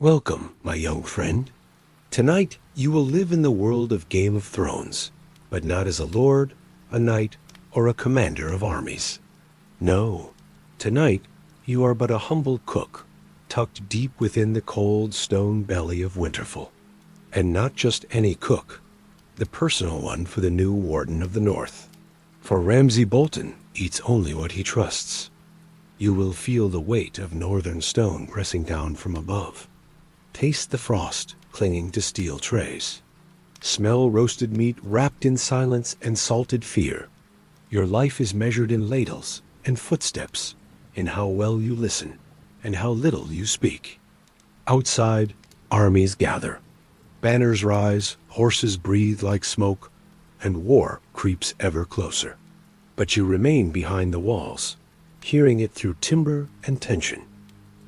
Welcome, my young friend. Tonight you will live in the world of Game of Thrones, but not as a lord, a knight, or a commander of armies. No, tonight you are but a humble cook, tucked deep within the cold stone belly of Winterfell. And not just any cook, the personal one for the new Warden of the North. For Ramsay Bolton eats only what he trusts. You will feel the weight of northern stone pressing down from above. Taste the frost clinging to steel trays. Smell roasted meat wrapped in silence and salted fear. Your life is measured in ladles and footsteps, in how well you listen and how little you speak. Outside, armies gather. Banners rise, horses breathe like smoke, and war creeps ever closer. But you remain behind the walls, hearing it through timber and tension,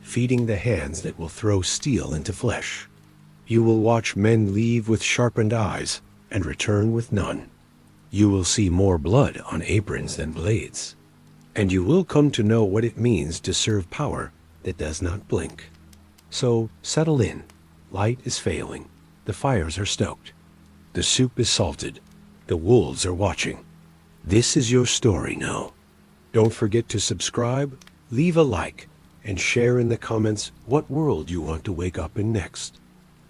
feeding the hands that will throw steel into flesh. You will watch men leave with sharpened eyes and return with none. You will see more blood on aprons than blades, and you will come to know what it means to serve power that does not blink. So settle in. Light is failing. The fires are stoked. The soup is salted. The wolves are watching. This is your story now. Don't forget to subscribe, leave a like, and share in the comments what world you want to wake up in next.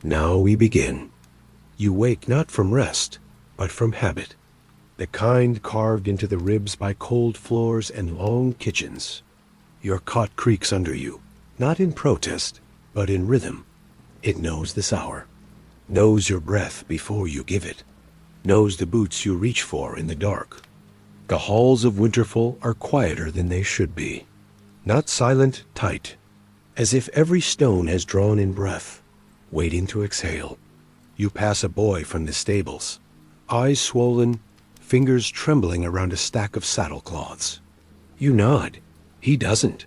Now we begin. You wake not from rest, but from habit. The kind carved into the ribs by cold floors and long kitchens. Your cot creaks under you, not in protest, but in rhythm. It knows this hour. Knows your breath before you give it, knows the boots you reach for in the dark. The halls of Winterfell are quieter than they should be. Not silent, tight, as if every stone has drawn in breath, waiting to exhale. You pass a boy from the stables, eyes swollen, fingers trembling around a stack of saddlecloths. You nod. He doesn't.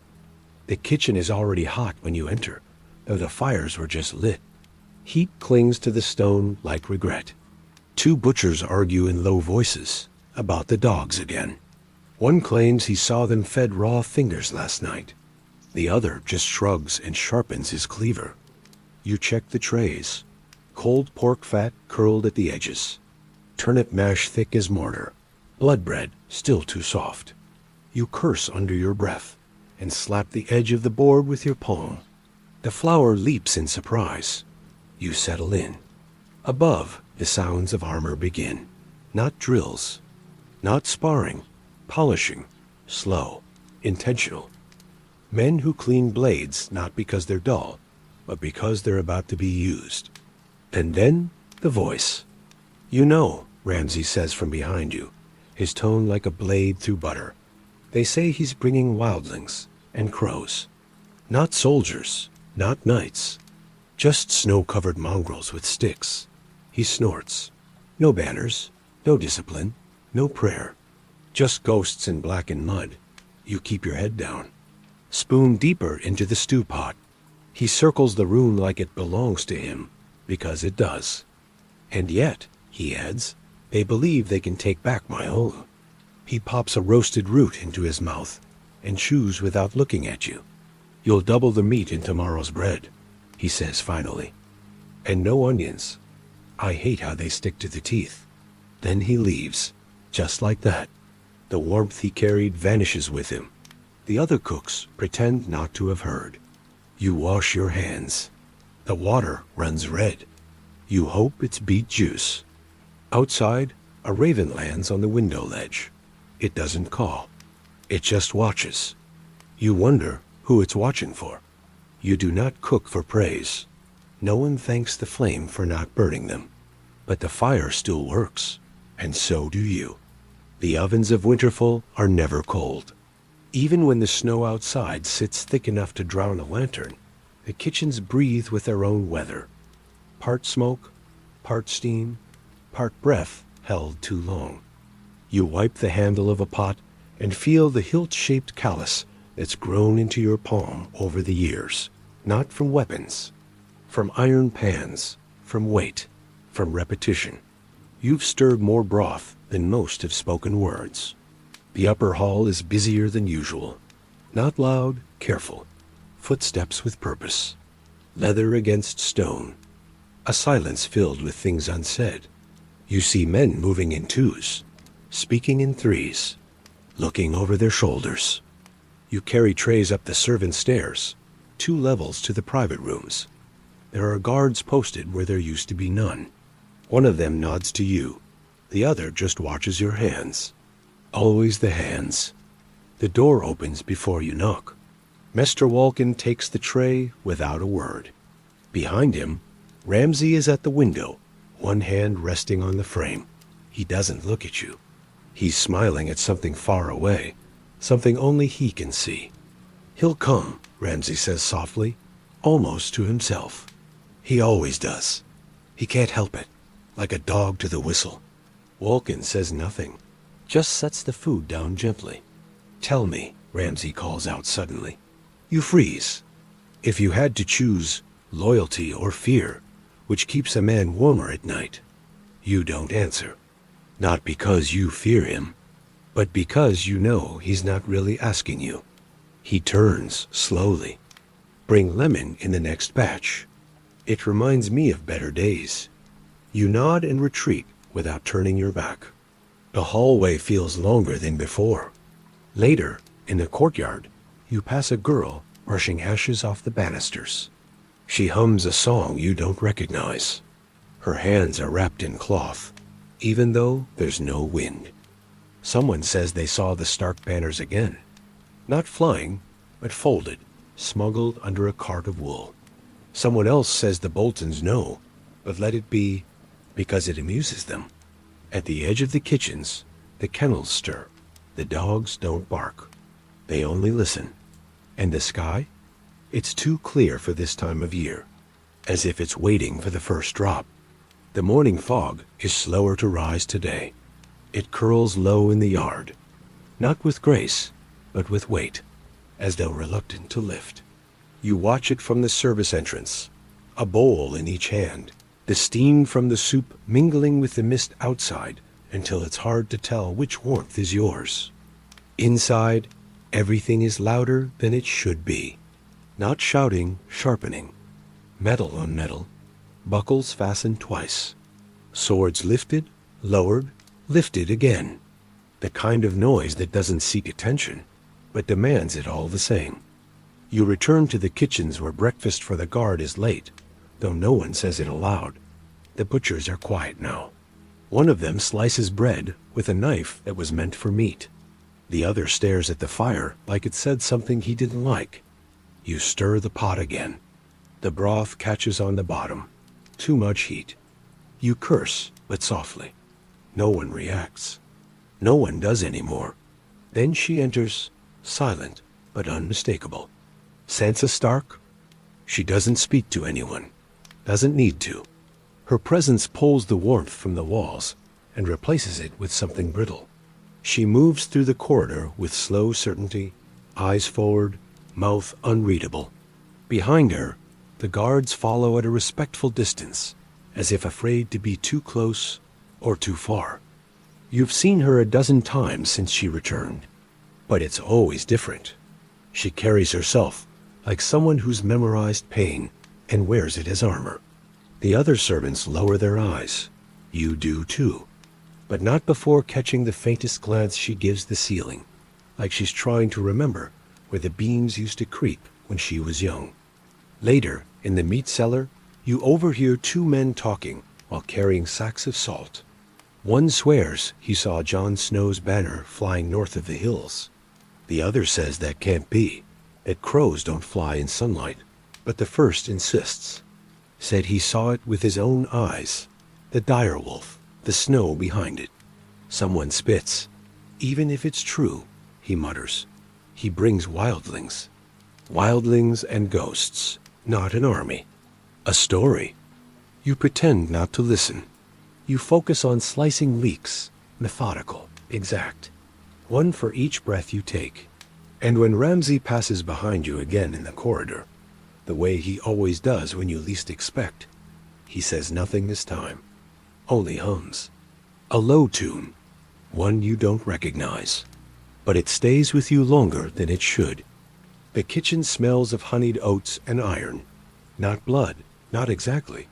The kitchen is already hot when you enter, though the fires were just lit. Heat clings to the stone like regret. Two butchers argue in low voices about the dogs again. One claims he saw them fed raw fingers last night. The other just shrugs and sharpens his cleaver. You check the trays. Cold pork fat curled at the edges. Turnip mash thick as mortar. Blood bread still too soft. You curse under your breath and slap the edge of the board with your palm. The flour leaps in surprise. You settle in. Above, the sounds of armor begin. Not drills. Not sparring. Polishing. Slow. Intentional. Men who clean blades not because they're dull, but because they're about to be used. And then, the voice. You know, Ramsay says from behind you, his tone like a blade through butter. They say he's bringing wildlings and crows. Not soldiers. Not knights. Just snow-covered mongrels with sticks. He snorts. No banners, no discipline, no prayer. Just ghosts in blackened mud. You keep your head down. Spoon deeper into the stew pot. He circles the room like it belongs to him, because it does. And yet, he adds, they believe they can take back my own. He pops a roasted root into his mouth and chews without looking at you. You'll double the meat in tomorrow's bread, he says finally. And no onions. I hate how they stick to the teeth. Then he leaves, just like that. The warmth he carried vanishes with him. The other cooks pretend not to have heard. You wash your hands. The water runs red. You hope it's beet juice. Outside, a raven lands on the window ledge. It doesn't call. It just watches. You wonder who it's watching for. You do not cook for praise. No one thanks the flame for not burning them. But the fire still works, and so do you. The ovens of Winterfell are never cold. Even when the snow outside sits thick enough to drown a lantern, the kitchens breathe with their own weather. Part smoke, part steam, part breath held too long. You wipe the handle of a pot and feel the hilt-shaped callus that's grown into your palm over the years. Not from weapons, from iron pans, from weight, from repetition. You've stirred more broth than most have spoken words. The upper hall is busier than usual. Not loud, careful. Footsteps with purpose. leather against stone, a silence filled with things unsaid. You see men moving in twos, speaking in threes, looking over their shoulders. You carry trays up the servants' stairs, 2 levels to the private rooms. There are guards posted where there used to be none. One of them nods to you. The other just watches your hands. Always the hands. The door opens before you knock. Mr. Walken takes the tray without a word. Behind him, Ramsay is at the window, one hand resting on the frame. He doesn't look at you. He's smiling at something far away, something only he can see. He'll come, Ramsay says softly, almost to himself. He always does. He can't help it, like a dog to the whistle. Walken says nothing, just sets the food down gently. Tell me, Ramsay calls out suddenly. You freeze. If you had to choose loyalty or fear, which keeps a man warmer at night, you don't answer. Not because you fear him, but because you know he's not really asking you. He turns slowly. Bring lemon in the next batch. It reminds me of better days. You nod and retreat without turning your back. The hallway feels longer than before. Later, in the courtyard, you pass a girl brushing ashes off the banisters. She hums a song you don't recognize. Her hands are wrapped in cloth, even though there's no wind. Someone says they saw the Stark banners again. Not flying, but folded, smuggled under a cart of wool. Someone else says the Boltons know, but let it be because it amuses them. At the edge of the kitchens, the kennels stir. The dogs don't bark. They only listen. And the sky? It's too clear for this time of year, as if it's waiting for the first drop. The morning fog is slower to rise today. It curls low in the yard, not with grace, but with weight, as though reluctant to lift. You watch it from the service entrance, a bowl in each hand, the steam from the soup mingling with the mist outside until it's hard to tell which warmth is yours. Inside, everything is louder than it should be. Not shouting, sharpening. Metal on metal. Buckles fastened twice. Swords lifted, lowered, lifted again. The kind of noise that doesn't seek attention, but demands it all the same. You return to the kitchens where breakfast for the guard is late, though no one says it aloud. The butchers are quiet now. One of them slices bread with a knife that was meant for meat. The other stares at the fire like it said something he didn't like. You stir the pot again. The broth catches on the bottom. Too much heat. You curse, but softly. No one reacts. No one does anymore. Then she enters, silent but unmistakable. Sansa Stark? She doesn't speak to anyone. Doesn't need to. Her presence pulls the warmth from the walls and replaces it with something brittle. She moves through the corridor with slow certainty, eyes forward, mouth unreadable. Behind her, the guards follow at a respectful distance, as if afraid to be too close or too far. You've seen her a dozen times since she returned, but it's always different. She carries herself like someone who's memorized pain and wears it as armor. The other servants lower their eyes. You do too, but not before catching the faintest glance she gives the ceiling, like she's trying to remember where the beams used to creep when she was young. Later, in the meat cellar, you overhear 2 men talking while carrying sacks of salt. One swears he saw Jon Snow's banner flying north of the hills. The other says that can't be, that crows don't fly in sunlight. But the first insists. Said he saw it with his own eyes, the dire wolf, the snow behind it. Someone spits. Even if it's true, he mutters. He brings wildlings. Wildlings and ghosts, not an army. A story. You pretend not to listen. You focus on slicing leeks, methodical, exact. One for each breath you take. And when Ramsay passes behind you again in the corridor, the way he always does when you least expect, he says nothing this time, only hums. A low tune, one you don't recognize, but it stays with you longer than it should. The kitchen smells of honeyed oats and iron. Not blood, not exactly,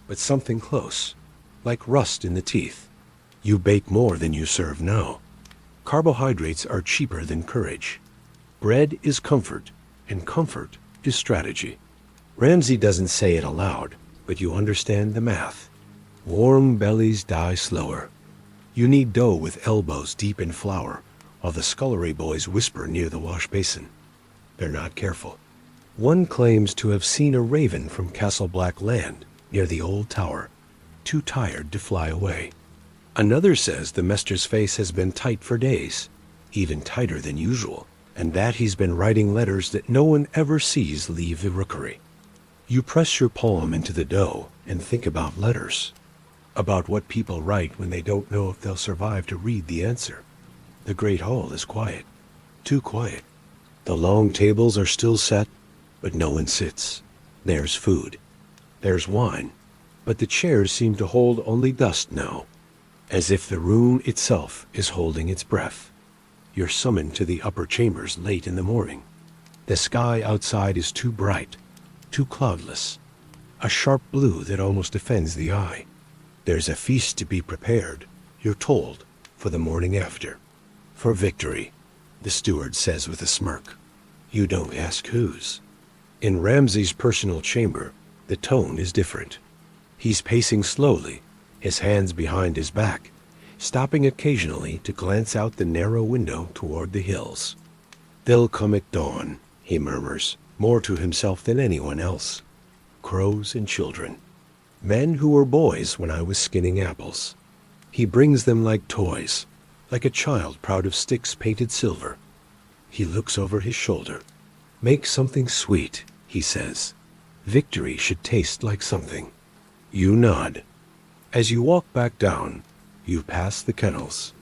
but something close, like rust in the teeth. You bake more than you serve now. Carbohydrates are cheaper than courage. Bread is comfort, and comfort is strategy. Ramsay doesn't say it aloud, but you understand the math. Warm bellies die slower. You knead dough with elbows deep in flour, while the scullery boys whisper near the wash basin. They're not careful. One claims to have seen a raven from Castle Black Land near the old tower, too tired to fly away. Another says the Mester's face has been tight for days, even tighter than usual, and that he's been writing letters that no one ever sees leave the rookery. You press your palm into the dough and think about letters, about what people write when they don't know if they'll survive to read the answer. The great hall is quiet, too quiet. The long tables are still set, but no one sits. There's food. There's wine, but the chairs seem to hold only dust now, as if the room itself is holding its breath. You're summoned to the upper chambers late in the morning. The sky outside is too bright, too cloudless, a sharp blue that almost offends the eye. There's a feast to be prepared, you're told, for the morning after. For victory, the steward says with a smirk. You don't ask whose. In Ramsay's personal chamber, the tone is different. He's pacing slowly, his hands behind his back, stopping occasionally to glance out the narrow window toward the hills. They'll come at dawn, he murmurs, more to himself than anyone else. Crows and children. Men who were boys when I was skinning apples. He brings them like toys, like a child proud of sticks painted silver. He looks over his shoulder. Make something sweet, he says. Victory should taste like something. You nod. As you walk back down, you pass the kennels.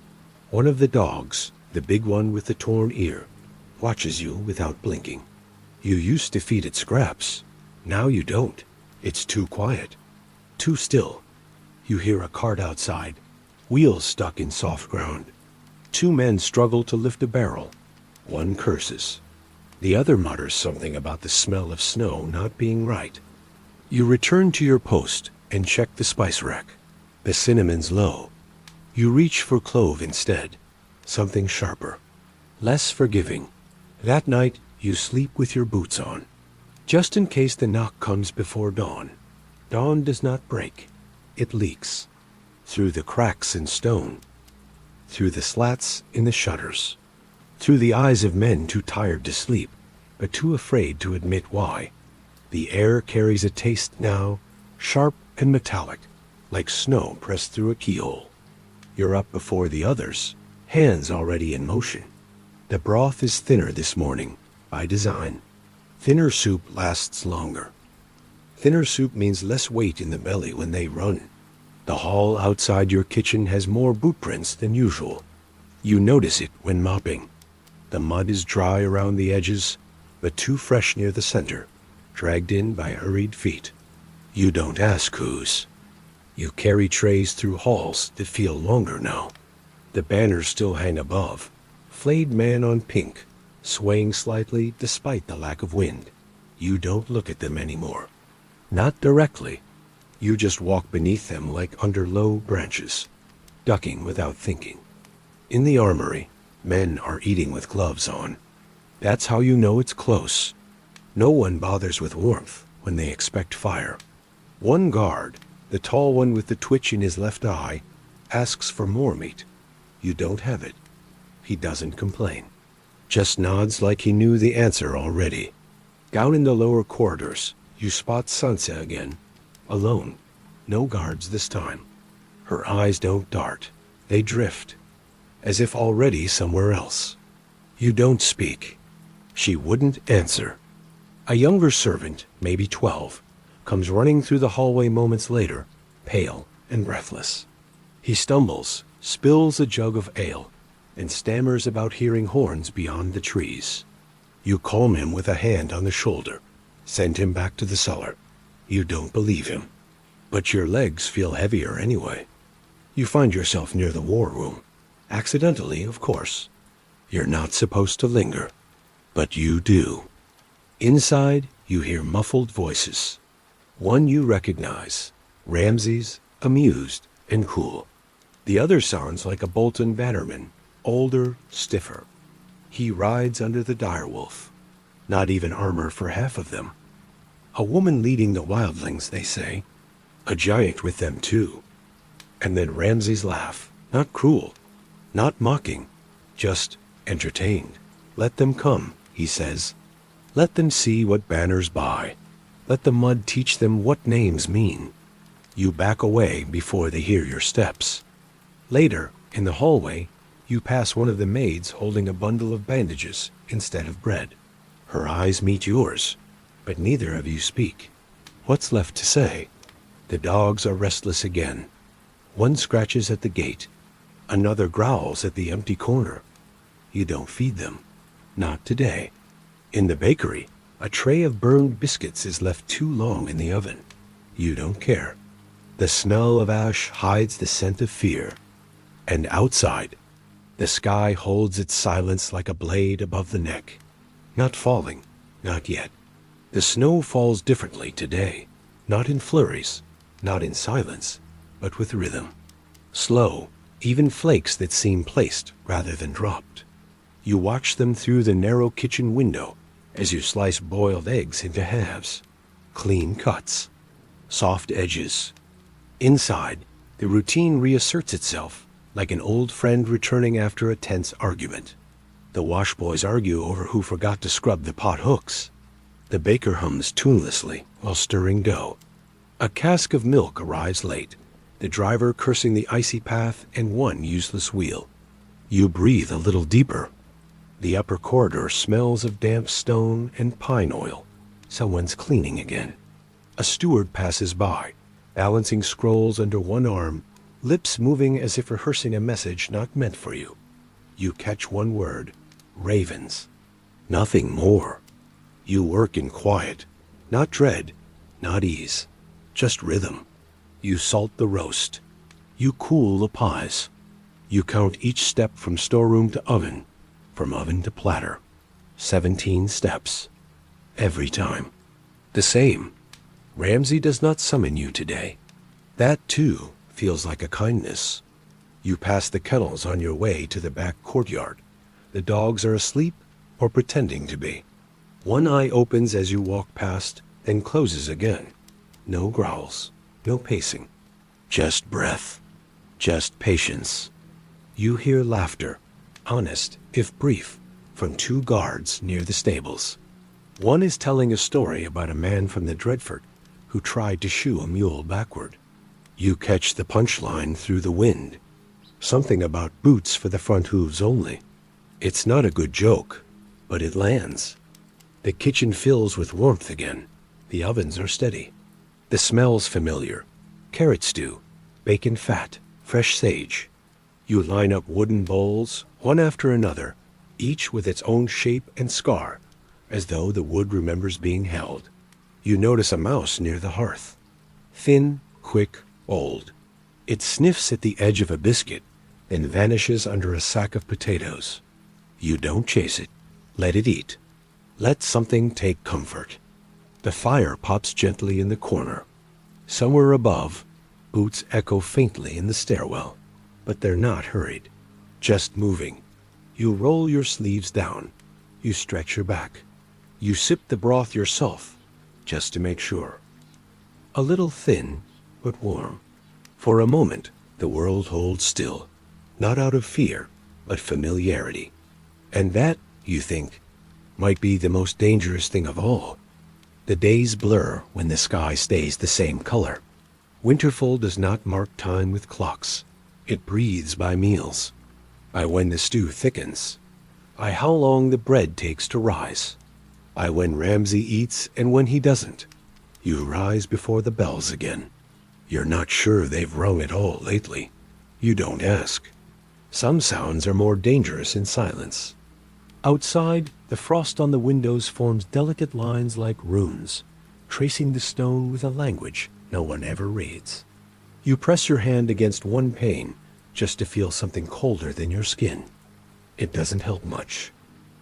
One of the dogs, the big one with the torn ear, watches you without blinking. You used to feed it scraps. Now you don't. It's too quiet. Too still. You hear a cart outside, wheels stuck in soft ground. Two men struggle to lift a barrel. One curses. The other mutters something about the smell of snow not being right. You return to your post and check the spice rack. The cinnamon's low. You reach for clove instead, something sharper, less forgiving. That night, you sleep with your boots on, just in case the knock comes before dawn. Dawn does not break. It leaks. Through the cracks in stone. Through the slats in the shutters. Through the eyes of men too tired to sleep, but too afraid to admit why. The air carries a taste now, sharp and metallic, like snow pressed through a keyhole. You're up before the others, hands already in motion. The broth is thinner this morning, by design. Thinner soup lasts longer. Thinner soup means less weight in the belly when they run. The hall outside your kitchen has more boot prints than usual. You notice it when mopping. The mud is dry around the edges, but too fresh near the center, dragged in by hurried feet. You don't ask whose. You carry trays through halls that feel longer now. The banners still hang above. Flayed man on pink, swaying slightly despite the lack of wind. You don't look at them anymore. Not directly. You just walk beneath them like under low branches, ducking without thinking. In the armory, men are eating with gloves on. That's how you know it's close. No one bothers with warmth when they expect fire. One guard, the tall one with the twitch in his left eye, asks for more meat. You don't have it. He doesn't complain. Just nods like he knew the answer already. Down in the lower corridors, you spot Sansa again. Alone. No guards this time. Her eyes don't dart. They drift, as if already somewhere else. You don't speak. She wouldn't answer. A younger servant, maybe 12, comes running through the hallway moments later, pale and breathless. He stumbles, spills a jug of ale, and stammers about hearing horns beyond the trees. You calm him with a hand on the shoulder, send him back to the cellar. You don't believe him. But your legs feel heavier anyway. You find yourself near the war room. Accidentally, of course. You're not supposed to linger, but you do. Inside, you hear muffled voices. One you recognize, Ramsay's, amused and cool. The other sounds like a Bolton bannerman, older, stiffer. He rides under the direwolf. Not even armor for half of them. A woman leading the wildlings, they say. A giant with them too. And then Ramsay's laugh, not cruel, not mocking, just entertained. Let them come, he says. Let them see what banners buy. Let the mud teach them what names mean. You back away before they hear your steps. Later, in the hallway, you pass one of the maids holding a bundle of bandages instead of bread. Her eyes meet yours, but neither of you speak. What's left to say? The dogs are restless again. One scratches at the gate. Another growls at the empty corner. You don't feed them. Not today. In the bakery, a tray of burned biscuits is left too long in the oven. You don't care. The smell of ash hides the scent of fear. And outside, the sky holds its silence like a blade above the neck. Not falling, not yet. The snow falls differently today. Not in flurries, not in silence, but with rhythm. Slow, even flakes that seem placed rather than dropped. You watch them through the narrow kitchen window as you slice boiled eggs into halves. Clean cuts. Soft edges. Inside, the routine reasserts itself like an old friend returning after a tense argument. The washboys argue over who forgot to scrub the pot hooks. The baker hums tunelessly while stirring dough. A cask of milk arrives late, the driver cursing the icy path and one useless wheel. You breathe a little deeper. The upper corridor smells of damp stone and pine oil. Someone's cleaning again. A steward passes by, balancing scrolls under one arm, lips moving as if rehearsing a message not meant for you. You catch one word, ravens. Nothing more. You work in quiet, not dread, not ease, just rhythm. You salt the roast. You cool the pies. You count each step from storeroom to oven, from oven to platter. 17 steps. Every time. The same. Ramsay does not summon you today. That, too, feels like a kindness. You pass the kennels on your way to the back courtyard. The dogs are asleep or pretending to be. One eye opens as you walk past, then closes again. No growls, no pacing. Just breath. Just patience. You hear laughter, honest if brief, from 2 guards near the stables. One is telling a story about a man from the Dreadfort who tried to shoe a mule backward. You catch the punchline through the wind. Something about boots for the front hooves only. It's not a good joke, but it lands. The kitchen fills with warmth again. The ovens are steady. The smell's familiar. Carrot stew, bacon fat, fresh sage. You line up wooden bowls, one after another, each with its own shape and scar, as though the wood remembers being held. You notice a mouse near the hearth. Thin, quick, old. It sniffs at the edge of a biscuit, then vanishes under a sack of potatoes. You don't chase it. Let it eat. Let something take comfort. The fire pops gently in the corner. Somewhere above, boots echo faintly in the stairwell, but they're not hurried, just moving. You roll your sleeves down. You stretch your back. You sip the broth yourself, just to make sure. A little thin, but warm. For a moment, the world holds still, not out of fear, but familiarity. And that, you think, might be the most dangerous thing of all. The days blur when the sky stays the same color. Winterfall does not mark time with clocks. It breathes by meals, by when the stew thickens, by how long the bread takes to rise, by when Ramsay eats and when he doesn't. You rise before the bells again. You're not sure they've rung at all lately. You don't ask. Some sounds are more dangerous in silence. Outside, the frost on the windows forms delicate lines like runes, tracing the stone with a language no one ever reads. You press your hand against one pane just to feel something colder than your skin. It doesn't help much.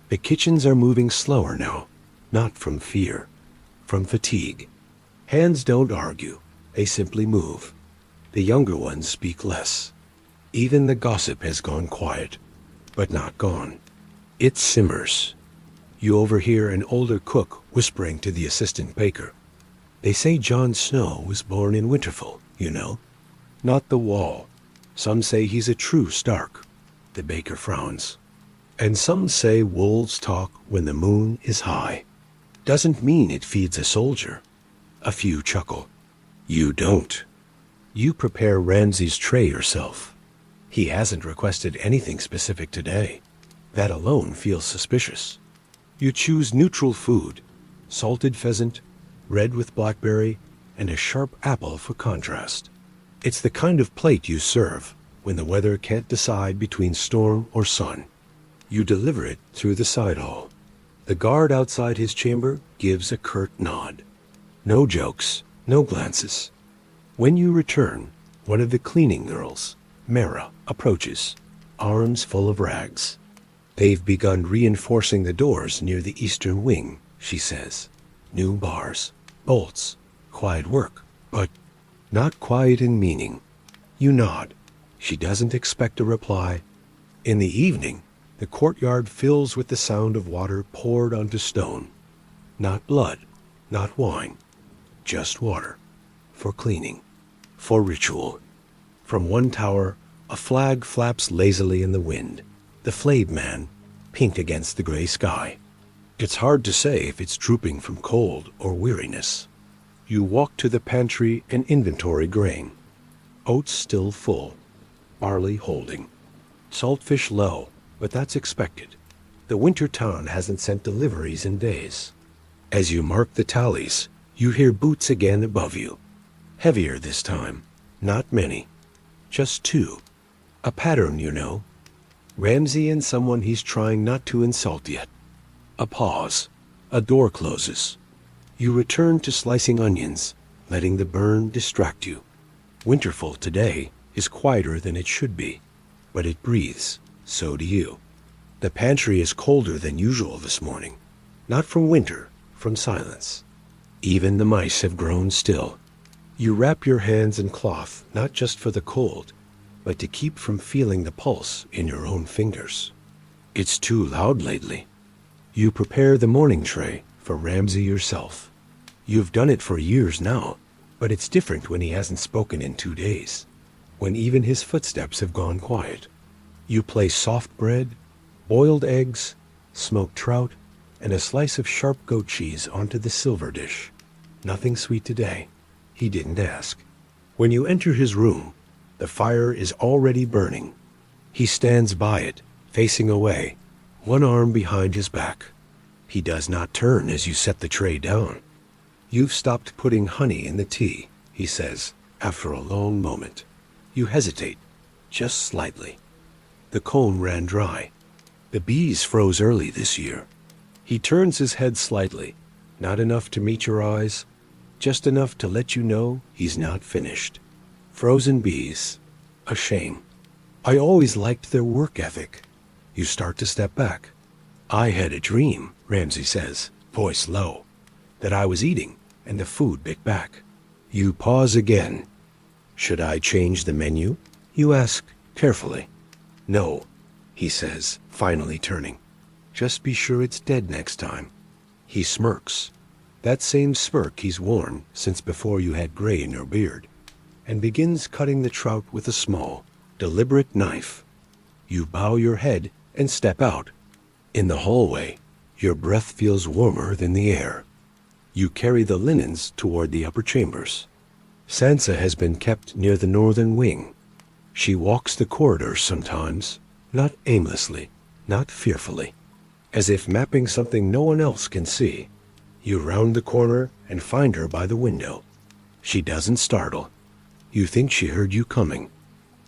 The kitchens are moving slower now, not from fear, from fatigue. Hands don't argue, they simply move. The younger ones speak less. Even the gossip has gone quiet, but not gone. It simmers. You overhear an older cook whispering to the assistant baker. They say Jon Snow was born in Winterfell, you know. Not the Wall. Some say he's a true Stark. The baker frowns. And some say wolves talk when the moon is high. Doesn't mean it feeds a soldier. A few chuckle. You don't. You prepare Ramsay's tray yourself. He hasn't requested anything specific today. That alone feels suspicious. You choose neutral food, salted pheasant, red with blackberry, and a sharp apple for contrast. It's the kind of plate you serve when the weather can't decide between storm or sun. You deliver it through the side hall. The guard outside his chamber gives a curt nod. No jokes, no glances. When you return, one of the cleaning girls, Mara, approaches, arms full of rags. They've begun reinforcing the doors near the eastern wing, she says. New bars, bolts, quiet work, but not quiet in meaning. You nod. She doesn't expect a reply. In the evening, the courtyard fills with the sound of water poured onto stone. Not blood, not wine, just water. For cleaning, for ritual. From one tower, a flag flaps lazily in the wind. The flayed man, pink against the gray sky. It's hard to say if it's drooping from cold or weariness. You walk to the pantry and inventory grain. Oats still full, barley holding. Saltfish low, but that's expected. The winter town hasn't sent deliveries in days. As you mark the tallies, you hear boots again above you. Heavier this time, not many. Just two. A pattern, you know. Ramsay and someone he's trying not to insult yet. A pause. A door closes. You return to slicing onions, letting the burn distract you. Winterfell today is quieter than it should be, but it breathes. So do you. The pantry is colder than usual this morning. Not from winter, from silence. Even the mice have grown still. You wrap your hands in cloth, not just for the cold, but to keep from feeling the pulse in your own fingers. It's too loud lately. You prepare the morning tray for Ramsay yourself. You've done it for years now, but it's different when he hasn't spoken in 2 days, when even his footsteps have gone quiet. You place soft bread, boiled eggs, smoked trout, and a slice of sharp goat cheese onto the silver dish. Nothing sweet today. He didn't ask. When you enter his room, the fire is already burning. He stands by it, facing away, one arm behind his back. He does not turn as you set the tray down. You've stopped putting honey in the tea, he says, after a long moment. You hesitate, just slightly. The cone ran dry. The bees froze early this year. He turns his head slightly, not enough to meet your eyes, just enough to let you know he's not finished. Frozen bees. A shame. I always liked their work ethic. You start to step back. I had a dream, Ramsay says, voice low, that I was eating and the food bit back. You pause again. Should I change the menu? You ask carefully. No, he says, finally turning. Just be sure it's dead next time. He smirks. That same smirk he's worn since before you had gray in your beard, and begins cutting the trout with a small, deliberate knife. You bow your head and step out. In the hallway, your breath feels warmer than the air. You carry the linens toward the upper chambers. Sansa has been kept near the northern wing. She walks the corridors sometimes, not aimlessly, not fearfully, as if mapping something no one else can see. You round the corner and find her by the window. She doesn't startle. You think she heard you coming.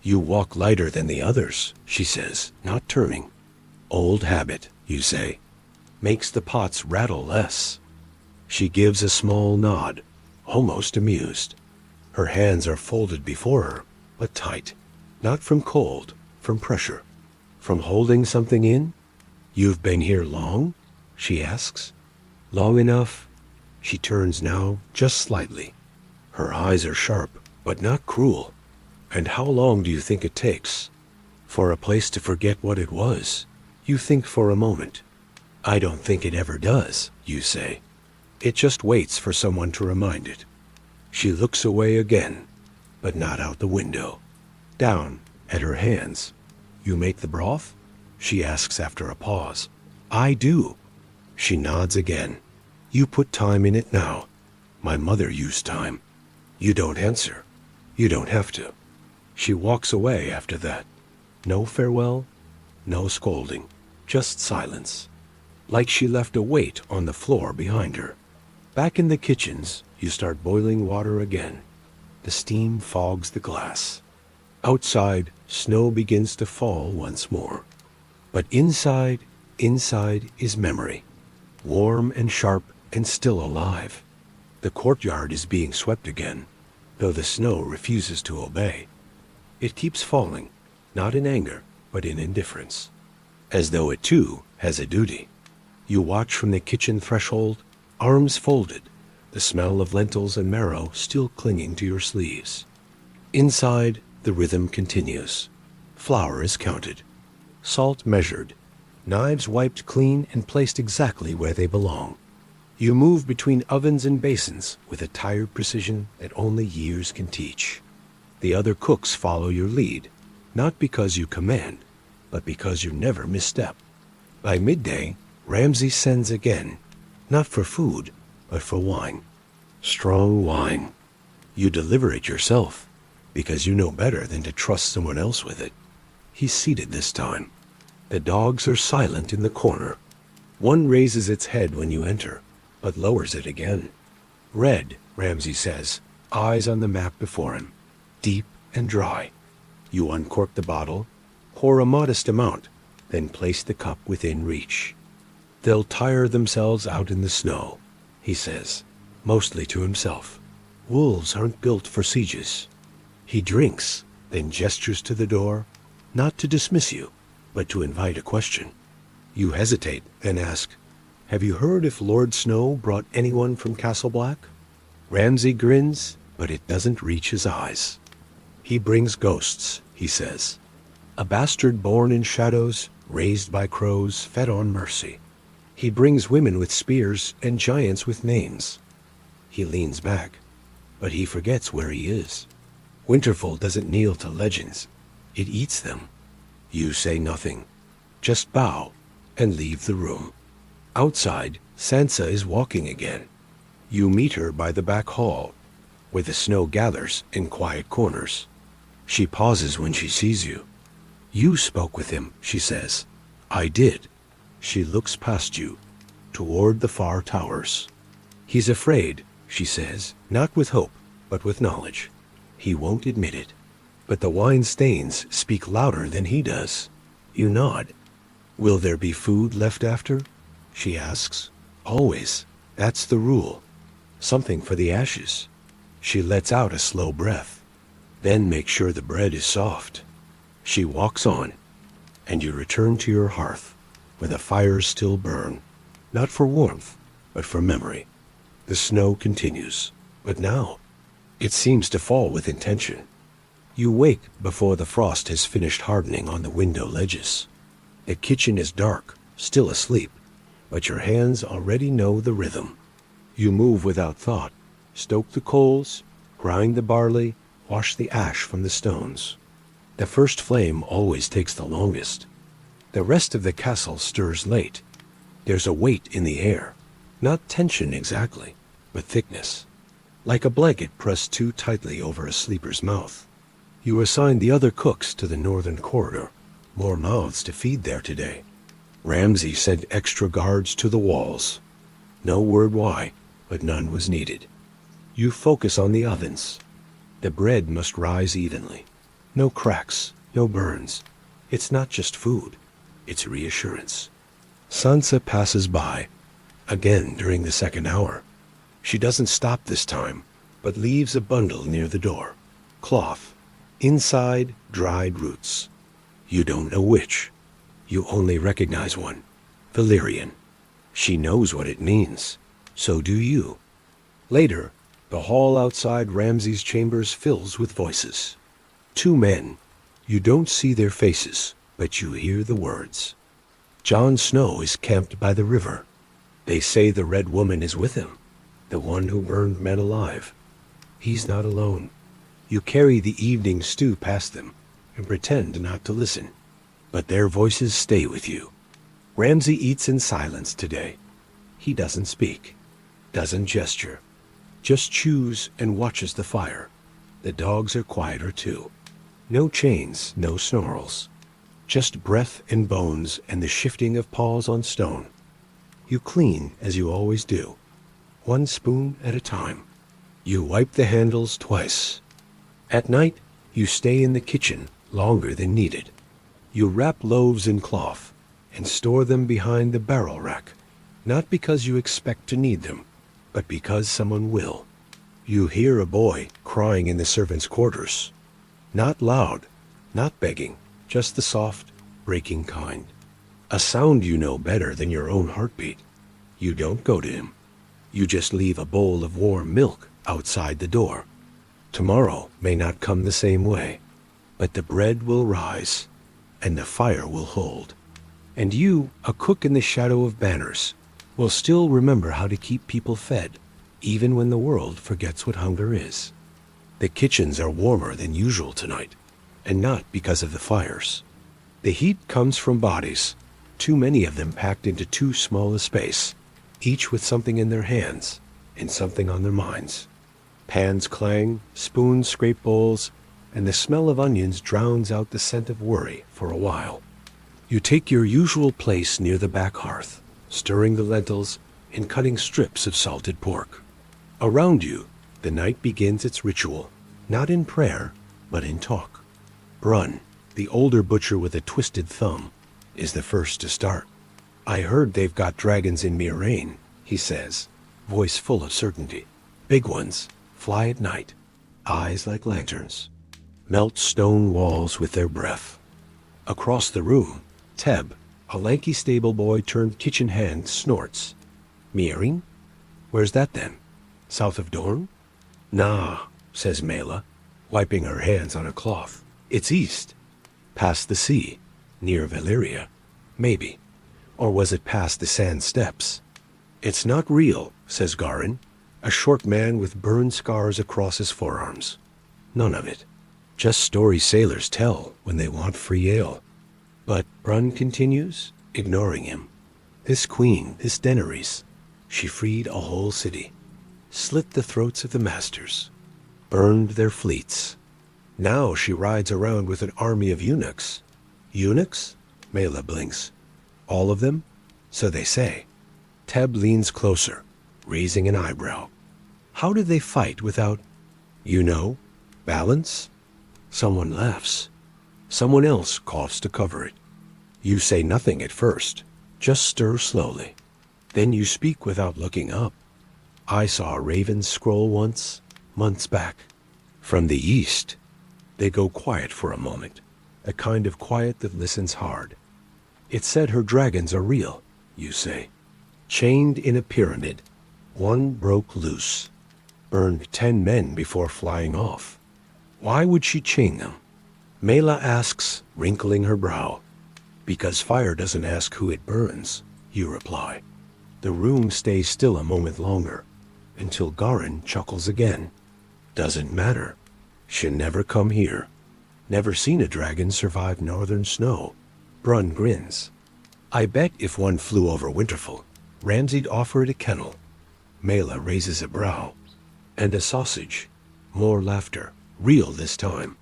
You walk lighter than the others, she says, not turning. Old habit, you say. Makes the pots rattle less. She gives a small nod, almost amused. Her hands are folded before her, but tight. Not from cold, from pressure. From holding something in? You've been here long? She asks. Long enough? She turns now just slightly. Her eyes are sharp, but not cruel. And how long do you think it takes? For a place to forget what it was? You think for a moment. I don't think it ever does, you say. It just waits for someone to remind it. She looks away again, but not out the window. Down at her hands. You make the broth? She asks after a pause. I do. She nods again. You put time in it now. My mother used time. You don't answer. You don't have to. She walks away after that. No farewell, no scolding, just silence. Like she left a weight on the floor behind her. Back in the kitchens, you start boiling water again. The steam fogs the glass. Outside, snow begins to fall once more. But inside is memory. Warm and sharp and still alive. The courtyard is being swept again, though the snow refuses to obey. It keeps falling, not in anger, but in indifference. As though it too has a duty. You watch from the kitchen threshold, arms folded, the smell of lentils and marrow still clinging to your sleeves. Inside, the rhythm continues. Flour is counted. Salt measured. Knives wiped clean and placed exactly where they belong. You move between ovens and basins with a tired precision that only years can teach. The other cooks follow your lead, not because you command, but because you never misstep. By midday, Ramsay sends again, not for food, but for wine. Strong wine. You deliver it yourself, because you know better than to trust someone else with it. He's seated this time. The dogs are silent in the corner. One raises its head when you enter, but lowers it again. Red, Ramsay says, eyes on the map before him, deep and dry. You uncork the bottle, pour a modest amount, then place the cup within reach. They'll tire themselves out in the snow, he says, mostly to himself. Wolves aren't built for sieges. He drinks, then gestures to the door, not to dismiss you, but to invite a question. You hesitate, then ask, have you heard if Lord Snow brought anyone from Castle Black? Ramsay grins, but it doesn't reach his eyes. He brings ghosts, he says. A bastard born in shadows, raised by crows, fed on mercy. He brings women with spears and giants with names. He leans back, but he forgets where he is. Winterfell doesn't kneel to legends. It eats them. You say nothing, just bow and leave the room. Outside, Sansa is walking again. You meet her by the back hall, where the snow gathers in quiet corners. She pauses when she sees you. You spoke with him, she says. I did. She looks past you, toward the far towers. He's afraid, she says, not with hope, but with knowledge. He won't admit it. But the wine stains speak louder than he does. You nod. Will there be food left after? She asks. Always. That's the rule. Something for the ashes. She lets out a slow breath. Then make sure the bread is soft. She walks on, and you return to your hearth, where the fires still burn, not for warmth, but for memory. The snow continues, but now it seems to fall with intention. You wake before the frost has finished hardening on the window ledges. The kitchen is dark, still asleep, but your hands already know the rhythm. You move without thought, stoke the coals, grind the barley, wash the ash from the stones. The first flame always takes the longest. The rest of the castle stirs late. There's a weight in the air, not tension exactly, but thickness, like a blanket pressed too tightly over a sleeper's mouth. You assign the other cooks to the northern corridor, more mouths to feed there today. Ramsay sent extra guards to the walls. No word why, but none was needed. You focus on the ovens. The bread must rise evenly. No cracks, no burns. It's not just food, it's reassurance. Sansa passes by, again during the second hour. She doesn't stop this time, but leaves a bundle near the door. Cloth. Inside, dried roots. You don't know which. You only recognize one. Valyrian. She knows what it means. So do you. Later, the hall outside Ramsay's chambers fills with voices. Two men. You don't see their faces, but you hear the words. Jon Snow is camped by the river. They say the Red Woman is with him, the one who burned men alive. He's not alone. You carry the evening stew past them and pretend not to listen, but their voices stay with you. Ramsay eats in silence today. He doesn't speak, doesn't gesture, just chews and watches the fire. The dogs are quieter too. No chains, no snarls. Just breath and bones and the shifting of paws on stone. You clean as you always do, one spoon at a time. You wipe the handles twice. At night, you stay in the kitchen longer than needed. You wrap loaves in cloth and store them behind the barrel rack, not because you expect to need them, but because someone will. You hear a boy crying in the servants' quarters. Not loud, not begging, just the soft, breaking kind. A sound you know better than your own heartbeat. You don't go to him. You just leave a bowl of warm milk outside the door. Tomorrow may not come the same way, but the bread will rise, and the fire will hold. And you, a cook in the shadow of banners, will still remember how to keep people fed, even when the world forgets what hunger is. The kitchens are warmer than usual tonight, and not because of the fires. The heat comes from bodies, too many of them packed into too small a space, each with something in their hands and something on their minds. Pans clang, spoons scrape bowls, and the smell of onions drowns out the scent of worry for a while. You take your usual place near the back hearth, stirring the lentils and cutting strips of salted pork. Around you, the night begins its ritual, not in prayer, but in talk. Brun, the older butcher with a twisted thumb, is the first to start. I heard they've got dragons in Mirain, he says, voice full of certainty. Big ones, fly at night, eyes like lanterns, melt stone walls with their breath. Across the room, Teb, a lanky stable boy turned kitchen hand, snorts. Mirain? Where's that then? South of Dorne? Nah, says Mela, wiping her hands on a cloth. It's east. Past the sea, near Valyria. Maybe. Or was it past the sand steppes? It's not real, says Garin, a short man with burn scars across his forearms. None of it. Just stories sailors tell when they want free ale. But Brun continues, ignoring him. This queen, this Daenerys, she freed a whole city, slit the throats of the masters, burned their fleets. Now she rides around with an army of eunuchs. Eunuchs? Mela blinks. All of them? So they say. Teb leans closer, raising an eyebrow. How do they fight without, balance? Someone laughs. Someone else coughs to cover it. You say nothing at first, just stir slowly. Then you speak without looking up. I saw a raven scroll once, months back. From the east. They go quiet for a moment, a kind of quiet that listens hard. It said her dragons are real, you say. Chained in a pyramid, one broke loose. Burned 10 men before flying off. Why would she chain them? Mela asks, wrinkling her brow. Because fire doesn't ask who it burns, you reply. The room stays still a moment longer, until Garin chuckles again. Doesn't matter. She'll never come here. Never seen a dragon survive northern snow. Brun grins. I bet if one flew over Winterfell, Ramsay'd offer it a kennel. Mela raises a brow. And a sausage. More laughter. Real this time.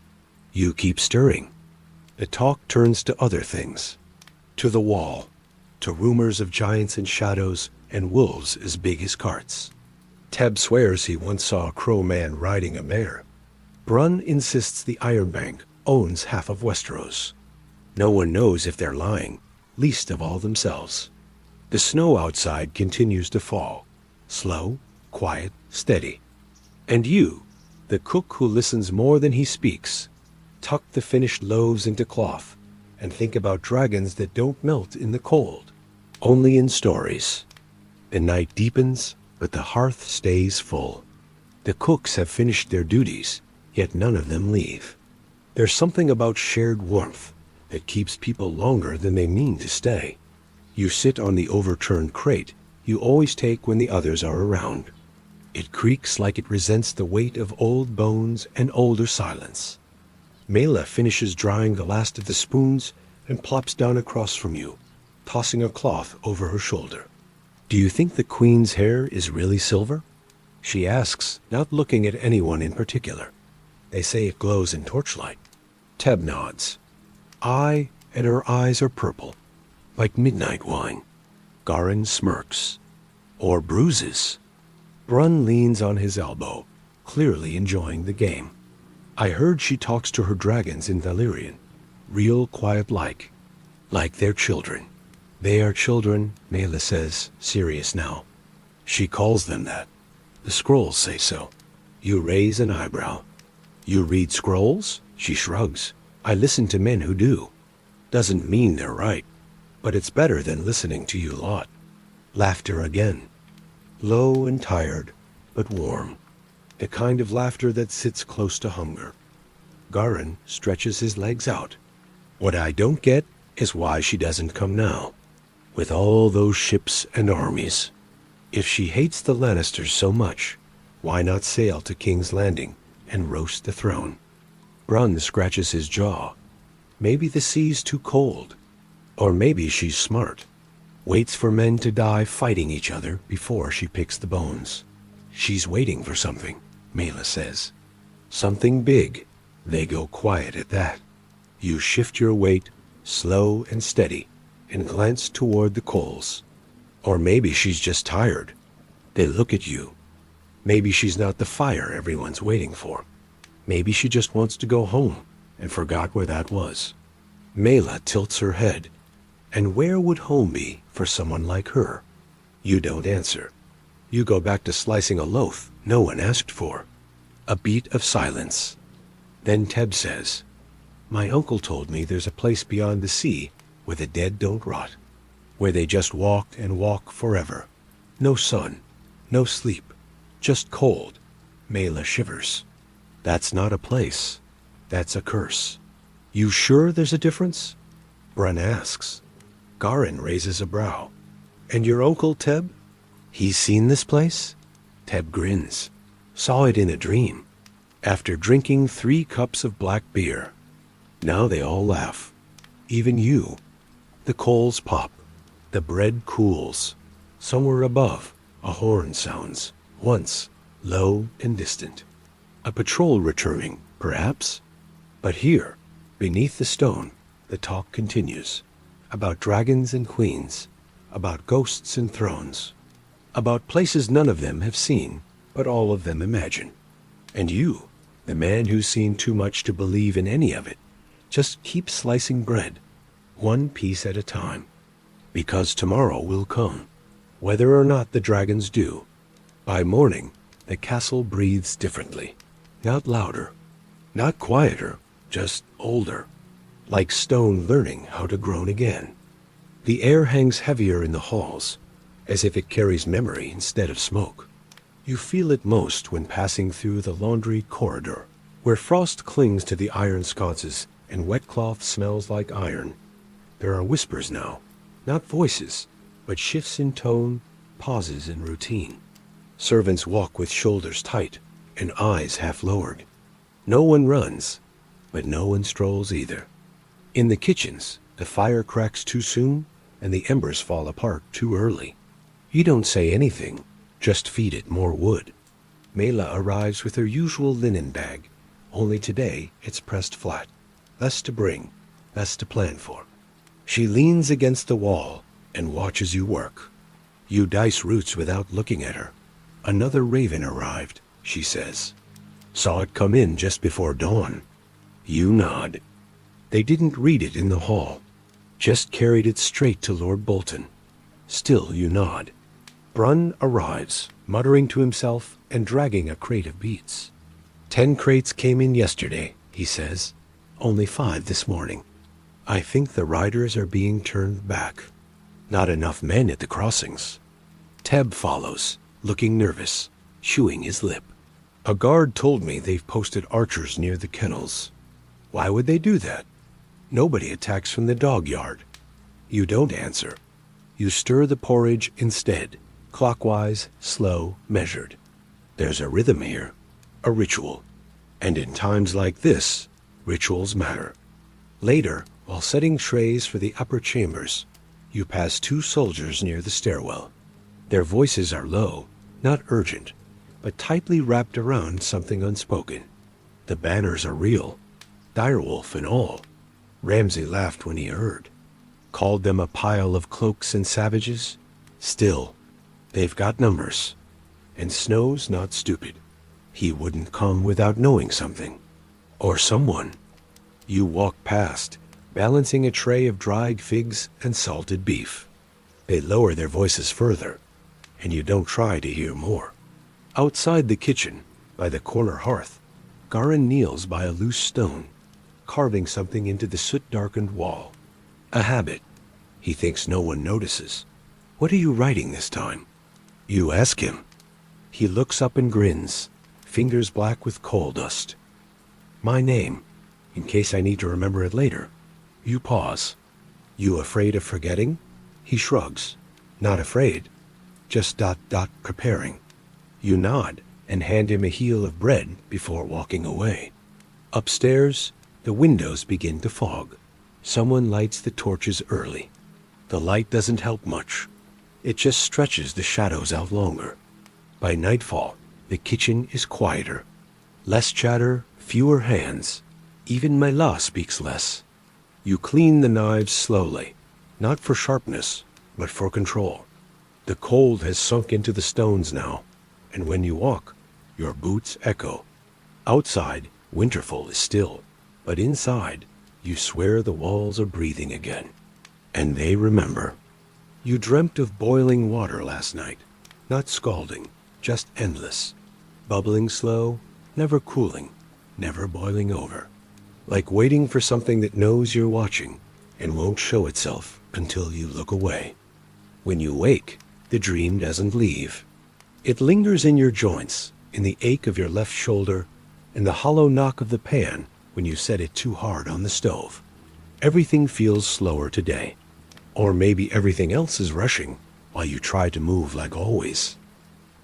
You keep stirring. The talk turns to other things. To the wall. To rumors of giants and shadows and wolves as big as carts. Teb swears he once saw a crow man riding a mare. Brun insists the Ironbank owns half of Westeros. No one knows if they're lying, least of all themselves. The snow outside continues to fall. Slow, quiet, steady. And you, the cook who listens more than he speaks, tuck the finished loaves into cloth and think about dragons that don't melt in the cold, only in stories. The night deepens, but the hearth stays full. The cooks have finished their duties, yet none of them leave. There's something about shared warmth that keeps people longer than they mean to stay. You sit on the overturned crate you always take when the others are around. It creaks like it resents the weight of old bones and older silence. Mela finishes drying the last of the spoons and plops down across from you, tossing a cloth over her shoulder. Do you think the queen's hair is really silver? She asks, not looking at anyone in particular. They say it glows in torchlight. Teb nods. Aye, and her eyes are purple, like midnight wine. Garin smirks. Or bruises. Brun leans on his elbow, clearly enjoying the game. I heard she talks to her dragons in Valyrian, real quiet-like they're children. They are children, Mela says, serious now. She calls them that. The scrolls say so. You raise an eyebrow. You read scrolls? She shrugs. I listen to men who do. Doesn't mean they're right, but it's better than listening to you lot. Laughter again. Low and tired, but warm. The kind of laughter that sits close to hunger. Garin stretches his legs out. What I don't get is why she doesn't come now, with all those ships and armies. If she hates the Lannisters so much, why not sail to King's Landing and roast the throne? Brun scratches his jaw. Maybe the sea's too cold. Or maybe she's smart. Waits for men to die fighting each other before she picks the bones. She's waiting for something, Mela says. Something big. They go quiet at that. You shift your weight, slow and steady, and glance toward the coals. Or maybe she's just tired. They look at you. Maybe she's not the fire everyone's waiting for. Maybe she just wants to go home and forgot where that was. Mela tilts her head. And where would home be for someone like her? You don't answer. You go back to slicing a loaf no one asked for. A beat of silence. Then Teb says, My uncle told me there's a place beyond the sea where the dead don't rot, where they just walk and walk forever. No sun, no sleep, just cold. Mela shivers. That's not a place. That's a curse. You sure there's a difference? Brun asks. Garin raises a brow. And your uncle, Teb? He's seen this place? Teb grins. Saw it in a dream. After drinking 3 cups of black beer. Now they all laugh. Even you. The coals pop. The bread cools. Somewhere above, a horn sounds. Once, low and distant. A patrol returning, perhaps? But here, beneath the stone, the talk continues. About dragons and queens, about ghosts and thrones, about places none of them have seen, but all of them imagine. And you, the man who's seen too much to believe in any of it, just keep slicing bread, one piece at a time, because tomorrow will come, whether or not the dragons do. By morning, the castle breathes differently, not louder, not quieter, just older. Like stone learning how to groan again. The air hangs heavier in the halls, as if it carries memory instead of smoke. You feel it most when passing through the laundry corridor, where frost clings to the iron sconces and wet cloth smells like iron. There are whispers now, not voices, but shifts in tone, pauses in routine. Servants walk with shoulders tight and eyes half lowered. No one runs, but no one strolls either. In the kitchens, the fire cracks too soon and the embers fall apart too early. You don't say anything, just feed it more wood. Mela arrives with her usual linen bag, only today it's pressed flat. Less to bring, less to plan for. She leans against the wall and watches you work. You dice roots without looking at her. Another raven arrived, she says. Saw it come in just before dawn. You nod. They didn't read it in the hall, just carried it straight to Lord Bolton. Still you nod. Brun arrives, muttering to himself and dragging a crate of beets. 10 crates came in yesterday, he says. Only 5 this morning. I think the riders are being turned back. Not enough men at the crossings. Teb follows. looking nervous, chewing his lip. A guard told me they've posted archers near the kennels. Why would they do that? Nobody attacks from the dog yard. You don't answer. You stir the porridge instead, clockwise, slow, measured. There's a rhythm here, a ritual. And in times like this, rituals matter. Later, while setting trays for the upper chambers, you pass 2 soldiers near the stairwell. Their voices are low, not urgent, but tightly wrapped around something unspoken. The banners are real, direwolf and all. Ramsay laughed when he heard. Called them a pile of cloaks and savages. Still, they've got numbers. And Snow's not stupid. He wouldn't come without knowing something. Or someone. You walk past, balancing a tray of dried figs and salted beef. They lower their voices further, and you don't try to hear more. Outside the kitchen, by the corner hearth, Garin kneels by a loose stone, carving something into the soot-darkened wall. A habit. He thinks no one notices. What are you writing this time? You ask him. He looks up and grins, fingers black with coal dust. My name, in case I need to remember it later. You pause. You afraid of forgetting? He shrugs. Not afraid. Just ... preparing. You nod and hand him a heel of bread before walking away. Upstairs, the windows begin to fog. Someone lights the torches early. The light doesn't help much. It just stretches the shadows out longer. By nightfall, the kitchen is quieter. Less chatter, fewer hands. Even Mela speaks less. You clean the knives slowly, not for sharpness, but for control. The cold has sunk into the stones now, and when you walk, your boots echo. Outside, Winterfell is still, but inside, you swear the walls are breathing again. And they remember. You dreamt of boiling water last night, not scalding, just endless. Bubbling slow, never cooling, never boiling over. Like waiting for something that knows you're watching and won't show itself until you look away. When you wake, the dream doesn't leave. It lingers in your joints, in the ache of your left shoulder, and the hollow knock of the pan when you set it too hard on the stove. Everything feels slower today. Or maybe everything else is rushing while you try to move like always.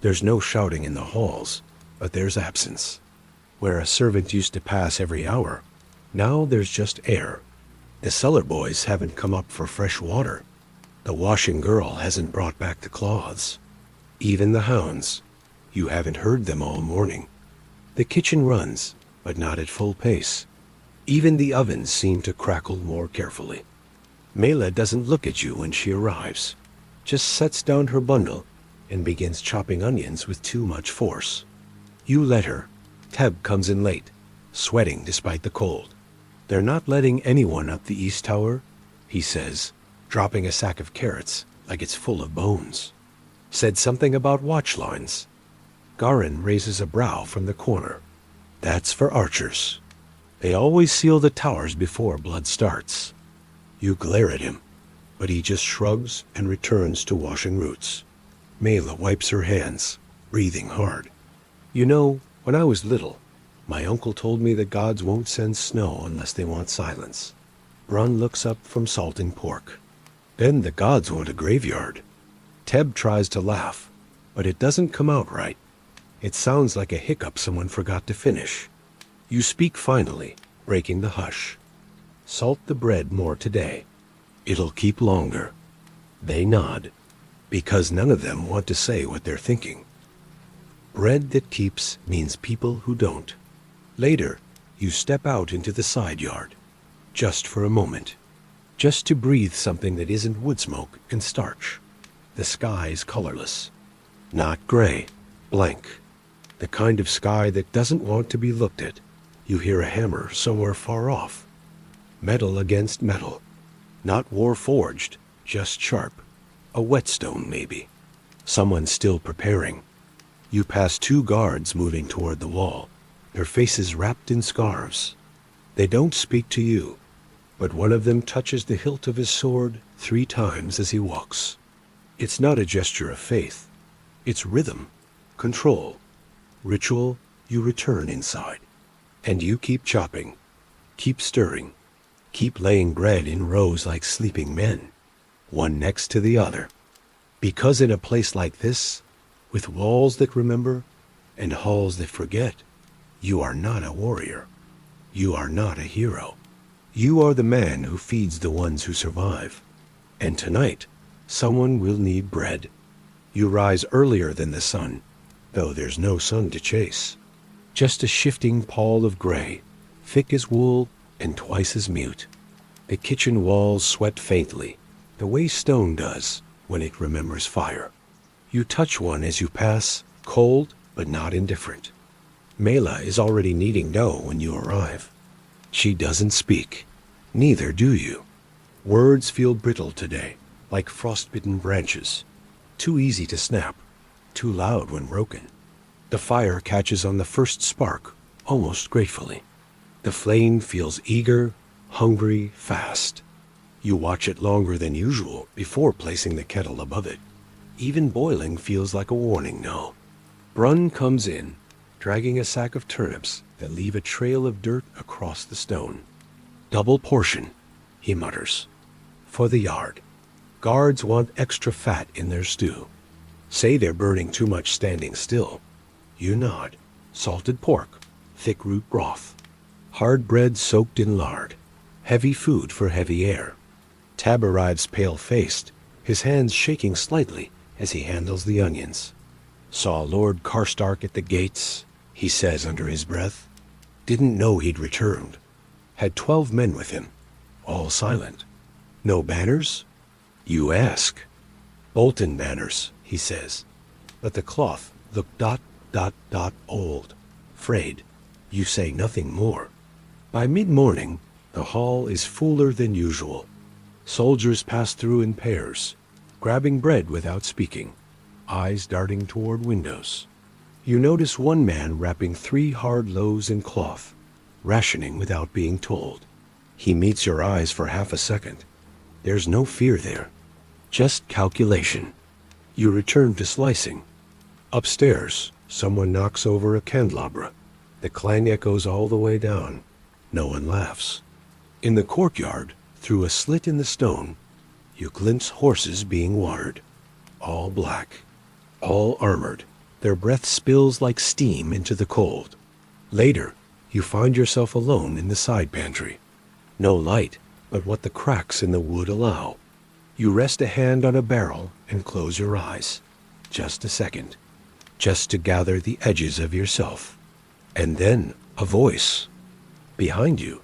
There's no shouting in the halls, but there's absence. Where a servant used to pass every hour, now there's just air. The cellar boys haven't come up for fresh water. The washing girl hasn't brought back the cloths. Even the hounds. You haven't heard them all morning. The kitchen runs, but not at full pace. Even the ovens seem to crackle more carefully. Mela doesn't look at you when she arrives, just sets down her bundle and begins chopping onions with too much force. You let her. Teb comes in late, sweating despite the cold. They're not letting anyone up the east tower, he says, dropping a sack of carrots like it's full of bones. Said something about watch lines. Garin raises a brow from the corner. That's for archers. They always seal the towers before blood starts. You glare at him, but he just shrugs and returns to washing roots. Mela wipes her hands, breathing hard. You know, when I was little, my uncle told me the gods won't send snow unless they want silence. Brun looks up from salting pork. Then the gods want a graveyard. Teb tries to laugh, but it doesn't come out right. It sounds like a hiccup someone forgot to finish. You speak finally, breaking the hush. Salt the bread more today. It'll keep longer. They nod, because none of them want to say what they're thinking. Bread that keeps means people who don't. Later, you step out into the side yard, just for a moment, just to breathe something that isn't wood smoke and starch. The sky's colorless, not gray, blank, the kind of sky that doesn't want to be looked at. You hear a hammer somewhere far off. Metal against metal, not war-forged, just sharp. A whetstone, maybe. Someone still preparing. You pass 2 guards moving toward the wall, their faces wrapped in scarves. They don't speak to you, but one of them touches the hilt of his sword 3 times as he walks. It's not a gesture of faith. It's rhythm, control, ritual. You return inside. And you keep chopping, keep stirring, keep laying bread in rows like sleeping men, one next to the other. Because in a place like this, with walls that remember and halls that forget, you are not a warrior. You are not a hero. You are the man who feeds the ones who survive. And tonight, someone will need bread. You rise earlier than the sun, though there's no sun to chase. Just a shifting pall of gray, thick as wool and twice as mute. The kitchen walls sweat faintly, the way stone does when it remembers fire. You touch one as you pass, cold but not indifferent. Mela is already kneading dough when you arrive. She doesn't speak. Neither do you. Words feel brittle today, like frostbitten branches. Too easy to snap, too loud when broken. The fire catches on the first spark, almost gratefully. The flame feels eager, hungry, fast. You watch it longer than usual before placing the kettle above it. Even boiling feels like a warning no. Brun comes in, dragging a sack of turnips that leave a trail of dirt across the stone. Double portion, he mutters. For the yard. Guards want extra fat in their stew. Say they're burning too much standing still. You nod. Salted pork, thick root broth. Hard bread soaked in lard. Heavy food for heavy air. Tab arrives pale-faced, his hands shaking slightly as he handles the onions. Saw Lord Karstark at the gates, he says under his breath. Didn't know he'd returned. Had 12 men with him, all silent. No banners? You ask. Bolton banners, he says. But the cloth looked old, frayed. You say nothing more. By mid-morning, the hall is fuller than usual. Soldiers pass through in pairs, grabbing bread without speaking, eyes darting toward windows. You notice one man wrapping 3 hard loaves in cloth, rationing without being told. He meets your eyes for half a second. There's no fear there, just calculation. You return to slicing. Upstairs, someone knocks over a candelabra. The clang echoes all the way down. No one laughs. In the courtyard, through a slit in the stone, you glimpse horses being watered. All black, all armored. Their breath spills like steam into the cold. Later, you find yourself alone in the side pantry. No light, but what the cracks in the wood allow. You rest a hand on a barrel and close your eyes. Just a second. Just to gather the edges of yourself. And then a voice. Behind you.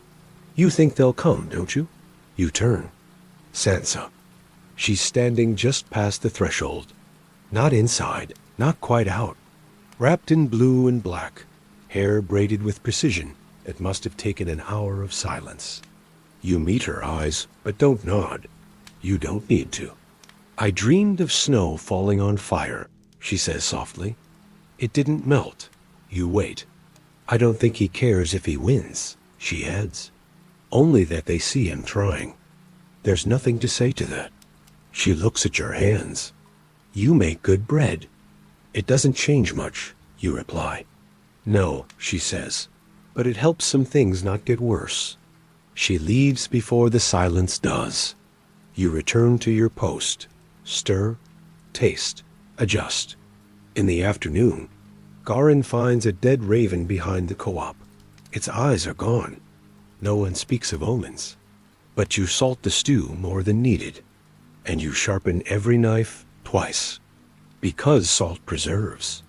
You think they'll come, don't you? You turn. Sansa. She's standing just past the threshold. Not inside, not quite out. Wrapped in blue and black, hair braided with precision that must have taken an hour of silence. You meet her eyes, but don't nod. You don't need to. I dreamed of snow falling on fire, she says softly. It didn't melt. You wait. I don't think he cares if he wins, she adds. Only that they see him trying. There's nothing to say to that. She looks at your hands. You make good bread. It doesn't change much, you reply. No, she says, but it helps some things not get worse. She leaves before the silence does. You return to your post. Stir, taste, adjust. In the afternoon, Garin finds a dead raven behind the co-op. Its eyes are gone. No one speaks of omens. But you salt the stew more than needed. And you sharpen every knife twice. Because salt preserves.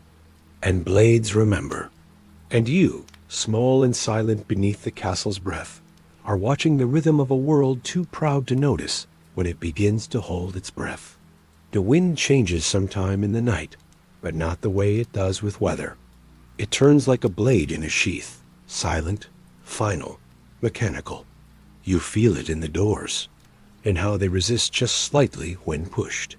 And blades remember. And you, small and silent beneath the castle's breath, are watching the rhythm of a world too proud to notice when it begins to hold its breath. The wind changes sometime in the night, but not the way it does with weather. It turns like a blade in a sheath, silent, final, mechanical. You feel it in the doors, and how they resist just slightly when pushed.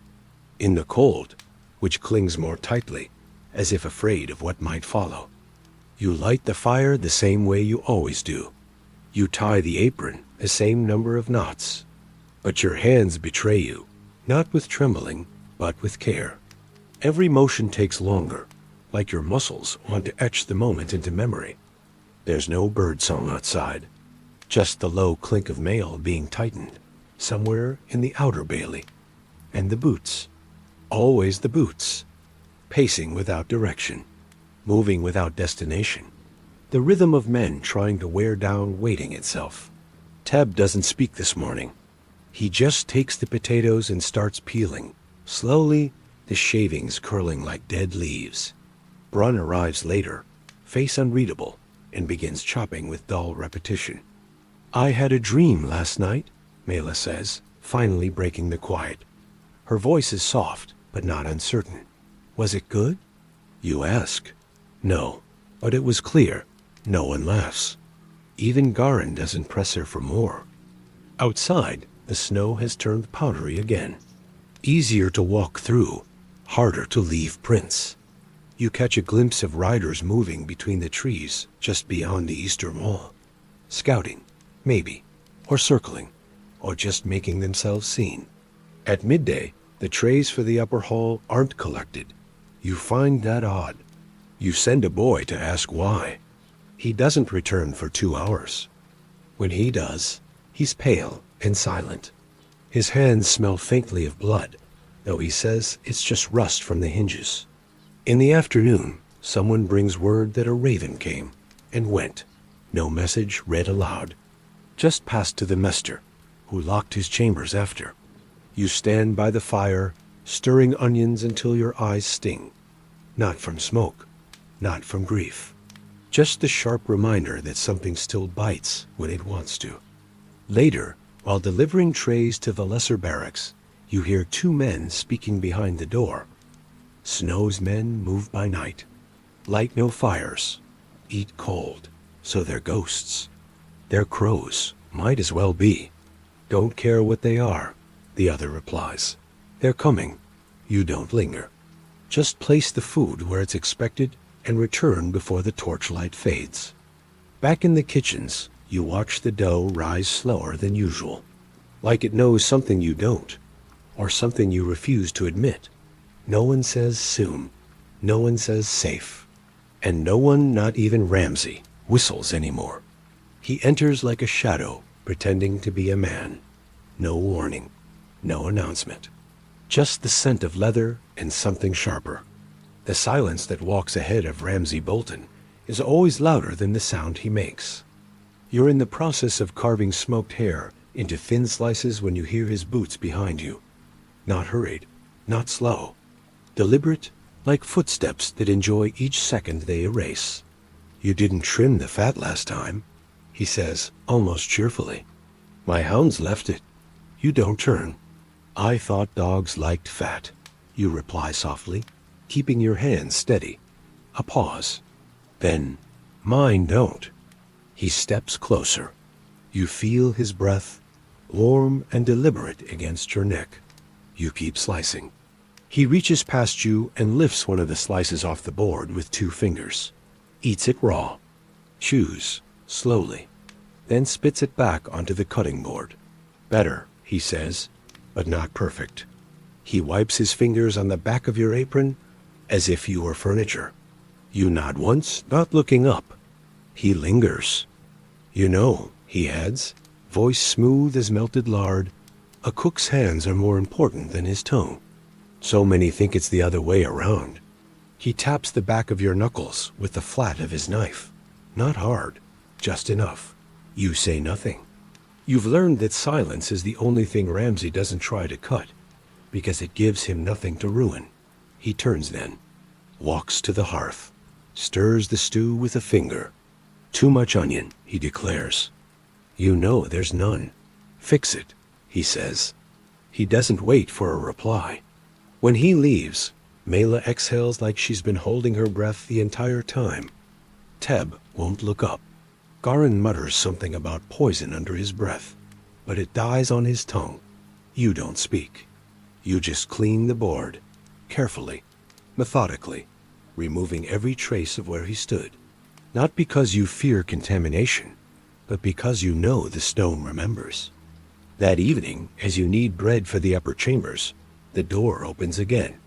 In the cold, which clings more tightly, as if afraid of what might follow. You light the fire the same way you always do. You tie the apron the same number of knots. But your hands betray you, not with trembling, but with care. Every motion takes longer, like your muscles want to etch the moment into memory. There's no bird song outside, just the low clink of mail being tightened, somewhere in the outer bailey. And the boots, always the boots, pacing without direction, moving without destination. The rhythm of men trying to wear down waiting itself. Teb doesn't speak this morning. He just takes the potatoes and starts peeling, slowly, the shavings curling like dead leaves. Brun arrives later, face unreadable, and begins chopping with dull repetition. I had a dream last night, Mela says, finally breaking the quiet. Her voice is soft, but not uncertain. Was it good? You ask. No, but it was clear. No one laughs. Even Garin doesn't press her for more. Outside, the snow has turned powdery again. Easier to walk through, harder to leave prints. You catch a glimpse of riders moving between the trees just beyond the eastern wall. Scouting, maybe, or circling, or just making themselves seen. At midday, the trays for the upper hall aren't collected. You find that odd. You send a boy to ask why. He doesn't return for 2 hours. When he does, he's pale and silent. His hands smell faintly of blood, though he says it's just rust from the hinges. In the afternoon, someone brings word that a raven came and went. No message read aloud. Just passed to the master, who locked his chambers after. You stand by the fire, stirring onions until your eyes sting. Not from smoke, not from grief. Just the sharp reminder that something still bites when it wants to. Later, while delivering trays to the lesser barracks, you hear 2 men speaking behind the door. Snow's men move by night. Light no fires. Eat cold, so they're ghosts. They're crows, might as well be. Don't care what they are, the other replies. They're coming. You don't linger. Just place the food where it's expected and return before the torchlight fades. Back in the kitchens, you watch the dough rise slower than usual, like it knows something you don't, or something you refuse to admit. No one says soon, no one says safe, and no one, not even Ramsay, whistles anymore. He enters like a shadow, pretending to be a man. No warning, no announcement. Just the scent of leather and something sharper. The silence that walks ahead of Ramsay Bolton is always louder than the sound he makes. You're in the process of carving smoked hare into thin slices when you hear his boots behind you. Not hurried, not slow. Deliberate, like footsteps that enjoy each second they erase. You didn't trim the fat last time, he says, almost cheerfully. My hounds left it. You don't turn. I thought dogs liked fat, you reply softly, keeping your hands steady. A pause. Then, mine don't. He steps closer. You feel his breath, warm and deliberate against your neck. You keep slicing. He reaches past you and lifts one of the slices off the board with 2 fingers. Eats it raw. Chews, slowly. Then spits it back onto the cutting board. Better, he says, but not perfect. He wipes his fingers on the back of your apron as if you were furniture. You nod once, not looking up. He lingers. You know, he adds, voice smooth as melted lard, a cook's hands are more important than his tongue. So many think it's the other way around. He taps the back of your knuckles with the flat of his knife. Not hard, just enough. You say nothing. You've learned that silence is the only thing Ramsay doesn't try to cut, because it gives him nothing to ruin. He turns then, walks to the hearth, stirs the stew with a finger. Too much onion, he declares. You know there's none. Fix it, he says. He doesn't wait for a reply. When he leaves, Mela exhales like she's been holding her breath the entire time. Teb won't look up. Garin mutters something about poison under his breath, but it dies on his tongue. You don't speak. You just clean the board, carefully, methodically, removing every trace of where he stood. Not because you fear contamination, but because you know the stone remembers. That evening, as you knead bread for the upper chambers, the door opens again.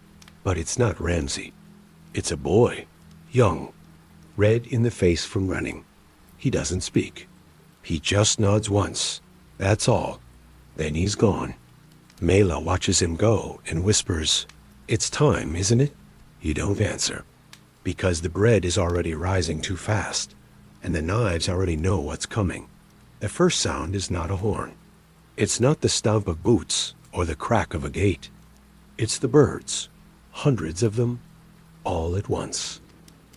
But it's not Ramsay. It's a boy, young, red in the face from running. He doesn't speak. He just nods once. That's all. Then he's gone. Mela watches him go and whispers, "It's time, isn't it?" You don't answer, because the bread is already rising too fast, and the knives already know what's coming. The first sound is not a horn. It's not the stomp of boots or the crack of a gate. It's the birds, hundreds of them, all at once,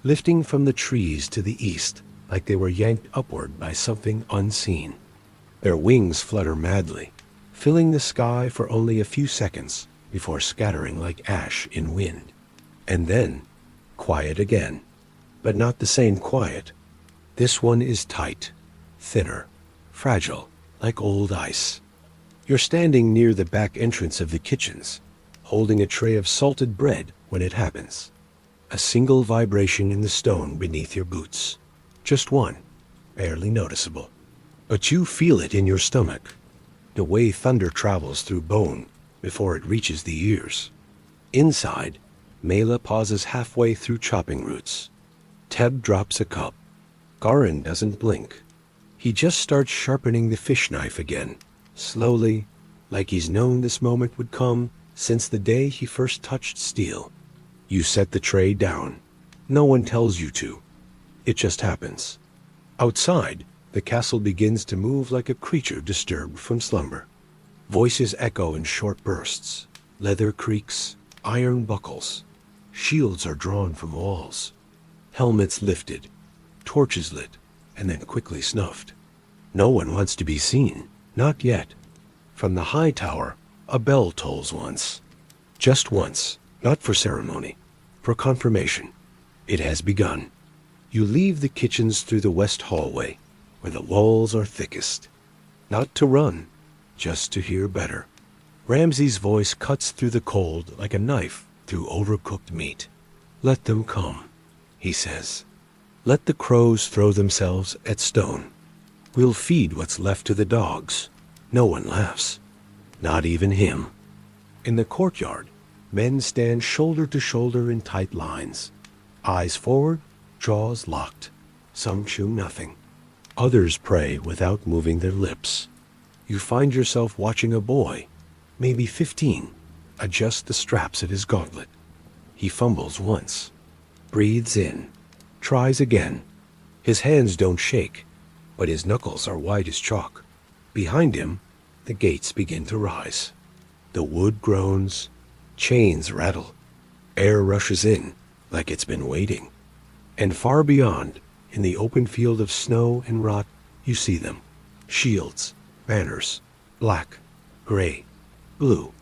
lifting from the trees to the east like they were yanked upward by something unseen. Their wings flutter madly, filling the sky for only a few seconds before scattering like ash in wind. And then, quiet again, but not the same quiet. This one is tight, thinner, fragile, like old ice. You're standing near the back entrance of the kitchens, holding a tray of salted bread when it happens. A single vibration in the stone beneath your boots. Just one, barely noticeable. But you feel it in your stomach, the way thunder travels through bone before it reaches the ears. Inside, Mela pauses halfway through chopping roots. Teb drops a cup. Garin doesn't blink. He just starts sharpening the fish knife again, slowly, like he's known this moment would come since the day he first touched steel. You set the tray down. No one tells you to. It just happens. Outside, the castle begins to move like a creature disturbed from slumber. Voices echo in short bursts. Leather creaks, iron buckles. Shields are drawn from walls. Helmets lifted, torches lit, and then quickly snuffed. No one wants to be seen, not yet. From the high tower, a bell tolls once. Just once, not for ceremony, for confirmation. It has begun. You leave the kitchens through the west hallway, where the walls are thickest. Not to run, just to hear better. Ramsay's voice cuts through the cold like a knife through overcooked meat. "Let them come," he says. "Let the crows throw themselves at stone. We'll feed what's left to the dogs." No one laughs. Not even him. In the courtyard, men stand shoulder to shoulder in tight lines. Eyes forward, jaws locked. Some chew nothing. Others pray without moving their lips. You find yourself watching a boy, maybe 15, adjust the straps at his gauntlet. He fumbles once, breathes in, tries again. His hands don't shake, but his knuckles are white as chalk. Behind him, the gates begin to rise. The wood groans, chains rattle. Air rushes in like it's been waiting. And far beyond, in the open field of snow and rot, you see them. Shields, banners, black, gray, blue.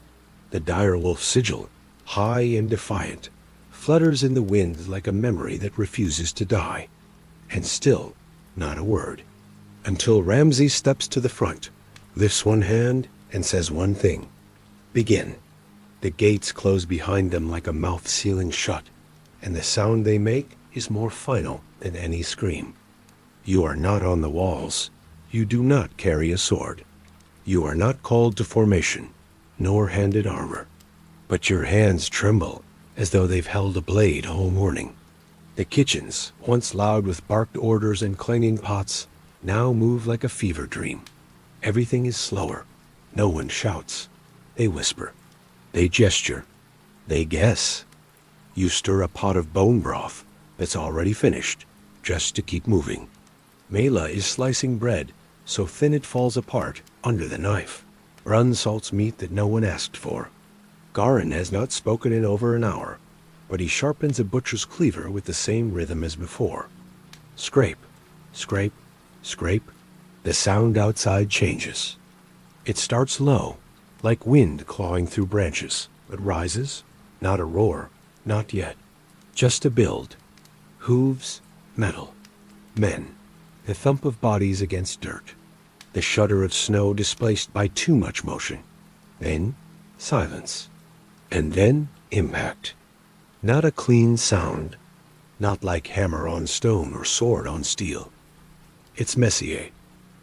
The direwolf sigil, high and defiant, flutters in the wind like a memory that refuses to die. And still, not a word. Until Ramsay steps to the front, lifts one hand, and says one thing. "Begin." The gates close behind them like a mouth sealing shut, and the sound they make is more final than any scream. You are not on the walls. You do not carry a sword. You are not called to formation, nor handed armor. But your hands tremble as though they've held a blade all morning. The kitchens, once loud with barked orders and clanging pots, now move like a fever dream. Everything is slower. No one shouts. They whisper. They gesture. They guess. You stir a pot of bone broth that's already finished, just to keep moving. Mela is slicing bread so thin it falls apart under the knife. Run salts meat that no one asked for. Garin has not spoken in over an hour, but he sharpens a butcher's cleaver with the same rhythm as before. Scrape, scrape, scrape. The sound outside changes. It starts low, like wind clawing through branches, but rises, not a roar, not yet, just a build. Hooves, metal, men, the thump of bodies against dirt, the shudder of snow displaced by too much motion. Then silence, and then impact. Not a clean sound, not like hammer on stone or sword on steel. It's Messier,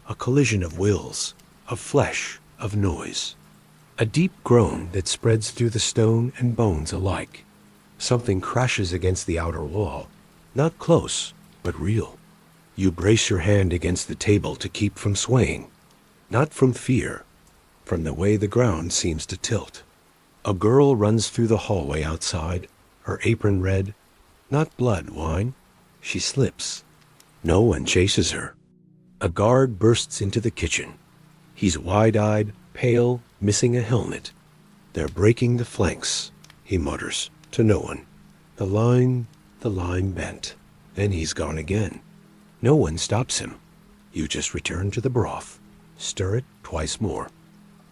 a collision of wills, of flesh, of noise. A deep groan that spreads through the stone and bones alike. Something crashes against the outer wall. Not close, but real. You brace your hand against the table to keep from swaying. Not from fear, from the way the ground seems to tilt. A girl runs through the hallway outside, her apron red. Not blood wine. She slips. No one chases her. A guard bursts into the kitchen. He's wide-eyed, pale, missing a helmet. They're breaking the flanks, he mutters, to no one. The line bent. Then he's gone again. No one stops him. You just return to the broth. Stir it twice more.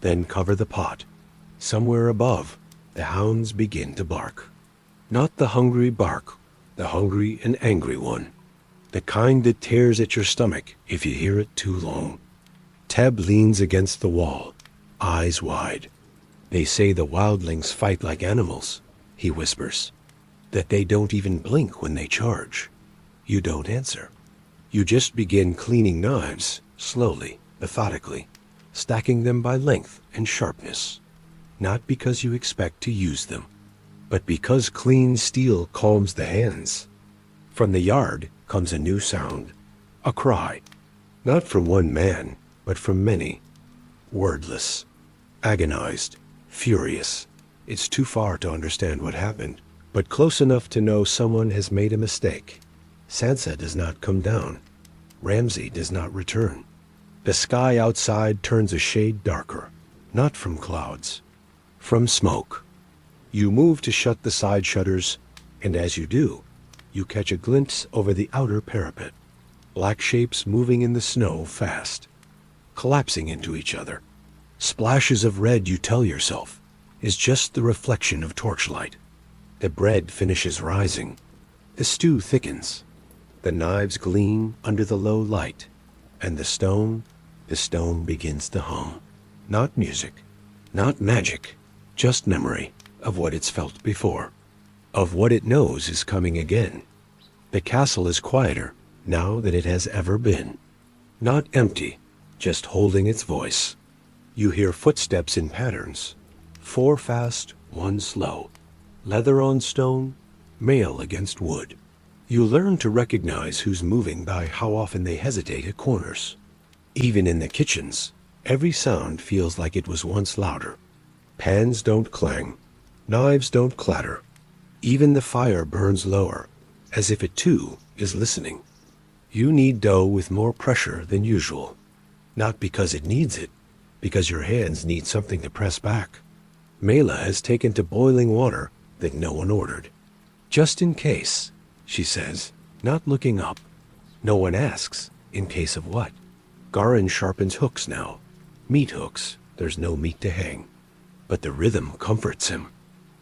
Then cover the pot. Somewhere above, the hounds begin to bark. Not the hungry bark, the hungry and angry one. The kind that tears at your stomach if you hear it too long. Teb leans against the wall, eyes wide. They say the wildlings fight like animals, he whispers. That they don't even blink when they charge. You don't answer. You just begin cleaning knives, slowly, methodically, stacking them by length and sharpness. Not because you expect to use them, but because clean steel calms the hands. From the yard comes a new sound, a cry. Not from one man, but from many. Wordless, agonized, furious. It's too far to understand what happened, but close enough to know someone has made a mistake. Sansa does not come down. Ramsay does not return. The sky outside turns a shade darker, not from clouds, from smoke. You move to shut the side shutters, and as you do, you catch a glimpse over the outer parapet. Black shapes moving in the snow fast, collapsing into each other. Splashes of red, you tell yourself, is just the reflection of torchlight. The bread finishes rising. The stew thickens. The knives gleam under the low light. And the stone begins to hum. Not music, not magic, just memory of what it's felt before, of what it knows is coming again. The castle is quieter now than it has ever been. Not empty, just holding its voice. You hear footsteps in patterns. 4 fast, 1 slow. Leather on stone, mail against wood. You learn to recognize who's moving by how often they hesitate at corners. Even in the kitchens, every sound feels like it was once louder. Pans don't clang. Knives don't clatter. Even the fire burns lower, as if it too is listening. You knead dough with more pressure than usual. Not because it needs it, because your hands need something to press back. Mela has taken to boiling water that no one ordered. Just in case, she says, not looking up. No one asks, in case of what? Garin sharpens hooks now. Meat hooks, there's no meat to hang. But the rhythm comforts him.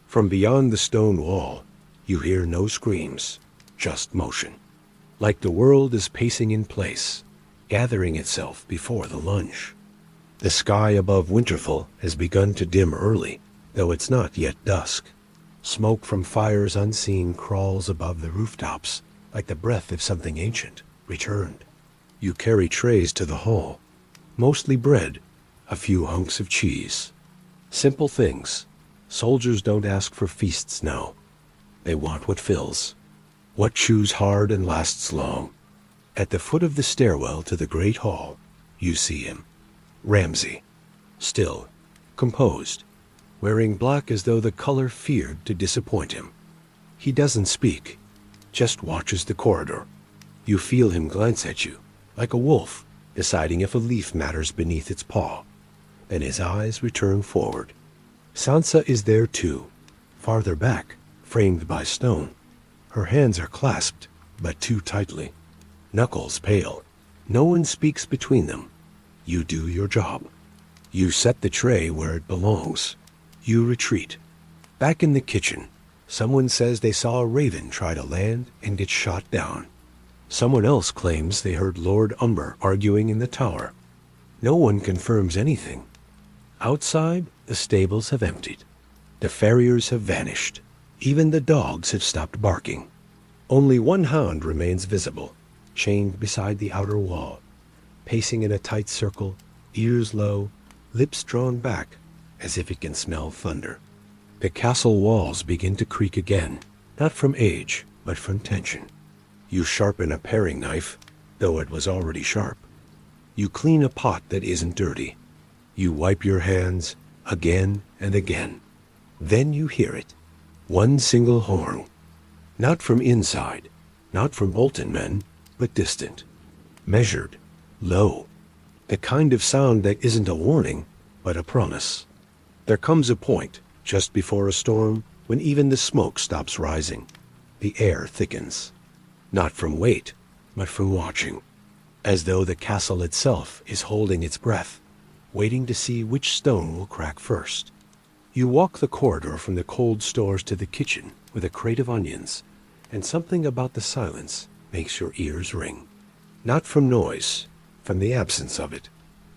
From beyond the stone wall, you hear no screams, just motion. Like the world is pacing in place, gathering itself before the lunge. The sky above Winterfell has begun to dim early, though it's not yet dusk. Smoke from fires unseen crawls above the rooftops, like the breath of something ancient, returned. You carry trays to the hall, mostly bread, a few hunks of cheese. Simple things. Soldiers don't ask for feasts now. They want what fills, what chews hard and lasts long. At the foot of the stairwell to the great hall, you see him. Ramsay, still, composed, wearing black as though the color feared to disappoint him. He doesn't speak, just watches the corridor. You feel him glance at you, like a wolf, deciding if a leaf matters beneath its paw. Then his eyes return forward. Sansa is there too, farther back, framed by stone. Her hands are clasped, but too tightly. Knuckles pale. No one speaks between them. You do your job. You set the tray where it belongs. You retreat. Back in the kitchen, someone says they saw a raven try to land and get shot down. Someone else claims they heard Lord Umber arguing in the tower. No one confirms anything. Outside, the stables have emptied. The farriers have vanished. Even the dogs have stopped barking. Only one hound remains visible, chained beside the outer wall, pacing in a tight circle, ears low, lips drawn back, as if it can smell thunder. The castle walls begin to creak again. Not from age, but from tension. You sharpen a paring knife, though it was already sharp. You clean a pot that isn't dirty. You wipe your hands again and again. Then you hear it. One single horn. Not from inside, not from Bolton men, but distant. Measured, low. The kind of sound that isn't a warning, but a promise. There comes a point, just before a storm, when even the smoke stops rising. The air thickens. Not from weight, but from watching. As though the castle itself is holding its breath, waiting to see which stone will crack first. You walk the corridor from the cold stores to the kitchen with a crate of onions, and something about the silence makes your ears ring. Not from noise, from the absence of it.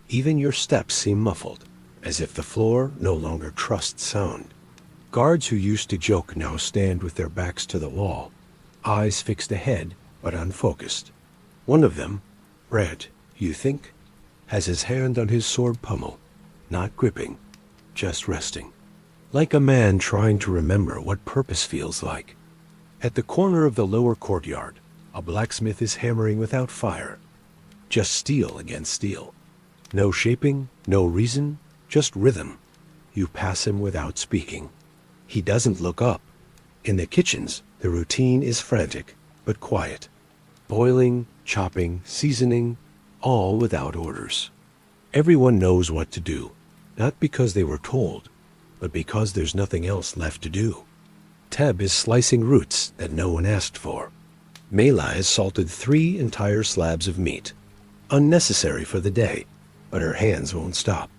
Even your steps seem muffled, as if the floor no longer trusts sound. Guards who used to joke now stand with their backs to the wall, eyes fixed ahead but unfocused. One of them, Brett, you think, has his hand on his sword pommel, not gripping, just resting. Like a man trying to remember what purpose feels like. At the corner of the lower courtyard, a blacksmith is hammering without fire. Just steel against steel. No shaping, no reason, just rhythm. You pass him without speaking. He doesn't look up. In the kitchens, the routine is frantic, but quiet. Boiling, chopping, seasoning, all without orders. Everyone knows what to do, not because they were told, but because there's nothing else left to do. Teb is slicing roots that no one asked for. Mela has salted 3 entire slabs of meat. Unnecessary for the day, but her hands won't stop.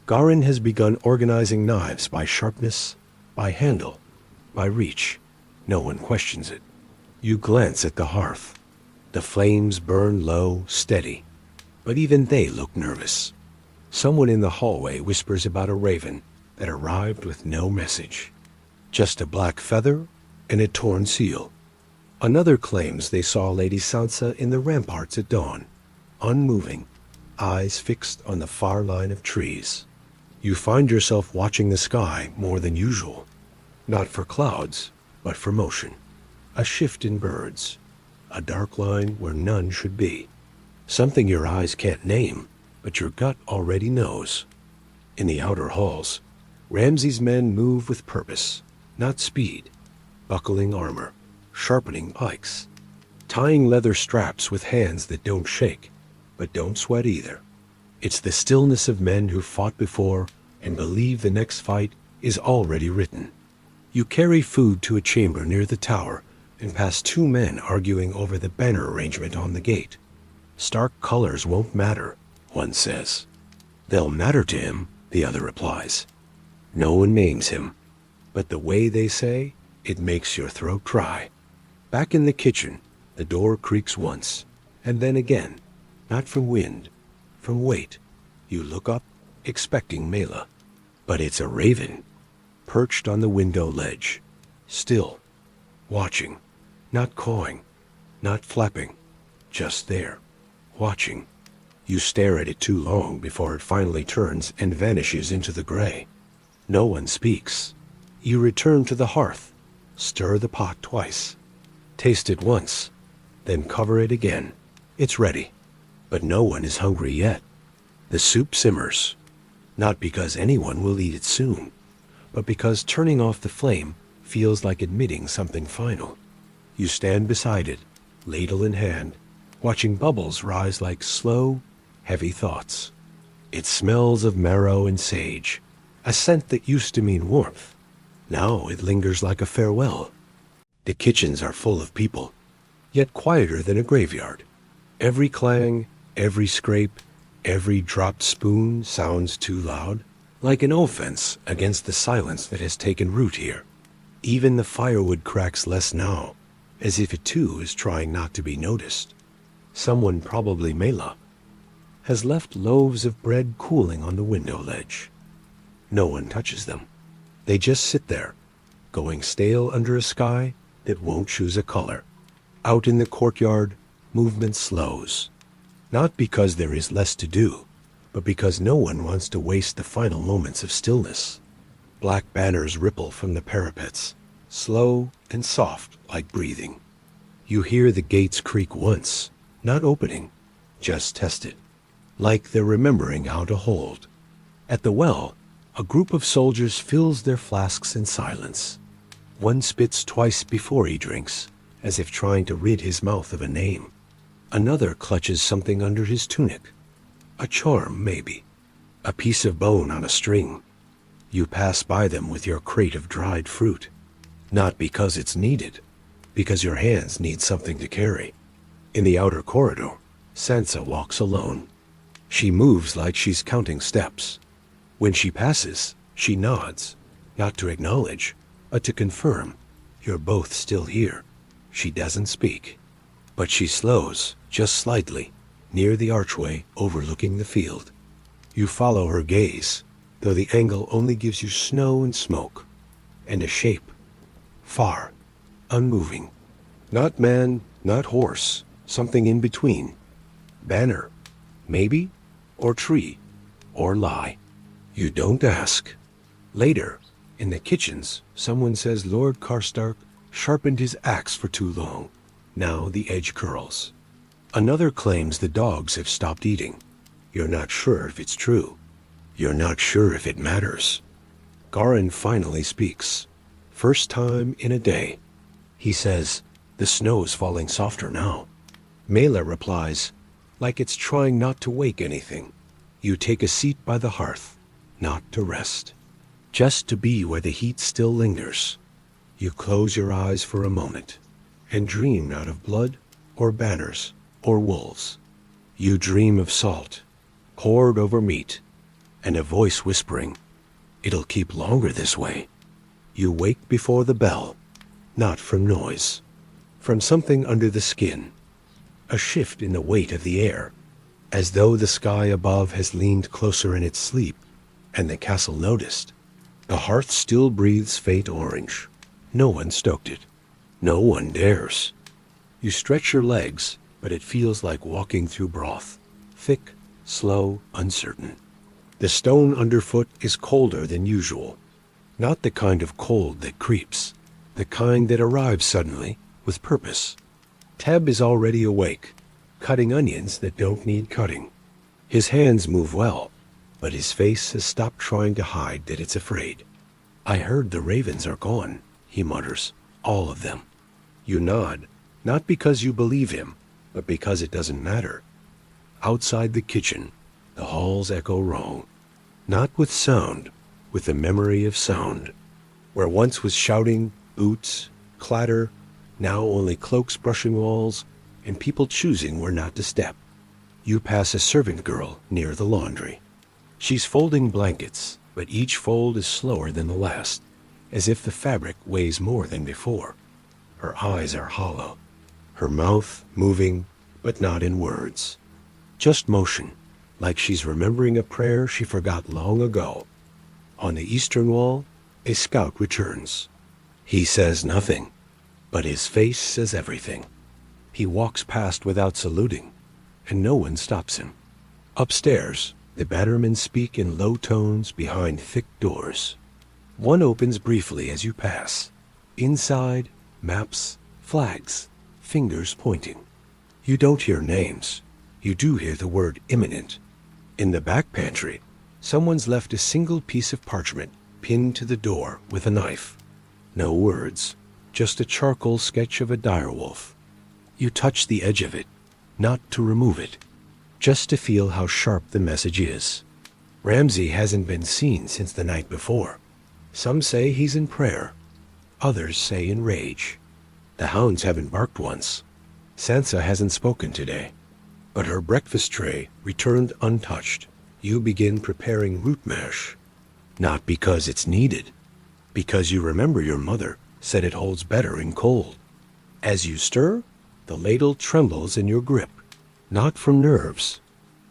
Garin has begun organizing knives by sharpness, by handle, by reach. No one questions it. You glance at the hearth. The flames burn low, steady, but even they look nervous. Someone in the hallway whispers about a raven that arrived with no message. Just a black feather and a torn seal. Another claims they saw Lady Sansa in the ramparts at dawn, unmoving, eyes fixed on the far line of trees. You find yourself watching the sky more than usual, not for clouds, but for motion. A shift in birds, a dark line where none should be. Something your eyes can't name, but your gut already knows. In the outer halls, Ramsay's men move with purpose, not speed, buckling armor, sharpening pikes, tying leather straps with hands that don't shake, but don't sweat either. It's the stillness of men who fought before and believe the next fight is already written. You carry food to a chamber near the tower and pass 2 men arguing over the banner arrangement on the gate. Stark colors won't matter, one says. They'll matter to him, the other replies. No one names him, but the way they say, it makes your throat dry. Back in the kitchen, the door creaks once, and then again, not from wind, from weight. You look up, expecting Mela, but it's a raven, perched on the window ledge, still, watching, not cawing, not flapping, just there, watching. You stare at it too long before it finally turns and vanishes into the gray. No one speaks. You return to the hearth, stir the pot twice, taste it once, then cover it again. It's ready, but no one is hungry yet. The soup simmers, not because anyone will eat it soon, but because turning off the flame feels like admitting something final. You stand beside it, ladle in hand, watching bubbles rise like slow, heavy thoughts. It smells of marrow and sage, a scent that used to mean warmth. Now it lingers like a farewell. The kitchens are full of people, yet quieter than a graveyard. Every clang, every scrape, every dropped spoon sounds too loud, like an offense against the silence that has taken root here. Even the firewood cracks less now, as if it too is trying not to be noticed. Someone, probably Mela, has left loaves of bread cooling on the window ledge. No one touches them. They just sit there, going stale under a sky that won't choose a color. Out in the courtyard, movement slows. Not because there is less to do, but because no one wants to waste the final moments of stillness. Black banners ripple from the parapets. slow and soft like breathing. You hear the gates creak once, not opening, just tested, like they're remembering how to hold. At the well, a group of soldiers fills their flasks in silence. One spits twice before he drinks, as if trying to rid his mouth of a name. Another clutches something under his tunic. A charm, maybe. A piece of bone on a string. You pass by them with your crate of dried fruit. Not because it's needed, because your hands need something to carry. In the outer corridor, Sansa walks alone. She moves like she's counting steps. When she passes, she nods, not to acknowledge, but to confirm, you're both still here. She doesn't speak, but she slows, just slightly, near the archway overlooking the field. You follow her gaze, though the angle only gives you snow and smoke, and a shape, far, unmoving. Not man, not horse, something in between. Banner, maybe, or tree, or lie. You don't ask. Later, in the kitchens, someone says Lord Karstark sharpened his axe for too long. Now the edge curls. Another claims the dogs have stopped eating. You're not sure if it's true. You're not sure if it matters. Garin finally speaks. First time in a day. He says, the snow's falling softer now. Mela replies, like it's trying not to wake anything. You take a seat by the hearth, not to rest, just to be where the heat still lingers. You close your eyes for a moment and dream out of blood or banners or wolves. You dream of salt, poured over meat, and a voice whispering, it'll keep longer this way. You wake before the bell, not from noise, from something under the skin, a shift in the weight of the air, as though the sky above has leaned closer in its sleep, and the castle noticed. The hearth still breathes faint orange. No one stoked it. No one dares. You stretch your legs, but it feels like walking through broth, thick, slow, uncertain. The stone underfoot is colder than usual, not the kind of cold that creeps, the kind that arrives suddenly, with purpose. Teb is already awake, cutting onions that don't need cutting. His hands move well, but his face has stopped trying to hide that it's afraid. I heard the ravens are gone, he mutters, all of them. You nod, not because you believe him, but because it doesn't matter. Outside the kitchen, the halls echo wrong. Not with sound, with the memory of sound. Where once was shouting, boots, clatter, now only cloaks brushing walls, and people choosing where not to step. You pass a servant girl near the laundry. She's folding blankets, but each fold is slower than the last, as if the fabric weighs more than before. Her eyes are hollow, her mouth moving, but not in words. Just motion, like she's remembering a prayer she forgot long ago. On the eastern wall, a scout returns. He says nothing, but his face says everything. He walks past without saluting, and no one stops him. Upstairs, the battermen speak in low tones behind thick doors. One opens briefly as you pass. Inside, maps, flags, fingers pointing. You don't hear names. You do hear the word imminent. In the back pantry, someone's left a single piece of parchment pinned to the door with a knife. No words, just a charcoal sketch of a direwolf. You touch the edge of it, not to remove it, just to feel how sharp the message is. Ramsay hasn't been seen since the night before. Some say he's in prayer. Others say in rage. The hounds haven't barked once. Sansa hasn't spoken today. But her breakfast tray returned untouched. You begin preparing root mash. Not because it's needed, because you remember your mother said it holds better in cold. As you stir, the ladle trembles in your grip, not from nerves,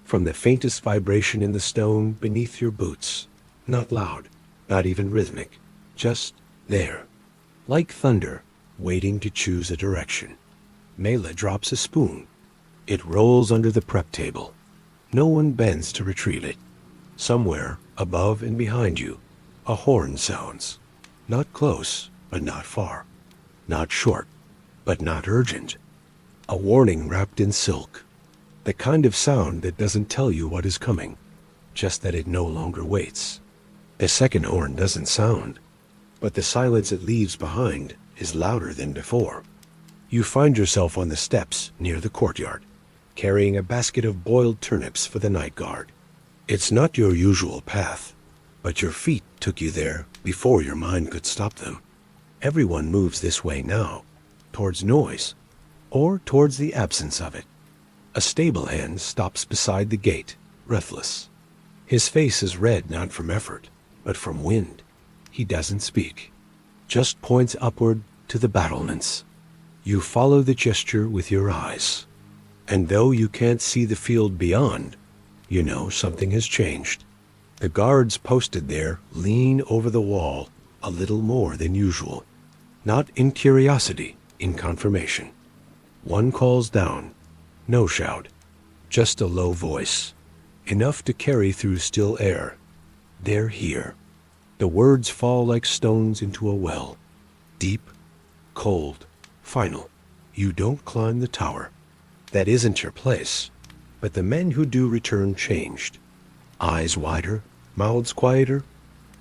from the faintest vibration in the stone beneath your boots. Not loud, not even rhythmic, just there, like thunder, waiting to choose a direction. Mela drops a spoon. It rolls under the prep table. No one bends to retrieve it. Somewhere, above and behind you, a horn sounds. Not close, but not far. Not short, but not urgent. A warning wrapped in silk. The kind of sound that doesn't tell you what is coming, just that it no longer waits. The second horn doesn't sound, but the silence it leaves behind is louder than before. You find yourself on the steps near the courtyard, carrying a basket of boiled turnips for the night guard. It's not your usual path, but your feet took you there before your mind could stop them. Everyone moves this way now, towards noise, or towards the absence of it. A stable hand stops beside the gate, breathless. His face is red not from effort, but from wind. He doesn't speak, just points upward to the battlements. You follow the gesture with your eyes, and though you can't see the field beyond, you know something has changed. The guards posted there lean over the wall a little more than usual, not in curiosity, in confirmation. One calls down, no shout, just a low voice, enough to carry through still air. They're here. The words fall like stones into a well, deep, cold, final. You don't climb the tower. That isn't your place. But the men who do return changed. Eyes wider, mouths quieter.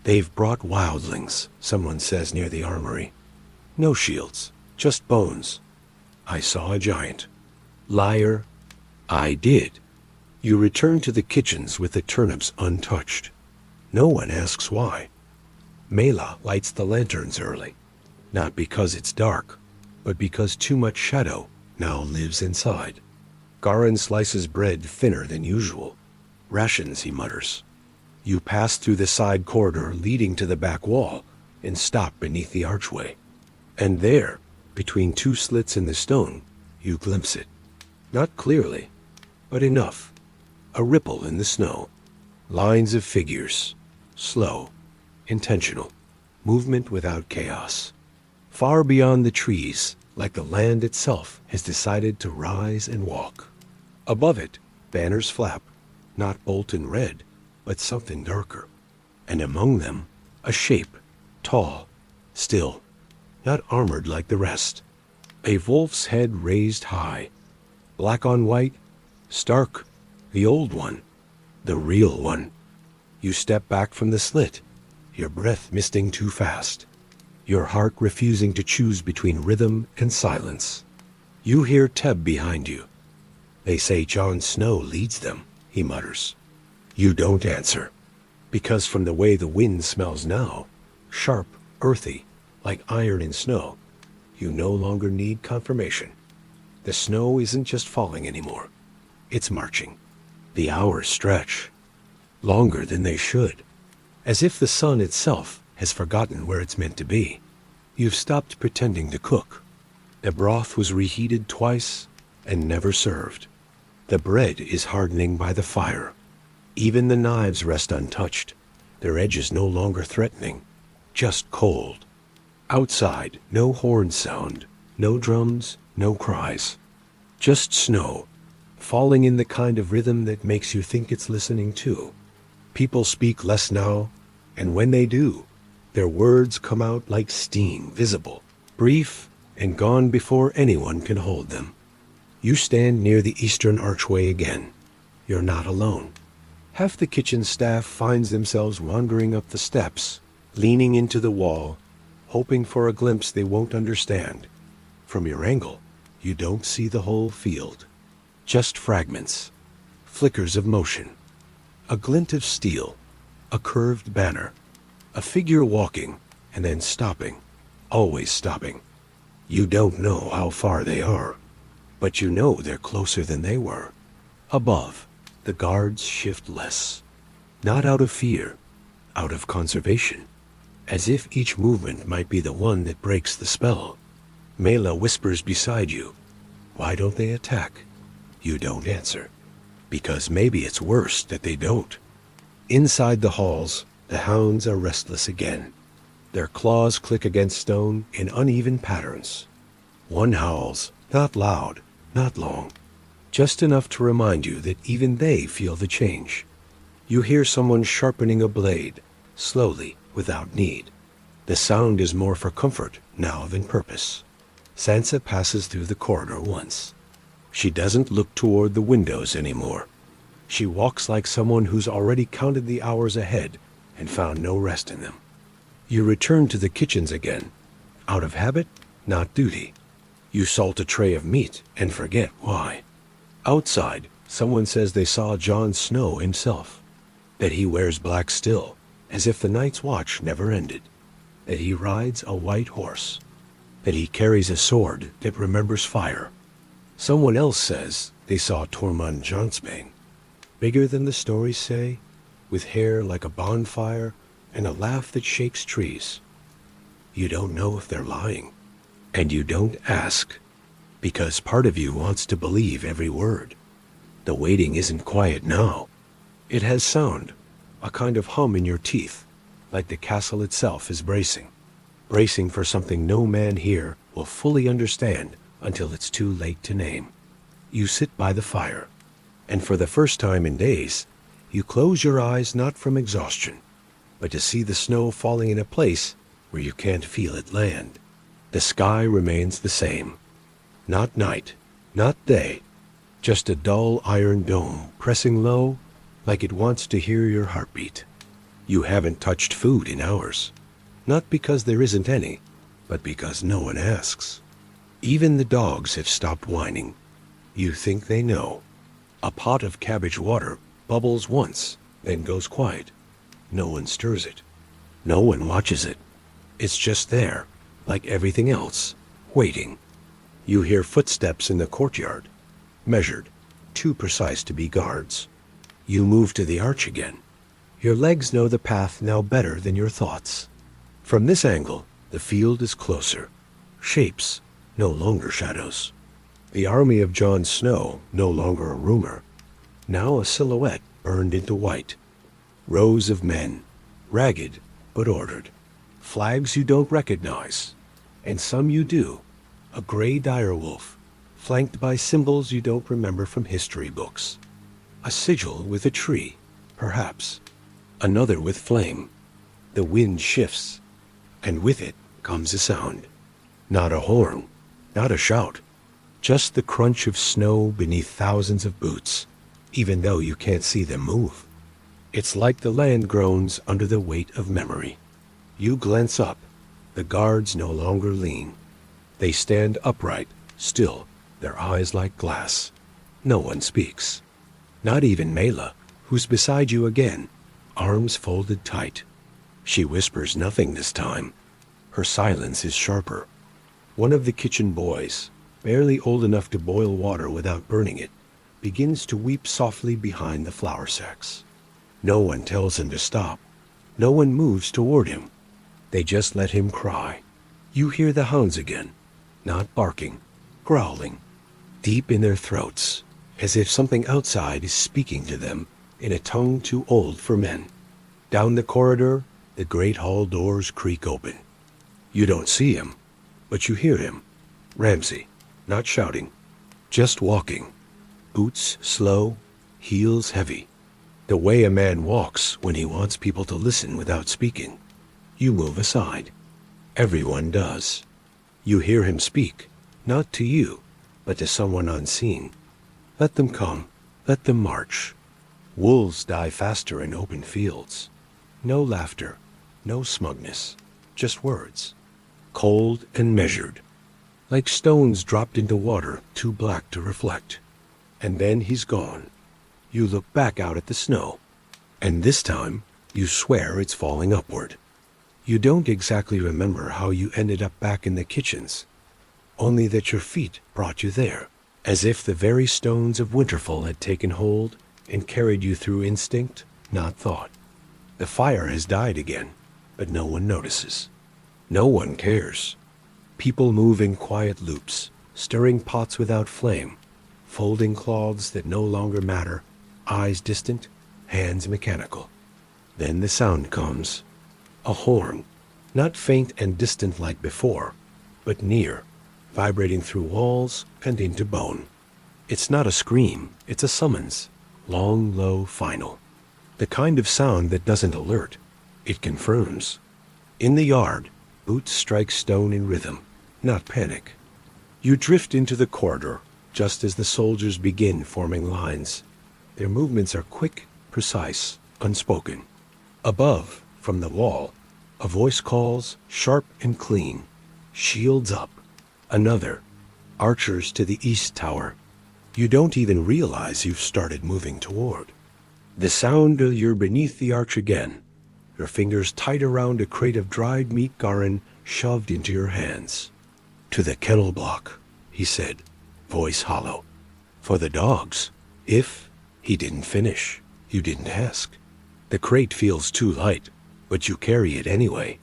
They've brought wildlings, someone says near the armory. No shields, just bones. I saw a giant. Liar, I did. You return to the kitchens with the turnips untouched. No one asks why. Mela lights the lanterns early, not because it's dark, but because too much shadow now lives inside. Garin slices bread thinner than usual. Rations, he mutters. You pass through the side corridor leading to the back wall and stop beneath the archway. And there, between two slits in the stone, you glimpse it. Not clearly, but enough. A ripple in the snow. Lines of figures. Slow. Intentional. Movement without chaos. Far beyond the trees, like the land itself has decided to rise and walk. Above it, banners flap, not Bolton red, but something darker. And among them, a shape, tall, still, not armored like the rest. A wolf's head raised high. Black on white, Stark, the old one, the real one. You step back from the slit, your breath misting too fast, your heart refusing to choose between rhythm and silence. You hear Teb behind you. They say Jon Snow leads them, he mutters. You don't answer, because from the way the wind smells now, sharp, earthy, like iron in snow, you no longer need confirmation. The snow isn't just falling anymore. It's marching. The hours stretch, longer than they should, as if the sun itself has forgotten where it's meant to be. You've stopped pretending to cook. The broth was reheated twice and never served. The bread is hardening by the fire. Even the knives rest untouched, their edges no longer threatening, just cold. Outside, no horn sound, no drums, no cries. Just snow, falling in the kind of rhythm that makes you think it's listening too. People speak less now, and when they do, their words come out like steam, visible, brief, and gone before anyone can hold them. You stand near the eastern archway again. You're not alone. Half the kitchen staff finds themselves wandering up the steps, leaning into the wall, hoping for a glimpse they won't understand. From your angle, you don't see the whole field. Just fragments, flickers of motion, a glint of steel, a curved banner, a figure walking and then stopping, always stopping. You don't know how far they are, but you know they're closer than they were. Above, the guards shift less, not out of fear, out of conservation, as if each movement might be the one that breaks the spell. Mela whispers beside you, "Why don't they attack?" You don't answer, because maybe it's worse that they don't. Inside the halls, the hounds are restless again. Their claws click against stone in uneven patterns. One howls, not loud, not long, just enough to remind you that even they feel the change. You hear someone sharpening a blade, slowly, without need. The sound is more for comfort now than purpose. Sansa passes through the corridor once. She doesn't look toward the windows anymore. She walks like someone who's already counted the hours ahead and found no rest in them. You return to the kitchens again, out of habit, not duty. You salt a tray of meat and forget why. Outside, someone says they saw Jon Snow himself, that he wears black still, as if the night's watch never ended, that he rides a white horse, that he carries a sword that remembers fire. Someone else says they saw Tormund Jongsbane, bigger than the stories say, with hair like a bonfire and a laugh that shakes trees. You don't know if they're lying, and you don't ask, because part of you wants to believe every word. The waiting isn't quiet now. It has sound, a kind of hum in your teeth, like the castle itself is bracing for something no man here will fully understand until it's too late to name. You sit by the fire, and for the first time in days, you close your eyes not from exhaustion, but to see the snow falling in a place where you can't feel it land. The sky remains the same. Not night, not day, just a dull iron dome pressing low like it wants to hear your heartbeat. You haven't touched food in hours, not because there isn't any, but because no one asks. Even the dogs have stopped whining. You think they know. A pot of cabbage water bubbles once, then goes quiet. No one stirs it. No one watches it. It's just there, like everything else, waiting. You hear footsteps in the courtyard, measured, too precise to be guards. You move to the arch again. Your legs know the path now better than your thoughts. From this angle, the field is closer. Shapes, no longer shadows. The army of Jon Snow, no longer a rumor, now a silhouette burned into white. Rows of men, ragged but ordered. Flags you don't recognize, and some you do. A gray direwolf, flanked by symbols you don't remember from history books. A sigil with a tree, perhaps. Another with flame. The wind shifts, and with it comes a sound. Not a horn, not a shout, just the crunch of snow beneath thousands of boots, even though you can't see them move. It's like the land groans under the weight of memory. You glance up. The guards no longer lean. They stand upright, still, their eyes like glass. No one speaks. Not even Mela, who's beside you again, arms folded tight. She whispers nothing this time. Her silence is sharper. One of the kitchen boys, barely old enough to boil water without burning it, begins to weep softly behind the flour sacks. No one tells him to stop. No one moves toward him. They just let him cry. You hear the hounds again, not barking, growling, deep in their throats, as if something outside is speaking to them in a tongue too old for men. Down the corridor, the great hall doors creak open. You don't see him, but you hear him. Ramsay, not shouting, just walking. Boots slow, heels heavy. The way a man walks when he wants people to listen without speaking. You move aside. Everyone does. You hear him speak, not to you, but to someone unseen. Let them come. Let them march. Wolves die faster in open fields. No laughter, no smugness, just words. Cold and measured, like stones dropped into water too black to reflect. And then he's gone. You look back out at the snow, and this time you swear it's falling upward. You don't exactly remember how you ended up back in the kitchens, only that your feet brought you there, as if the very stones of Winterfell had taken hold and carried you through instinct, not thought. The fire has died again, but no one notices. No one cares. People move in quiet loops, stirring pots without flame, folding cloths that no longer matter, eyes distant, hands mechanical. Then the sound comes. A horn, not faint and distant like before, but near, vibrating through walls and into bone. It's not a scream, it's a summons, long, low, final. The kind of sound that doesn't alert, it confirms. In the yard, Boots strike stone in rhythm, not panic. You drift into the corridor, just as the soldiers begin forming lines. Their movements are quick, precise, unspoken. Above, from the wall, a voice calls, sharp and clean, "Shields up." Another, "Archers to the east tower." You don't even realize you've started moving toward. The sound of you're beneath the arch again, your fingers tight around a crate of dried meat garin shoved into your hands. "To the kennel block," he said, voice hollow. "For the dogs. If..." He didn't finish. You didn't ask. The crate feels too light, but you carry it anyway.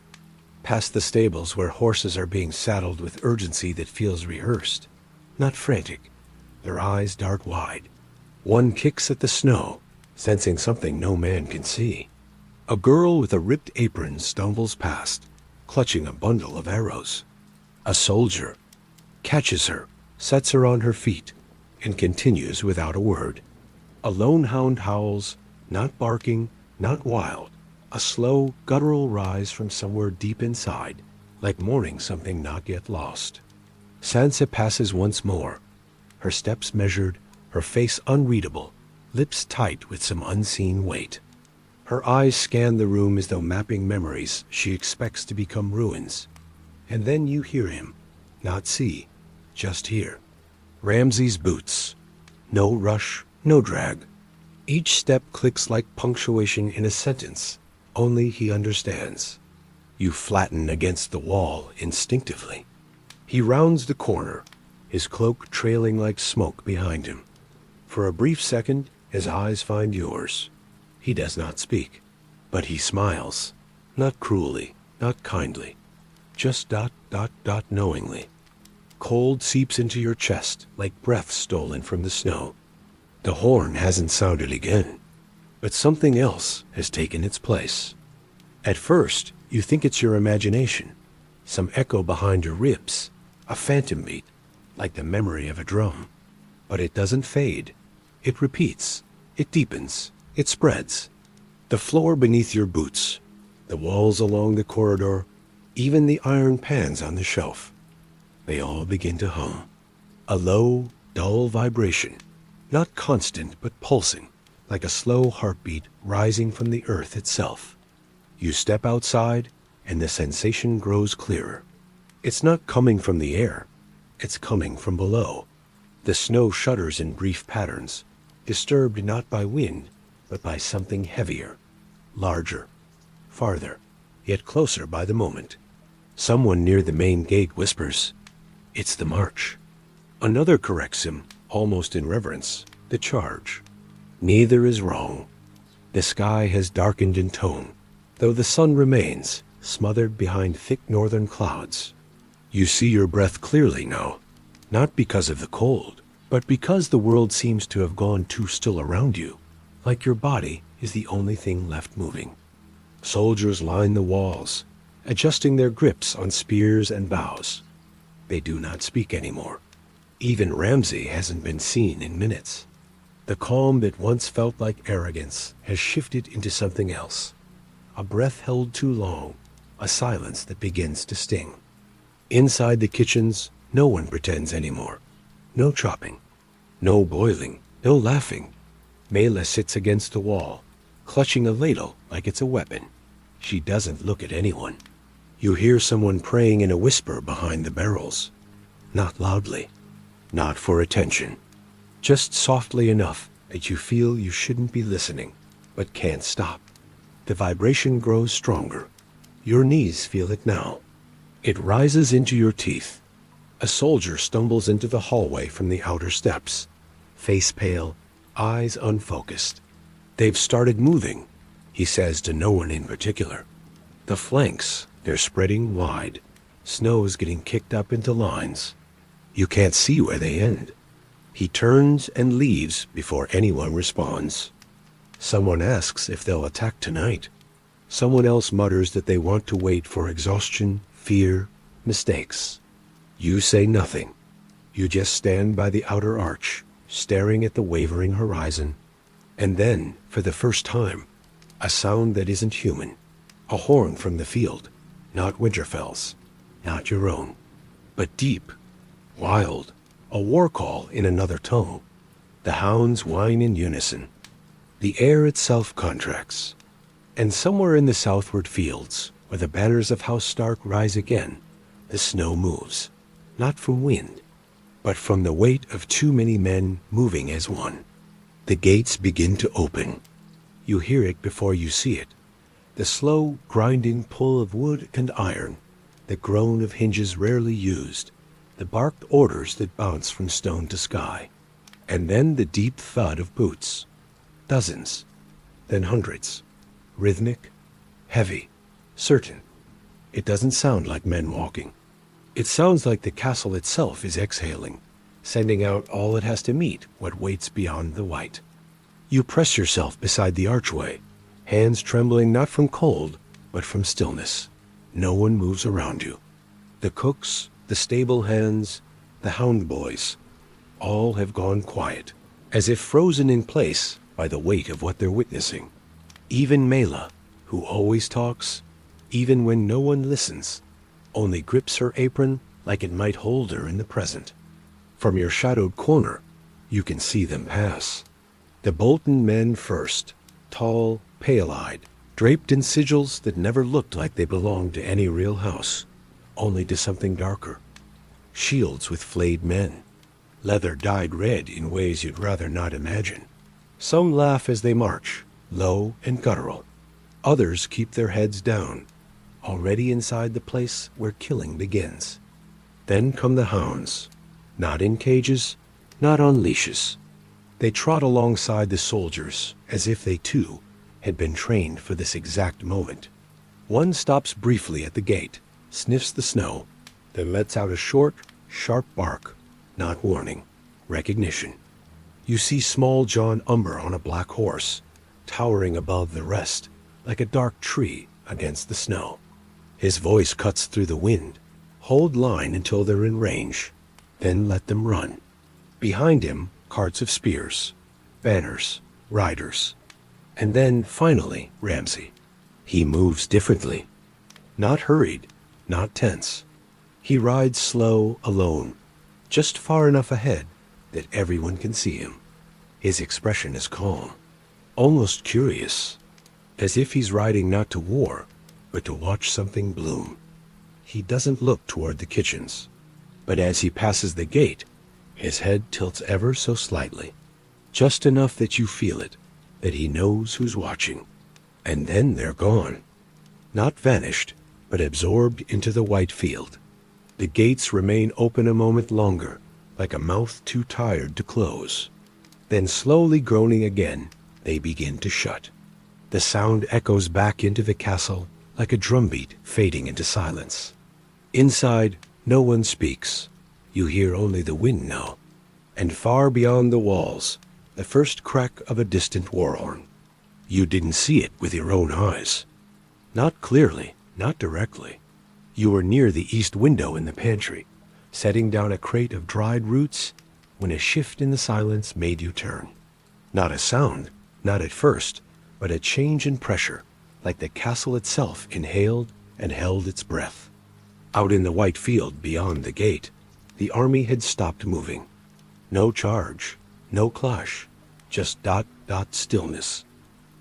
Past the stables where horses are being saddled with urgency that feels rehearsed, not frantic. Their eyes dart wide. One kicks at the snow, sensing something no man can see. A girl with a ripped apron stumbles past, clutching a bundle of arrows. A soldier catches her, sets her on her feet, and continues without a word. A lone hound howls, not barking, not wild, a slow, guttural rise from somewhere deep inside, like mourning something not yet lost. Sansa passes once more, her steps measured, her face unreadable, lips tight with some unseen weight. Her eyes scan the room as though mapping memories she expects to become ruins. And then you hear him, not see, just hear. Ramsay's boots. No rush, no drag. Each step clicks like punctuation in a sentence. Only he understands. You flatten against the wall instinctively. He rounds the corner, his cloak trailing like smoke behind him. For a brief second, his eyes find yours. He does not speak, but he smiles. Not cruelly, not kindly. Just ... knowingly. Cold seeps into your chest like breath stolen from the snow. The horn hasn't sounded again, but something else has taken its place. At first, you think it's your imagination, some echo behind your ribs, a phantom beat, like the memory of a drum. But it doesn't fade. It repeats. It deepens. It spreads. The floor beneath your boots, the walls along the corridor, even the iron pans on the shelf. They all begin to hum. A low, dull vibration, not constant but pulsing, like a slow heartbeat rising from the earth itself. You step outside, and the sensation grows clearer. It's not coming from the air. It's coming from below. The snow shudders in brief patterns, disturbed not by wind, but by something heavier, larger, farther, yet closer by the moment. Someone near the main gate whispers, "It's the march." Another corrects him, almost in reverence, "The charge." Neither is wrong. The sky has darkened in tone, though the sun remains, smothered behind thick northern clouds. You see your breath clearly now, not because of the cold, but because the world seems to have gone too still around you, like your body is the only thing left moving. Soldiers line the walls, adjusting their grips on spears and bows. They do not speak anymore. Even Ramsay hasn't been seen in minutes. The calm that once felt like arrogance has shifted into something else. A breath held too long, a silence that begins to sting. Inside the kitchens, no one pretends anymore. No chopping, no boiling, no laughing. Mela sits against the wall, clutching a ladle like it's a weapon. She doesn't look at anyone. You hear someone praying in a whisper behind the barrels. Not loudly, not for attention. Just softly enough that you feel you shouldn't be listening, but can't stop. The vibration grows stronger. Your knees feel it now. It rises into your teeth. A soldier stumbles into the hallway from the outer steps, face pale, eyes unfocused. "They've started moving," he says to no one in particular. The flanks, they're spreading wide. Snow's getting kicked up into lines. You can't see where they end. He turns and leaves before anyone responds. Someone asks if they'll attack tonight. Someone else mutters that they want to wait for exhaustion, fear, mistakes. You say nothing. You just stand by the outer arch, staring at the wavering horizon. And then, for the first time, a sound that isn't human. A horn from the field. Not Winterfell's, not your own, but deep, wild, a war call in another tongue. The hounds whine in unison. The air itself contracts. And somewhere in the southward fields, where the banners of House Stark rise again, the snow moves, not from wind, but from the weight of too many men moving as one. The gates begin to open. You hear it before you see it. The slow, grinding pull of wood and iron, the groan of hinges rarely used, the barked orders that bounce from stone to sky, and then the deep thud of boots. Dozens, then hundreds. Rhythmic, heavy, certain. It doesn't sound like men walking. It sounds like the castle itself is exhaling, sending out all it has to meet what waits beyond the white. You press yourself beside the archway, hands trembling not from cold, but from stillness. No one moves around you. The cooks, the stable hands, the hound boys, all have gone quiet, as if frozen in place by the weight of what they're witnessing. Even Mela, who always talks, even when no one listens, only grips her apron like it might hold her in the present. From your shadowed corner, you can see them pass. The Bolton men first, tall, pale-eyed, draped in sigils that never looked like they belonged to any real house, only to something darker. Shields with flayed men, leather dyed red in ways you'd rather not imagine. Some laugh as they march, low and guttural. Others keep their heads down, already inside the place where killing begins. Then come the hounds, not in cages, not on leashes. They trot alongside the soldiers as if they too had been trained for this exact moment. One stops briefly at the gate, sniffs the snow, then lets out a short, sharp bark, not warning, recognition. You see small John Umber on a black horse, towering above the rest, like a dark tree against the snow. His voice cuts through the wind. Hold line until they're in range, then let them run. Behind him, carts of spears, banners, riders. And then, finally, Ramsay. He moves differently. Not hurried, not tense. He rides slow, alone, just far enough ahead that everyone can see him. His expression is calm, almost curious, as if he's riding not to war, but to watch something bloom. He doesn't look toward the kitchens, but as he passes the gate, his head tilts ever so slightly, just enough that you feel it, that he knows who's watching. And then they're gone. Not vanished, but absorbed into the white field. The gates remain open a moment longer, like a mouth too tired to close. Then, slowly groaning again, they begin to shut. The sound echoes back into the castle like a drumbeat fading into silence. Inside, no one speaks. You hear only the wind now, and far beyond the walls, the first crack of a distant war horn. You didn't see it with your own eyes. Not clearly, not directly. You were near the east window in the pantry, setting down a crate of dried roots, when a shift in the silence made you turn. Not a sound, not at first, but a change in pressure, like the castle itself inhaled and held its breath. Out in the white field beyond the gate, the army had stopped moving. No charge, no clash, just dot, dot stillness.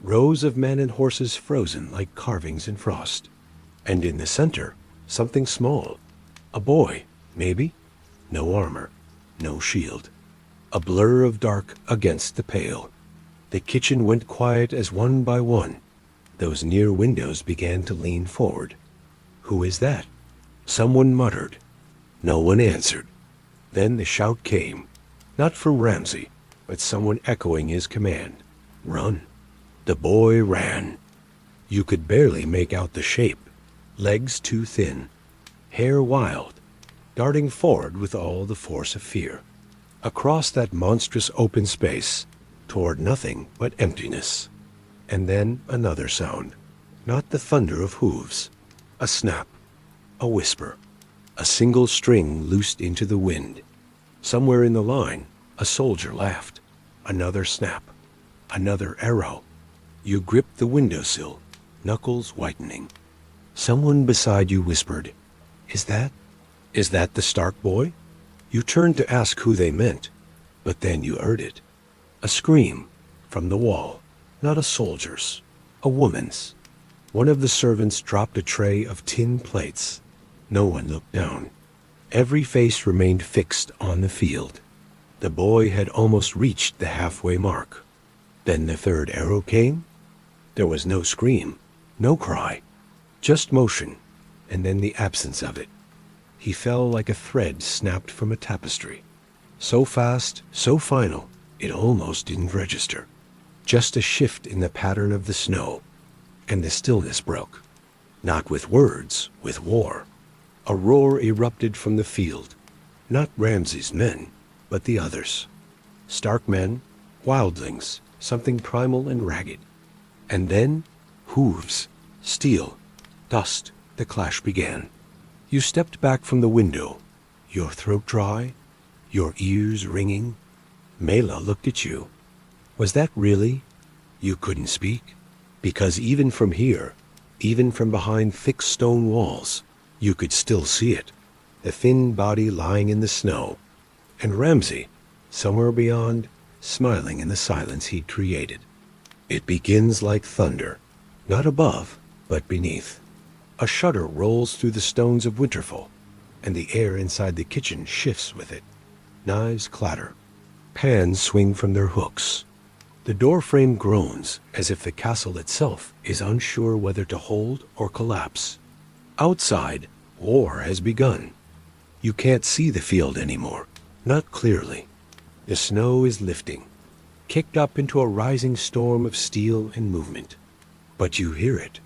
Rows of men and horses frozen like carvings in frost. And in the center, something small. A boy, maybe? No armor, no shield. A blur of dark against the pale. The kitchen went quiet as one by one. Those near windows began to lean forward. Who is that? Someone muttered. No one answered. Then the shout came, not from Ramsay, but someone echoing his command. Run. The boy ran. You could barely make out the shape. Legs too thin. Hair wild. Darting forward with all the force of fear. Across that monstrous open space, toward nothing but emptiness. And then another sound. Not the thunder of hooves. A snap. A whisper. A single string loosed into the wind. Somewhere in the line, a soldier laughed. Another snap. Another arrow. You gripped the windowsill, knuckles whitening. Someone beside you whispered, Is that the Stark boy? You turned to ask who they meant, but then you heard it. A scream from the wall, not a soldier's, a woman's. One of the servants dropped a tray of tin plates. No one looked down. Every face remained fixed on the field. The boy had almost reached the halfway mark. Then the third arrow came. There was no scream, no cry, just motion, and then the absence of it. He fell like a thread snapped from a tapestry. So fast, so final, it almost didn't register. Just a shift in the pattern of the snow, and the stillness broke. Not with words, with war. A roar erupted from the field. Not Ramsay's men, but the others. Stark men, wildlings, something primal and ragged. And then, hooves, steel, dust, the clash began. You stepped back from the window, your throat dry, your ears ringing. Mela looked at you. Was that really? You couldn't speak? Because even from here, even from behind thick stone walls, you could still see it, the thin body lying in the snow, and Ramsay, somewhere beyond, smiling in the silence he'd created. It begins like thunder, not above, but beneath. A shudder rolls through the stones of Winterfell, and the air inside the kitchen shifts with it. Knives clatter. Pans swing from their hooks. The doorframe groans as if the castle itself is unsure whether to hold or collapse. Outside, war has begun. You can't see the field anymore, not clearly. The snow is lifting, kicked up into a rising storm of steel and movement. But you hear it.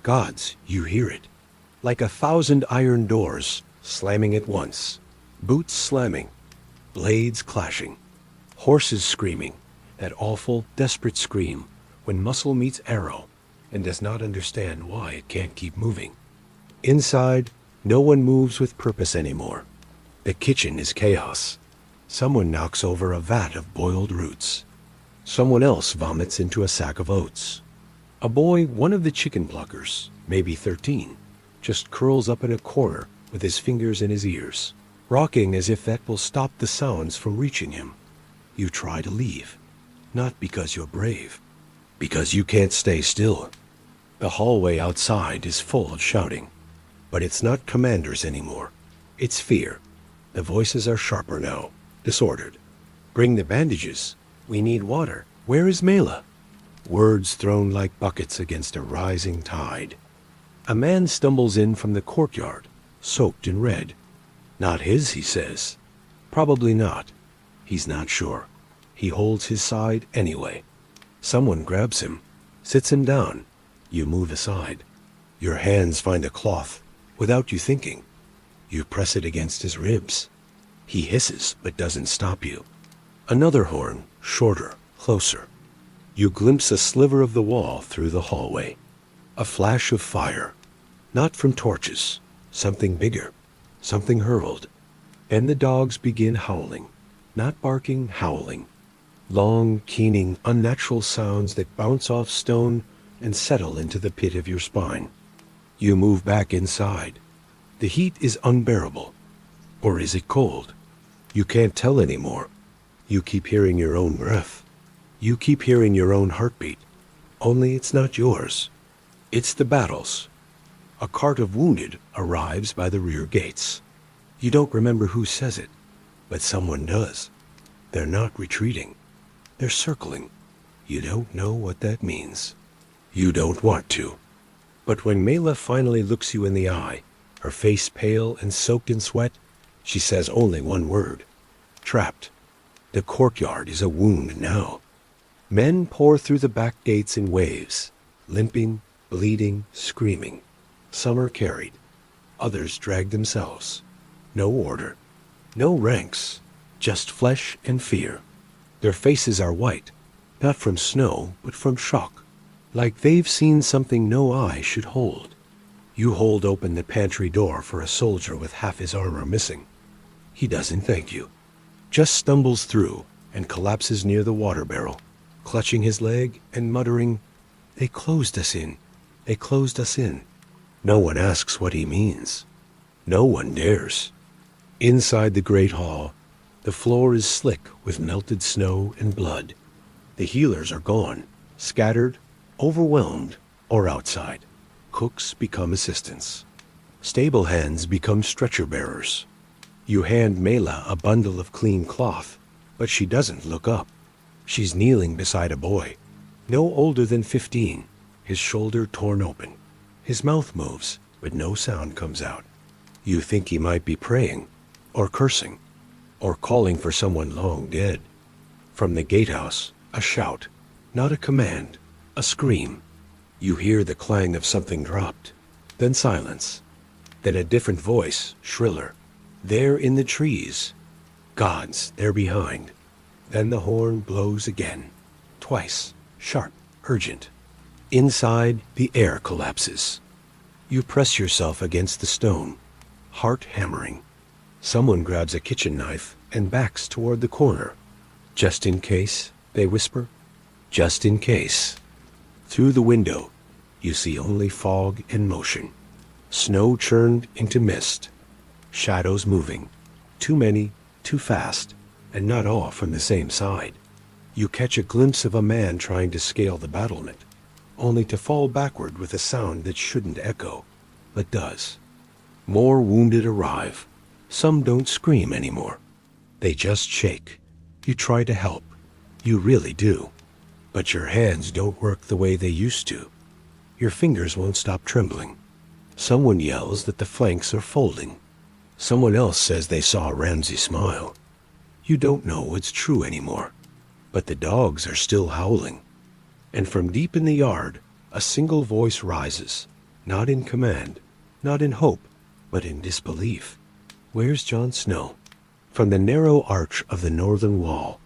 Gods, you hear it. Like 1,000 iron doors slamming at once. Boots slamming. Blades clashing. Horses screaming. That awful, desperate scream when muscle meets arrow and does not understand why it can't keep moving. Inside, no one moves with purpose anymore. The kitchen is chaos. Someone knocks over a vat of boiled roots. Someone else vomits into a sack of oats. A boy, one of the chicken pluckers, maybe 13, just curls up in a corner with his fingers in his ears, rocking as if that will stop the sounds from reaching him. You try to leave, not because you're brave, because you can't stay still. The hallway outside is full of shouting, but it's not commanders anymore. It's fear. The voices are sharper now, disordered. Bring the bandages. We need water. Where is Mela? Words thrown like buckets against a rising tide. A man stumbles in from the courtyard, soaked in red. Not his, he says. Probably not. He's not sure. He holds his side anyway. Someone grabs him, sits him down. You move aside. Your hands find a cloth, without you thinking. You press it against his ribs. He hisses, but doesn't stop you. Another horn, shorter, closer. You glimpse a sliver of the wall through the hallway. A flash of fire. Not from torches. Something bigger. Something hurled. And the dogs begin howling. Not barking, howling. Long, keening, unnatural sounds that bounce off stone and settle into the pit of your spine. You move back inside. The heat is unbearable. Or is it cold? You can't tell anymore. You keep hearing your own breath. You keep hearing your own heartbeat. Only it's not yours. It's the battle's. A cart of wounded arrives by the rear gates. You don't remember who says it, but someone does. They're not retreating. They're circling. You don't know what that means. You don't want to. But when Mela finally looks you in the eye, her face pale and soaked in sweat, she says only one word. Trapped. The courtyard is a wound now. Men pour through the back gates in waves, limping, bleeding, screaming. Some are carried. Others drag themselves. No order. No ranks. Just flesh and fear. Their faces are white, not from snow, but from shock. Like they've seen something no eye should hold. You hold open the pantry door for a soldier with half his armor missing. He doesn't thank you. Just stumbles through and collapses near the water barrel, clutching his leg and muttering, "They closed us in. They closed us in." No one asks what he means. No one dares. Inside the great hall, the floor is slick with melted snow and blood. The healers are gone, scattered, overwhelmed, or outside. Cooks become assistants. Stable hands become stretcher bearers. You hand Mela a bundle of clean cloth, but she doesn't look up. She's kneeling beside a boy, no older than 15, his shoulder torn open. His mouth moves, but no sound comes out. You think he might be praying, or cursing, or calling for someone long dead. From the gatehouse, a shout, not a command, a scream. You hear the clang of something dropped, then silence, then a different voice, shriller. There in the trees. Gods, they're behind. Then the horn blows again, twice, sharp, urgent. Inside, the air collapses. You press yourself against the stone, heart hammering. Someone grabs a kitchen knife and backs toward the corner. Just in case, they whisper. Just in case. Through the window, you see only fog and motion. Snow churned into mist. Shadows moving. Too many, too fast, and not all from the same side. You catch a glimpse of a man trying to scale the battlement, only to fall backward with a sound that shouldn't echo, but does. More wounded arrive. Some don't scream anymore. They just shake. You try to help. You really do. But your hands don't work the way they used to. Your fingers won't stop trembling. Someone yells that the flanks are folding. Someone else says they saw Ramsay smile. You don't know what's true anymore. But the dogs are still howling. And from deep in the yard, a single voice rises, not in command, not in hope, but in disbelief. Where's Jon Snow? From the narrow arch of the northern wall,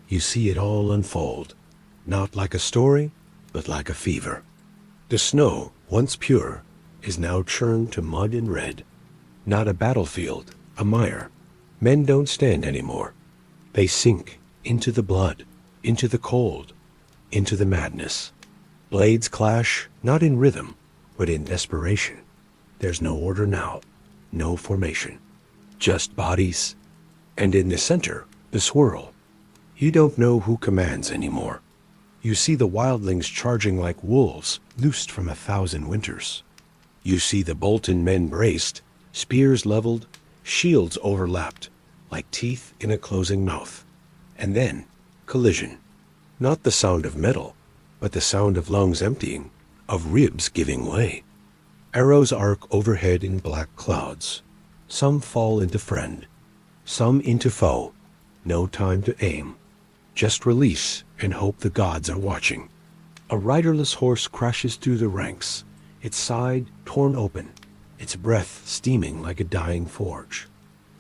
you see it all unfold, not like a story, but like a fever. The snow, once pure, is now churned to mud and red. Not a battlefield, a mire. Men don't stand anymore. They sink into the blood, into the cold, into the madness. Blades clash, not in rhythm, but in desperation. There's no order now, no formation. Just bodies, and in the center, the swirl. You don't know who commands anymore. You see the wildlings charging like wolves, loosed from 1,000 winters. You see the Bolton men braced, spears leveled, shields overlapped, like teeth in a closing mouth. And then, collision. Not the sound of metal, but the sound of lungs emptying, of ribs giving way. Arrows arc overhead in black clouds. Some fall into friend, some into foe. No time to aim. Just release and hope the gods are watching. A riderless horse crashes through the ranks, its side torn open, its breath steaming like a dying forge.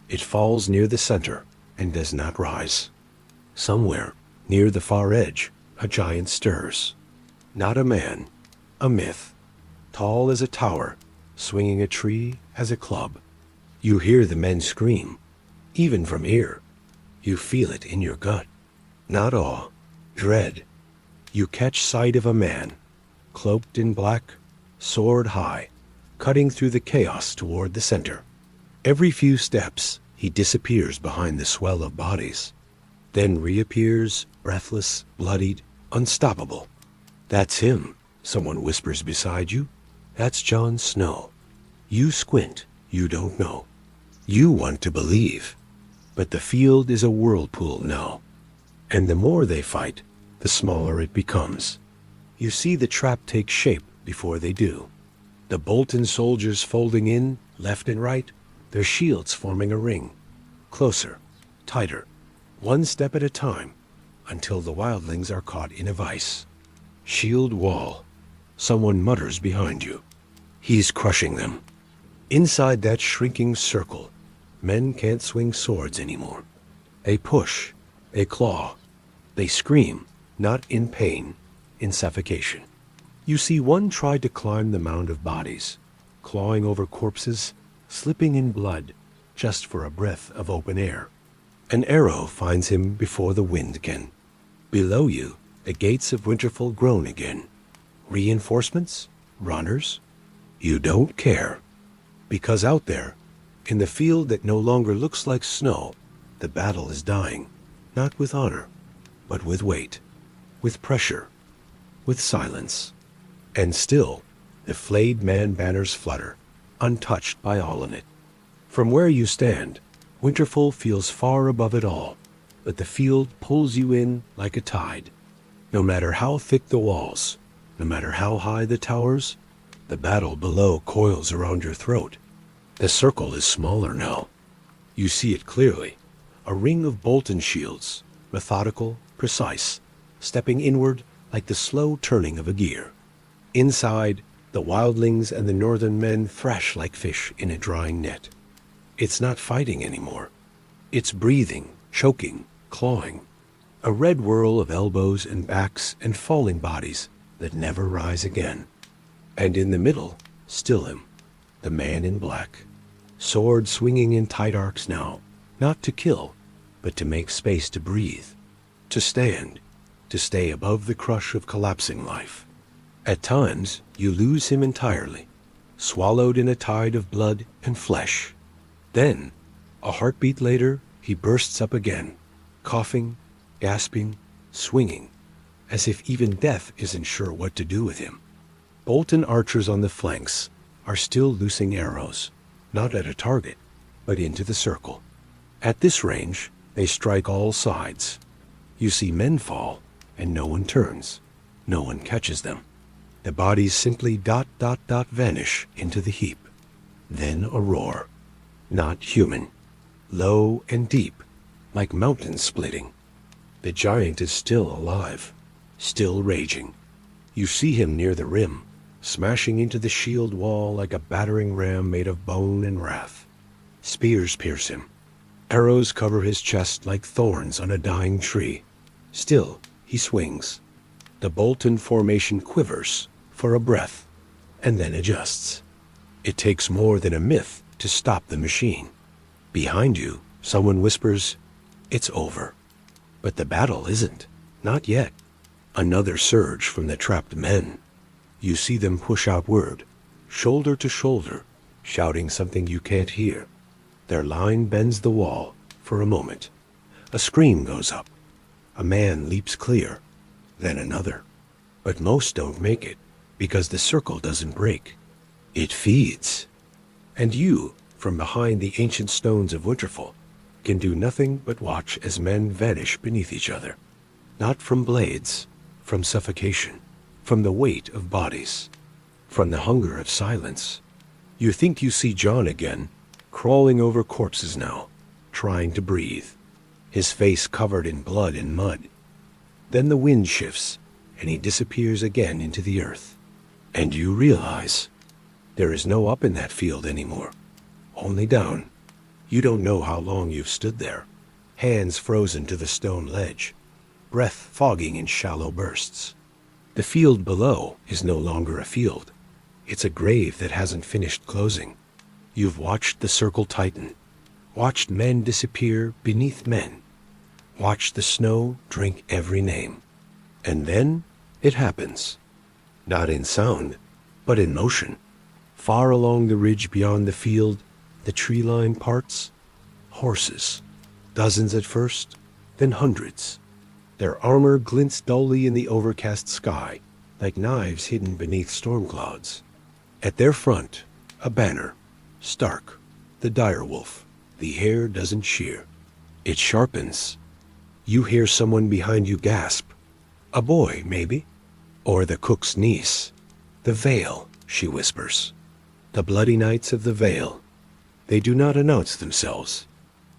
It falls near the center and does not rise. Somewhere, near the far edge, a giant stirs. Not a man, a myth, tall as a tower, swinging a tree as a club. You hear the men scream, even from ear. You feel it in your gut. Not awe, dread. You catch sight of a man, cloaked in black, sword high, cutting through the chaos toward the center. Every few steps, he disappears behind the swell of bodies, then reappears, breathless, bloodied, unstoppable. That's him, someone whispers beside you. That's Jon Snow. You squint, you don't know. You want to believe. But the field is a whirlpool now. And the more they fight, the smaller it becomes. You see the trap take shape before they do. The Bolton soldiers folding in, left and right, their shields forming a ring. Closer, tighter, one step at a time, until the wildlings are caught in a vice. Shield wall. Someone mutters behind you. He's crushing them. Inside that shrinking circle, men can't swing swords anymore. They push, they claw, they scream, not in pain, in suffocation. You see one try to climb the mound of bodies, clawing over corpses, slipping in blood, just for a breath of open air. An arrow finds him before the wind can. Below you, the gates of Winterfell groan again. Reinforcements? Runners? You don't care. Because out there, in the field that no longer looks like snow, the battle is dying, not with honor, but with weight, with pressure, with silence. And still, the flayed man banners flutter, untouched by all in it. From where you stand, Winterfell feels far above it all, but the field pulls you in like a tide. No matter how thick the walls, no matter how high the towers, the battle below coils around your throat. The circle is smaller now. You see it clearly. A ring of Bolton shields, methodical, precise, stepping inward like the slow turning of a gear. Inside, the wildlings and the northern men thrash like fish in a drying net. It's not fighting anymore. It's breathing, choking, clawing. A red whirl of elbows and backs and falling bodies that never rise again. And in the middle, still him, the man in black. Sword swinging in tight arcs now, not to kill, but to make space to breathe, to stand, to stay above the crush of collapsing life. At times, you lose him entirely, swallowed in a tide of blood and flesh. Then, a heartbeat later, he bursts up again, coughing, gasping, swinging, as if even death isn't sure what to do with him. Bolton archers on the flanks are still loosing arrows, not at a target, but into the circle. At this range, they strike all sides. You see men fall, and no one turns. No one catches them. The bodies simply vanish into the heap. Then a roar. Not human. Low and deep, like mountains splitting. The giant is still alive, still raging. You see him near the rim, smashing into the shield wall like a battering ram made of bone and wrath. Spears pierce him. Arrows cover his chest like thorns on a dying tree. Still, he swings. The Bolton formation quivers for a breath, and then adjusts. It takes more than a myth to stop the machine. Behind you, someone whispers, "It's over." But the battle isn't. Not yet. Another surge from the trapped men. You see them push outward, shoulder to shoulder, shouting something you can't hear. Their line bends the wall for a moment. A scream goes up. A man leaps clear, then another. But most don't make it, because the circle doesn't break. It feeds. And you, from behind the ancient stones of Winterfell, can do nothing but watch as men vanish beneath each other. Not from blades, from suffocation, from the weight of bodies, from the hunger of silence. You think you see Jon again, crawling over corpses now, trying to breathe, his face covered in blood and mud. Then the wind shifts, and he disappears again into the earth. And you realize there is no up in that field anymore, only down. You don't know how long you've stood there, hands frozen to the stone ledge, breath fogging in shallow bursts. The field below is no longer a field. It's a grave that hasn't finished closing. You've watched the circle tighten, watched men disappear beneath men, watched the snow drink every name. And then it happens. Not in sound, but in motion. Far along the ridge beyond the field, the tree line parts. Horses. Dozens at first, then hundreds. Their armor glints dully in the overcast sky, like knives hidden beneath storm clouds. At their front, a banner. Stark, the direwolf. The hair doesn't shear. It sharpens. You hear someone behind you gasp. A boy, maybe. Or the cook's niece. "The Vale," she whispers. "The bloody knights of the Vale." They do not announce themselves.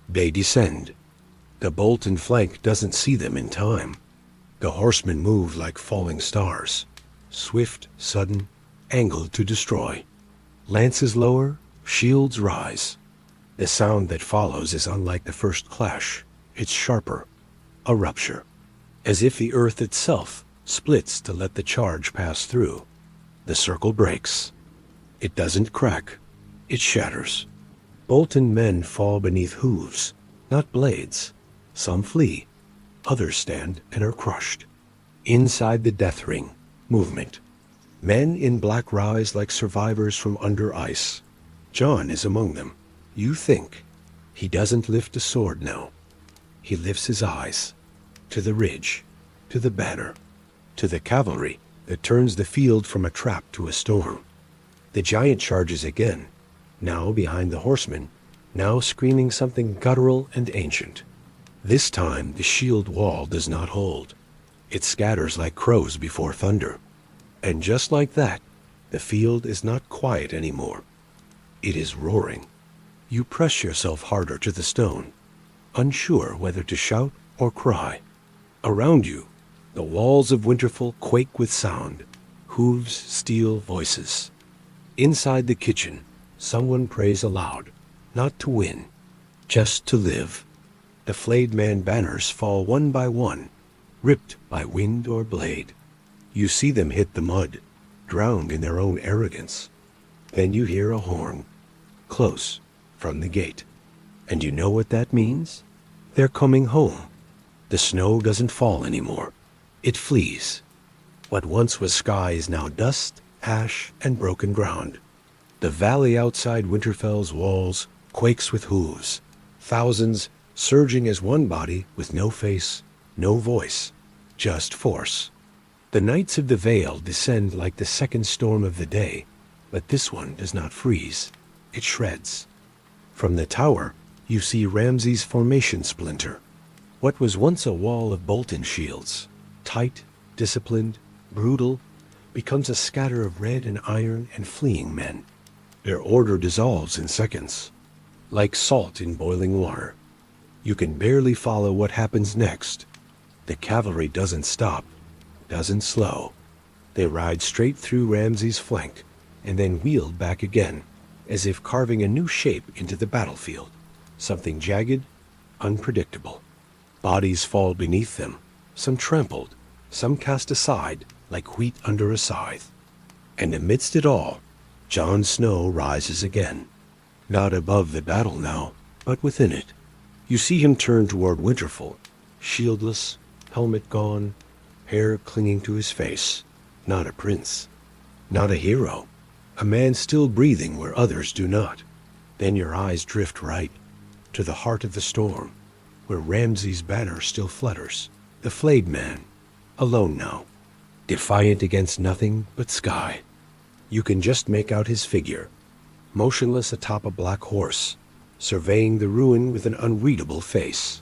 They descend. The Bolton flank doesn't see them in time. The horsemen move like falling stars. Swift, sudden, angled to destroy. Lances lower, shields rise. The sound that follows is unlike the first clash. It's sharper. A rupture. As if the earth itself splits to let the charge pass through. The circle breaks. It doesn't crack. It shatters. Bolton men fall beneath hooves, not blades. Some flee. Others stand and are crushed. Inside the death ring, movement. Men in black rise like survivors from under ice. John is among them. You think. He doesn't lift a sword now. He lifts his eyes. To the ridge. To the banner. To the cavalry that turns the field from a trap to a storm. The giant charges again, now behind the horsemen, now screaming something guttural and ancient. This time the shield wall does not hold. It scatters like crows before thunder. And just like that, the field is not quiet anymore. It is roaring. You press yourself harder to the stone, unsure whether to shout or cry. Around you, the walls of Winterfell quake with sound, hooves steal voices. Inside the kitchen, someone prays aloud, not to win, just to live. The flayed man banners fall one by one, ripped by wind or blade. You see them hit the mud, drowned in their own arrogance. Then you hear a horn, close, from the gate. And you know what that means? They're coming home. The snow doesn't fall anymore. It flees. What once was sky is now dust, ash, and broken ground. The valley outside Winterfell's walls quakes with hooves, thousands surging as one body with no face, no voice, just force. The Knights of the Vale descend like the second storm of the day, but this one does not freeze. It shreds. From the tower, you see Ramsay's formation splinter. What was once a wall of Bolton shields, tight, disciplined, brutal, becomes a scatter of red and iron and fleeing men. Their order dissolves in seconds, like salt in boiling water. You can barely follow what happens next. The cavalry doesn't stop, doesn't slow. They ride straight through Ramsay's flank and then wheeled back again, as if carving a new shape into the battlefield, something jagged, unpredictable. Bodies fall beneath them, some trampled, some cast aside like wheat under a scythe. And amidst it all, Jon Snow rises again, not above the battle now, but within it. You see him turn toward Winterfell, shieldless, helmet gone, hair clinging to his face. Not a prince, not a hero, a man still breathing where others do not. Then your eyes drift right, to the heart of the storm, where Ramsay's banner still flutters, the flayed man, alone now, defiant against nothing but sky. You can just make out his figure, motionless atop a black horse, surveying the ruin with an unreadable face.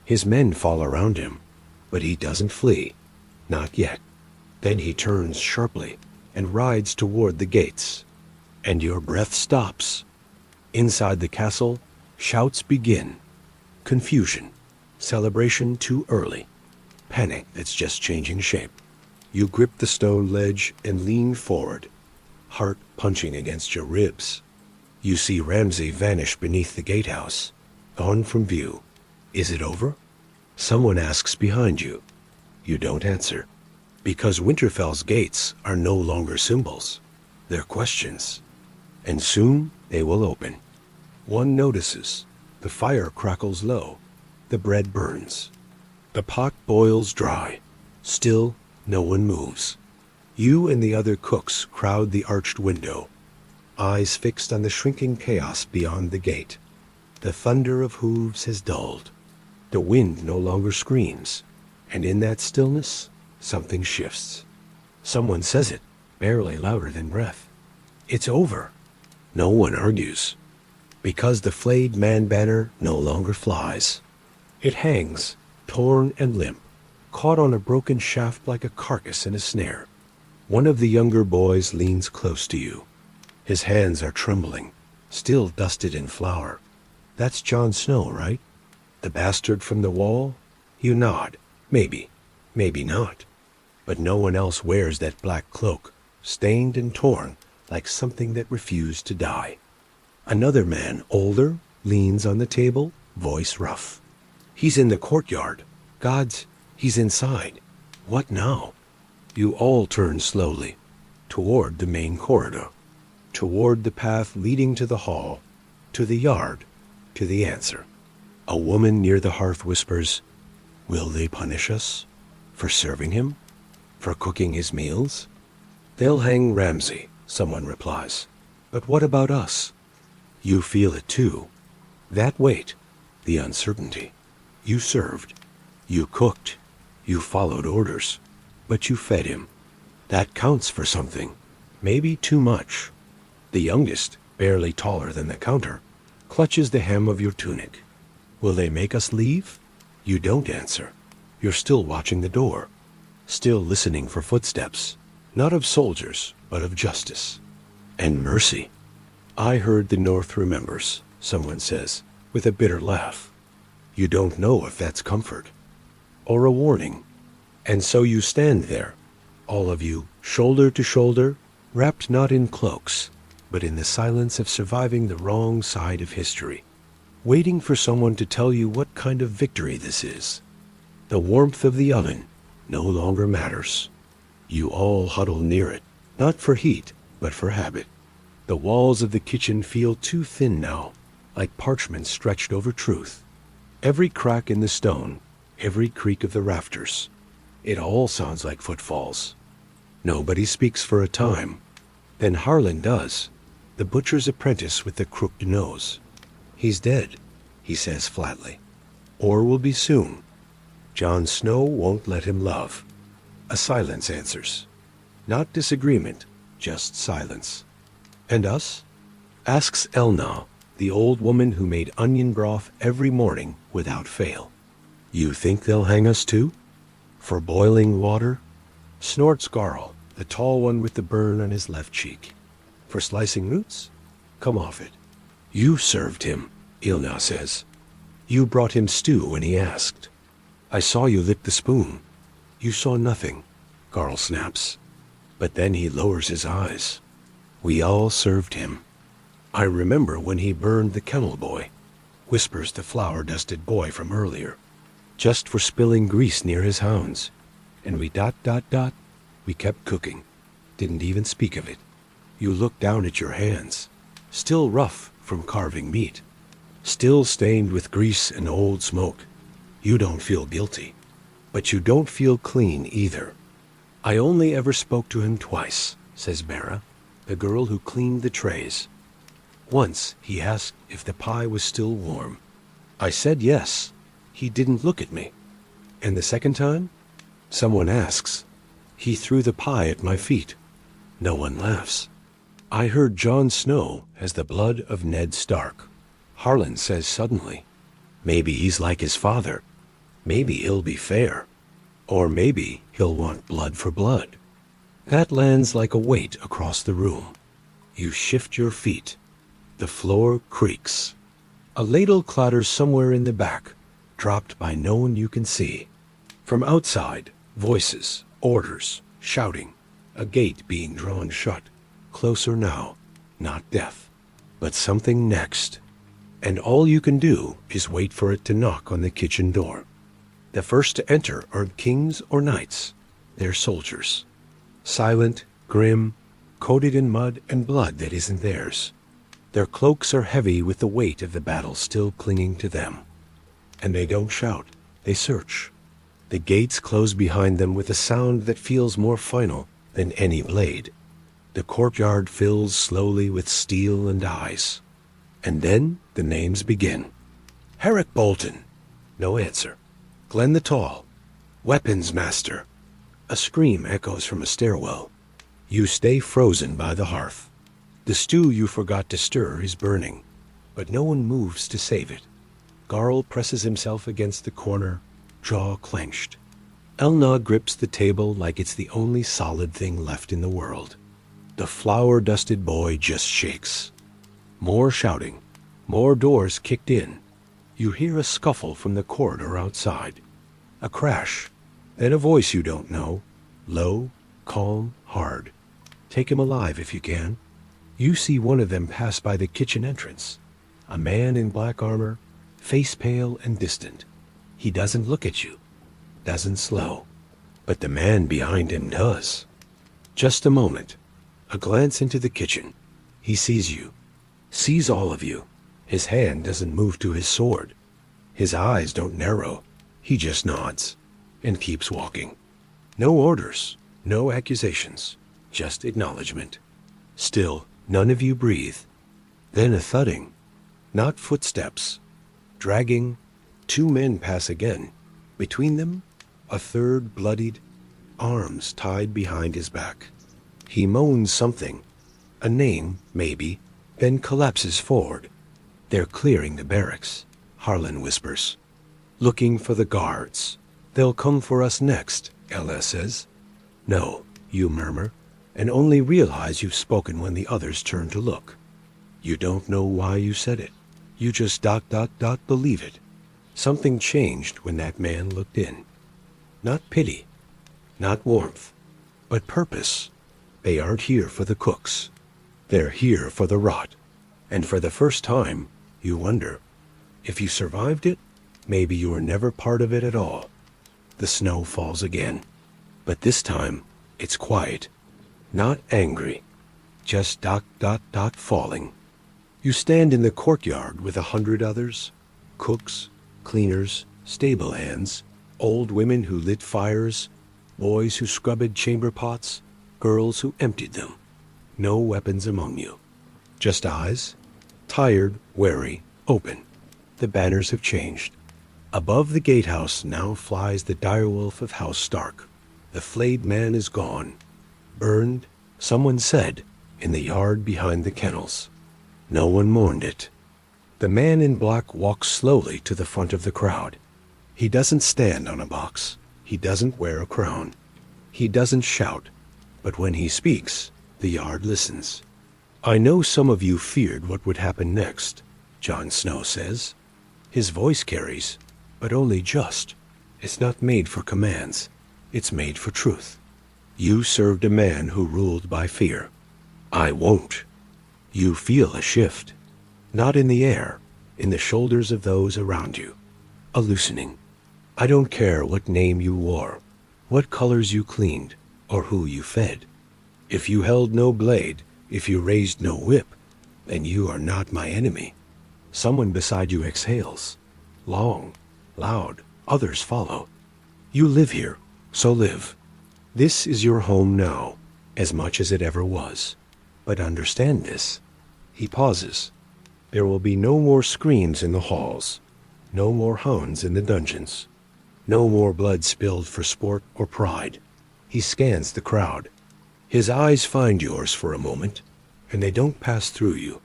His men fall around him, but he doesn't flee, not yet. Then he turns sharply and rides toward the gates, and your breath stops. Inside the castle, shouts begin. Confusion, celebration too early, panic that's just changing shape. You grip the stone ledge and lean forward, heart punching against your ribs. You see Ramsay vanish beneath the gatehouse, gone from view. Is it over? Someone asks behind you. You don't answer, because Winterfell's gates are no longer symbols. They're questions. And soon they will open. One notices. The fire crackles low. The bread burns. The pot boils dry. Still, no one moves. You and the other cooks crowd the arched window, eyes fixed on the shrinking chaos beyond the gate. The thunder of hooves has dulled. The wind no longer screams, and in that stillness, something shifts. Someone says it, barely louder than breath. It's over. No one argues, because the flayed man banner no longer flies. It hangs, torn and limp, caught on a broken shaft like a carcass in a snare. One of the younger boys leans close to you. His hands are trembling, still dusted in flour. That's Jon Snow, right? The bastard from the wall? You nod. Maybe, maybe not. But no one else wears that black cloak, stained and torn like something that refused to die. Another man, older, leans on the table, voice rough. He's in the courtyard. Gods, he's inside. What now? You all turn slowly, toward the main corridor, toward the path leading to the hall, to the yard, to the answer. A woman near the hearth whispers, "Will they punish us? For serving him? For cooking his meals?" They'll hang Ramsay, someone replies. But what about us? You feel it too. That weight, the uncertainty. You served. You cooked. You followed orders. But you fed him. That counts for something. Maybe too much. The youngest, barely taller than the counter, clutches the hem of your tunic. Will they make us leave? You don't answer. You're still watching the door. Still listening for footsteps. Not of soldiers, but of justice. And mercy. I heard the North remembers, someone says, with a bitter laugh. You don't know if that's comfort. Or a warning. And so you stand there, all of you, shoulder to shoulder, wrapped not in cloaks, but in the silence of surviving the wrong side of history, waiting for someone to tell you what kind of victory this is. The warmth of the oven no longer matters. You all huddle near it, not for heat, but for habit. The walls of the kitchen feel too thin now, like parchment stretched over truth. Every crack in the stone, every creak of the rafters, it all sounds like footfalls. Nobody speaks for a time. Then Harlan does, the butcher's apprentice with the crooked nose. He's dead, he says flatly, or will be soon. Jon Snow won't let him love. A silence answers. Not disagreement, just silence. And us? Asks Elna, the old woman who made onion broth every morning without fail. You think they'll hang us too? For boiling water? Snorts Garl, the tall one with the burn on his left cheek. For slicing roots? Come off it. You served him, Ilna says. You brought him stew when he asked. I saw you lick the spoon. You saw nothing, Garl snaps. But then he lowers his eyes. We all served him. I remember when he burned the kennel boy, whispers the flour-dusted boy from earlier, just for spilling grease near his hounds. And we ... We kept cooking. Didn't even speak of it. You looked down at your hands, still rough from carving meat, still stained with grease and old smoke. You don't feel guilty, but you don't feel clean either. I only ever spoke to him twice, says Mara, the girl who cleaned the trays. Once he asked if the pie was still warm. I said yes. He didn't look at me. And the second time, someone asks. He threw the pie at my feet. No one laughs. I heard Jon Snow has the blood of Ned Stark. Harlan says suddenly, maybe he's like his father. Maybe he'll be fair. Or maybe he'll want blood for blood. That lands like a weight across the room. You shift your feet. The floor creaks. A ladle clatters somewhere in the back, dropped by no one you can see. From outside, voices, orders, shouting, a gate being drawn shut. Closer now, not death, but something next. And all you can do is wait for it to knock on the kitchen door. The first to enter aren't kings or knights. They're soldiers. Silent, grim, coated in mud and blood that isn't theirs. Their cloaks are heavy with the weight of the battle still clinging to them. And they don't shout, they search. The gates close behind them with a sound that feels more final than any blade. The courtyard fills slowly with steel and eyes. And then the names begin. Herrick Bolton. No answer. Glenn the Tall. Weapons Master. A scream echoes from a stairwell. You stay frozen by the hearth. The stew you forgot to stir is burning, but no one moves to save it. Garl presses himself against the corner, jaw clenched. Elna grips the table like it's the only solid thing left in the world. The flour-dusted boy just shakes. More shouting. More doors kicked in. You hear a scuffle from the corridor outside. A crash. Then a voice you don't know. Low, calm, hard. Take him alive if you can. You see one of them pass by the kitchen entrance. A man in black armor, face pale and distant. He doesn't look at you. Doesn't slow. But the man behind him does. Just a moment. A glance into the kitchen. He sees you. Sees all of you. His hand doesn't move to his sword. His eyes don't narrow. He just nods and keeps walking. No orders. No accusations. just acknowledgement. Still, none of you breathe. Then a thudding, not footsteps. Dragging, 2 men pass again. Between them, a third bloodied, arms tied behind his back. He moans something, a name, maybe, then collapses forward. They're clearing the barracks, Harlan whispers. Looking for the guards. They'll come for us next, Ella says. No, you murmur, and only realize you've spoken when the others turn to look. You don't know why you said it. You just ... believe it. Something changed when that man looked in. Not pity, not warmth, but purpose. They aren't here for the cooks. They're here for the rot. And for the first time, you wonder, if you survived it, maybe you were never part of it at all. The snow falls again, but this time it's quiet, not angry, just ... falling. You stand in the courtyard with 100 others, cooks, cleaners, stable hands, old women who lit fires, boys who scrubbed chamber pots, girls who emptied them. No weapons among you. Just eyes, tired, wary, open. The banners have changed. Above the gatehouse now flies the direwolf of House Stark. The flayed man is gone. Burned, someone said, in the yard behind the kennels. No one mourned it. The man in black walks slowly to the front of the crowd. He doesn't stand on a box. He doesn't wear a crown. He doesn't shout. But when he speaks, the yard listens. I know some of you feared what would happen next, Jon Snow says. His voice carries, but only just. It's not made for commands. It's made for truth. You served a man who ruled by fear. I won't. You feel a shift. Not in the air, in the shoulders of those around you. A loosening. I don't care what name you wore, what colors you cleaned, or who you fed. If you held no blade, if you raised no whip, then you are not my enemy. Someone beside you exhales. Long, loud, others follow. You live here, so live. This is your home now, as much as it ever was. But understand this. He pauses. There will be no more screams in the halls, no more hounds in the dungeons, no more blood spilled for sport or pride. He scans the crowd. His eyes find yours for a moment, and they don't pass through you.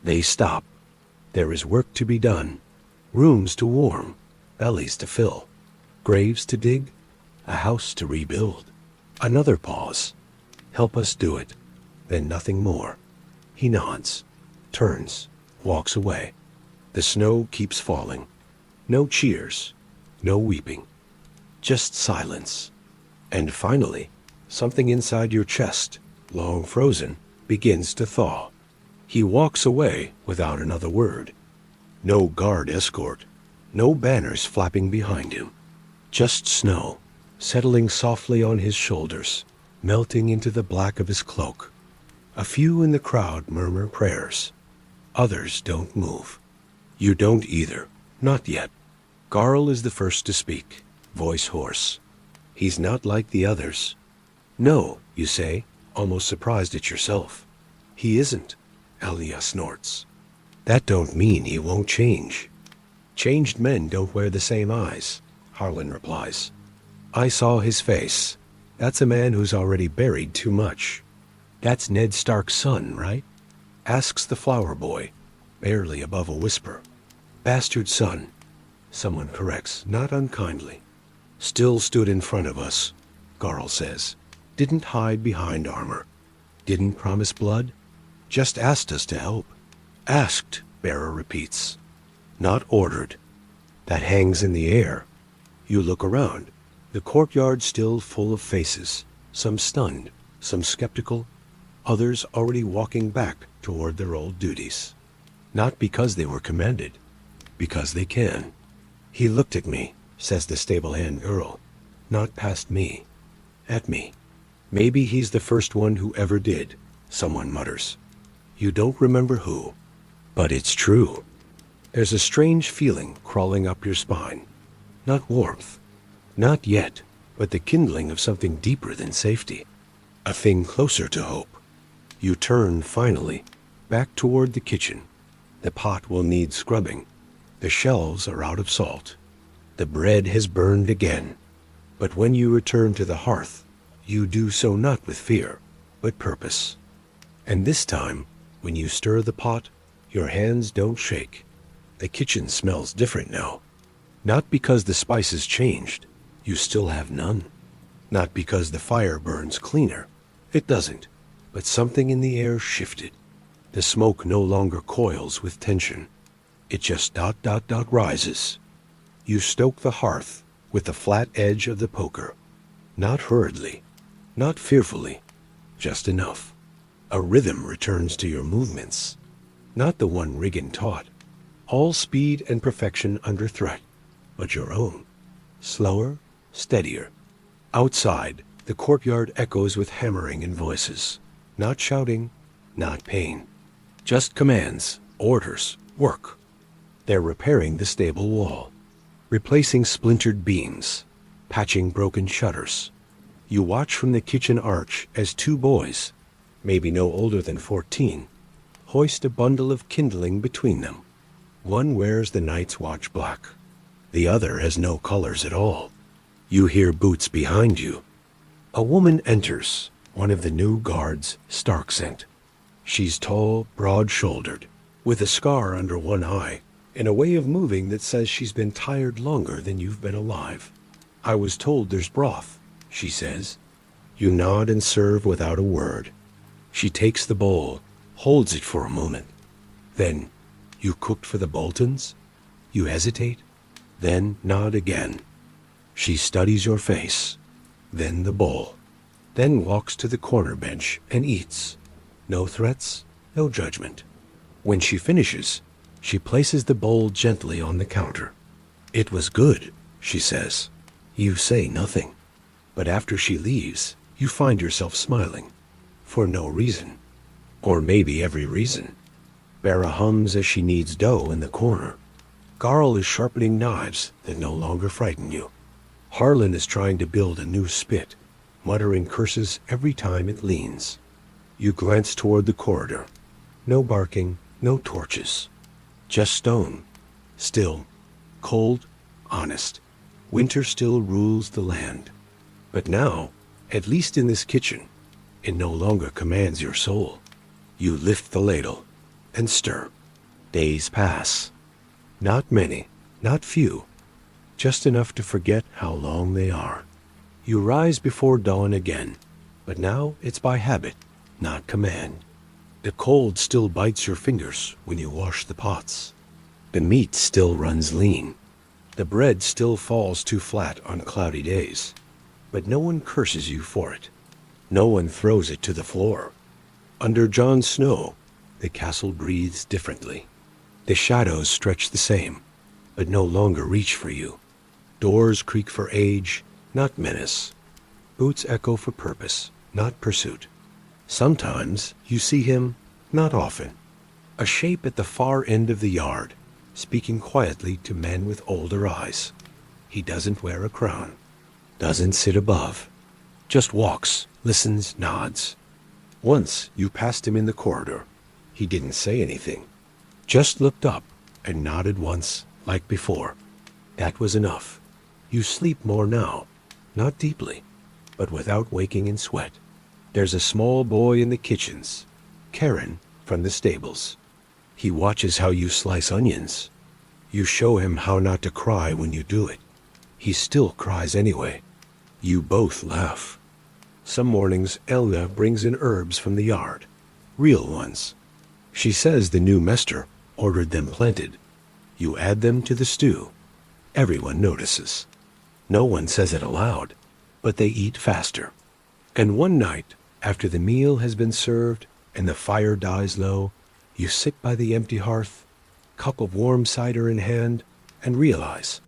They stop. There is work to be done, rooms to warm, bellies to fill, graves to dig, a house to rebuild. Another pause. Help us do it. Then nothing more. He nods, turns, walks away. The snow keeps falling. No cheers, no weeping, just silence. And finally, something inside your chest, long frozen, begins to thaw. He walks away without another word. No guard escort, no banners flapping behind him. Just snow, settling softly on his shoulders, melting into the black of his cloak. A few in the crowd murmur prayers. Others don't move. You don't either, not yet. Garl is the first to speak, voice hoarse. He's not like the others. No, you say, almost surprised at yourself. He isn't, Elia snorts. That don't mean he won't change. Changed men don't wear the same eyes, Harlan replies. I saw his face. That's a man who's already buried too much. That's Ned Stark's son, right? Asks the flower boy, barely above a whisper. Bastard son, someone corrects, not unkindly. Still stood in front of us, Garl says. Didn't hide behind armor. Didn't promise blood. Just asked us to help. Asked, Bearer repeats. Not ordered. That hangs in the air. You look around. The courtyard still full of faces, some stunned, some skeptical, others already walking back toward their old duties. Not because they were commanded, because they can. He looked at me, says the stable-hand Earl, not past me, at me. Maybe he's the first one who ever did, someone mutters. You don't remember who, but it's true. There's a strange feeling crawling up your spine. Not warmth, not yet, but the kindling of something deeper than safety. a thing closer to hope. You turn, finally, back toward the kitchen. The pot will need scrubbing. The shelves are out of salt. The bread has burned again. But when you return to the hearth, you do so not with fear, but purpose. And this time, when you stir the pot, your hands don't shake. The kitchen smells different now. Not because the spices changed, you still have none. Not because the fire burns cleaner, it doesn't, but something in the air shifted. The smoke no longer coils with tension. It just rises. You stoke the hearth with the flat edge of the poker. Not hurriedly, not fearfully, just enough. A rhythm returns to your movements. Not the one Riggin taught. All speed and perfection under threat, but your own. Slower, steadier. Outside, the courtyard echoes with hammering and voices. Not shouting, not pain. Just commands, orders, work. They're repairing the stable wall, replacing splintered beams, patching broken shutters. You watch from the kitchen arch as two boys, maybe no older than 14, hoist a bundle of kindling between them. One wears the night's watch black. The other has no colors at all. You hear boots behind you. A woman enters, one of the new guards Stark sent. She's tall, broad-shouldered, with a scar under one eye, and a way of moving that says she's been tired longer than you've been alive. I was told there's broth, she says. You nod and serve without a word. She takes the bowl, holds it for a moment. Then, you cooked for the Boltons? You hesitate, then nod again. She studies your face, then the bowl, then walks to the corner bench and eats. No threats, no judgment. When she finishes, she places the bowl gently on the counter. It was good, she says. You say nothing. But after she leaves, you find yourself smiling. For no reason. Or maybe every reason. Bera hums as she kneads dough in the corner. Garl is sharpening knives that no longer frighten you. Harlan is trying to build a new spit, muttering curses every time it leans. You glance toward the corridor. No barking, no torches. Just stone. Still. Cold. Honest. Winter still rules the land. But now, at least in this kitchen, it no longer commands your soul. You lift the ladle and stir. Days pass. Not many, not few. Just enough to forget how long they are. You rise before dawn again, but now it's by habit, not command. The cold still bites your fingers when you wash the pots. The meat still runs lean. The bread still falls too flat on cloudy days. But no one curses you for it. No one throws it to the floor. Under Jon Snow, the castle breathes differently. The shadows stretch the same, but no longer reach for you. Doors creak for age, not menace. Boots echo for purpose, not pursuit. Sometimes you see him, not often. A shape at the far end of the yard, speaking quietly to men with older eyes. He doesn't wear a crown, doesn't sit above, just walks, listens, nods. Once you passed him in the corridor. He didn't say anything, just looked up and nodded once, like before. That was enough. You sleep more now, not deeply, but without waking in sweat. There's a small boy in the kitchens, Karen from the stables. He watches how you slice onions. You show him how not to cry when you do it. He still cries anyway. You both laugh. Some mornings Elga brings in herbs from the yard, real ones. She says the new mester ordered them planted. You add them to the stew. Everyone notices. No one says it aloud, but they eat faster. And one night, after the meal has been served and the fire dies low, you sit by the empty hearth, cup of warm cider in hand, and realize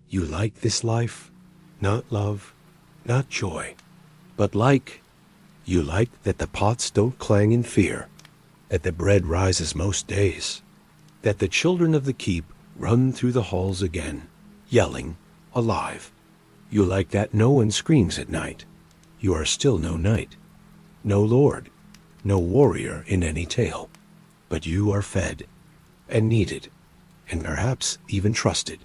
you like this life, not love, not joy, but you like that the pots don't clang in fear, that the bread rises most days, that the children of the keep run through the halls again, yelling, alive. You like that no one screams at night. You are still no knight. no lord, no warrior in any tale. But you are fed, and needed, and perhaps even trusted.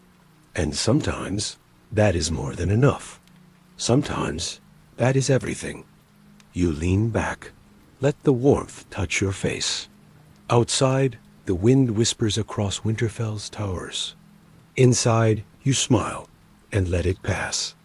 And sometimes that is more than enough. Sometimes that is everything. You lean back, let the warmth touch your face. Outside, the wind whispers across Winterfell's towers. Inside, you smile and let it pass.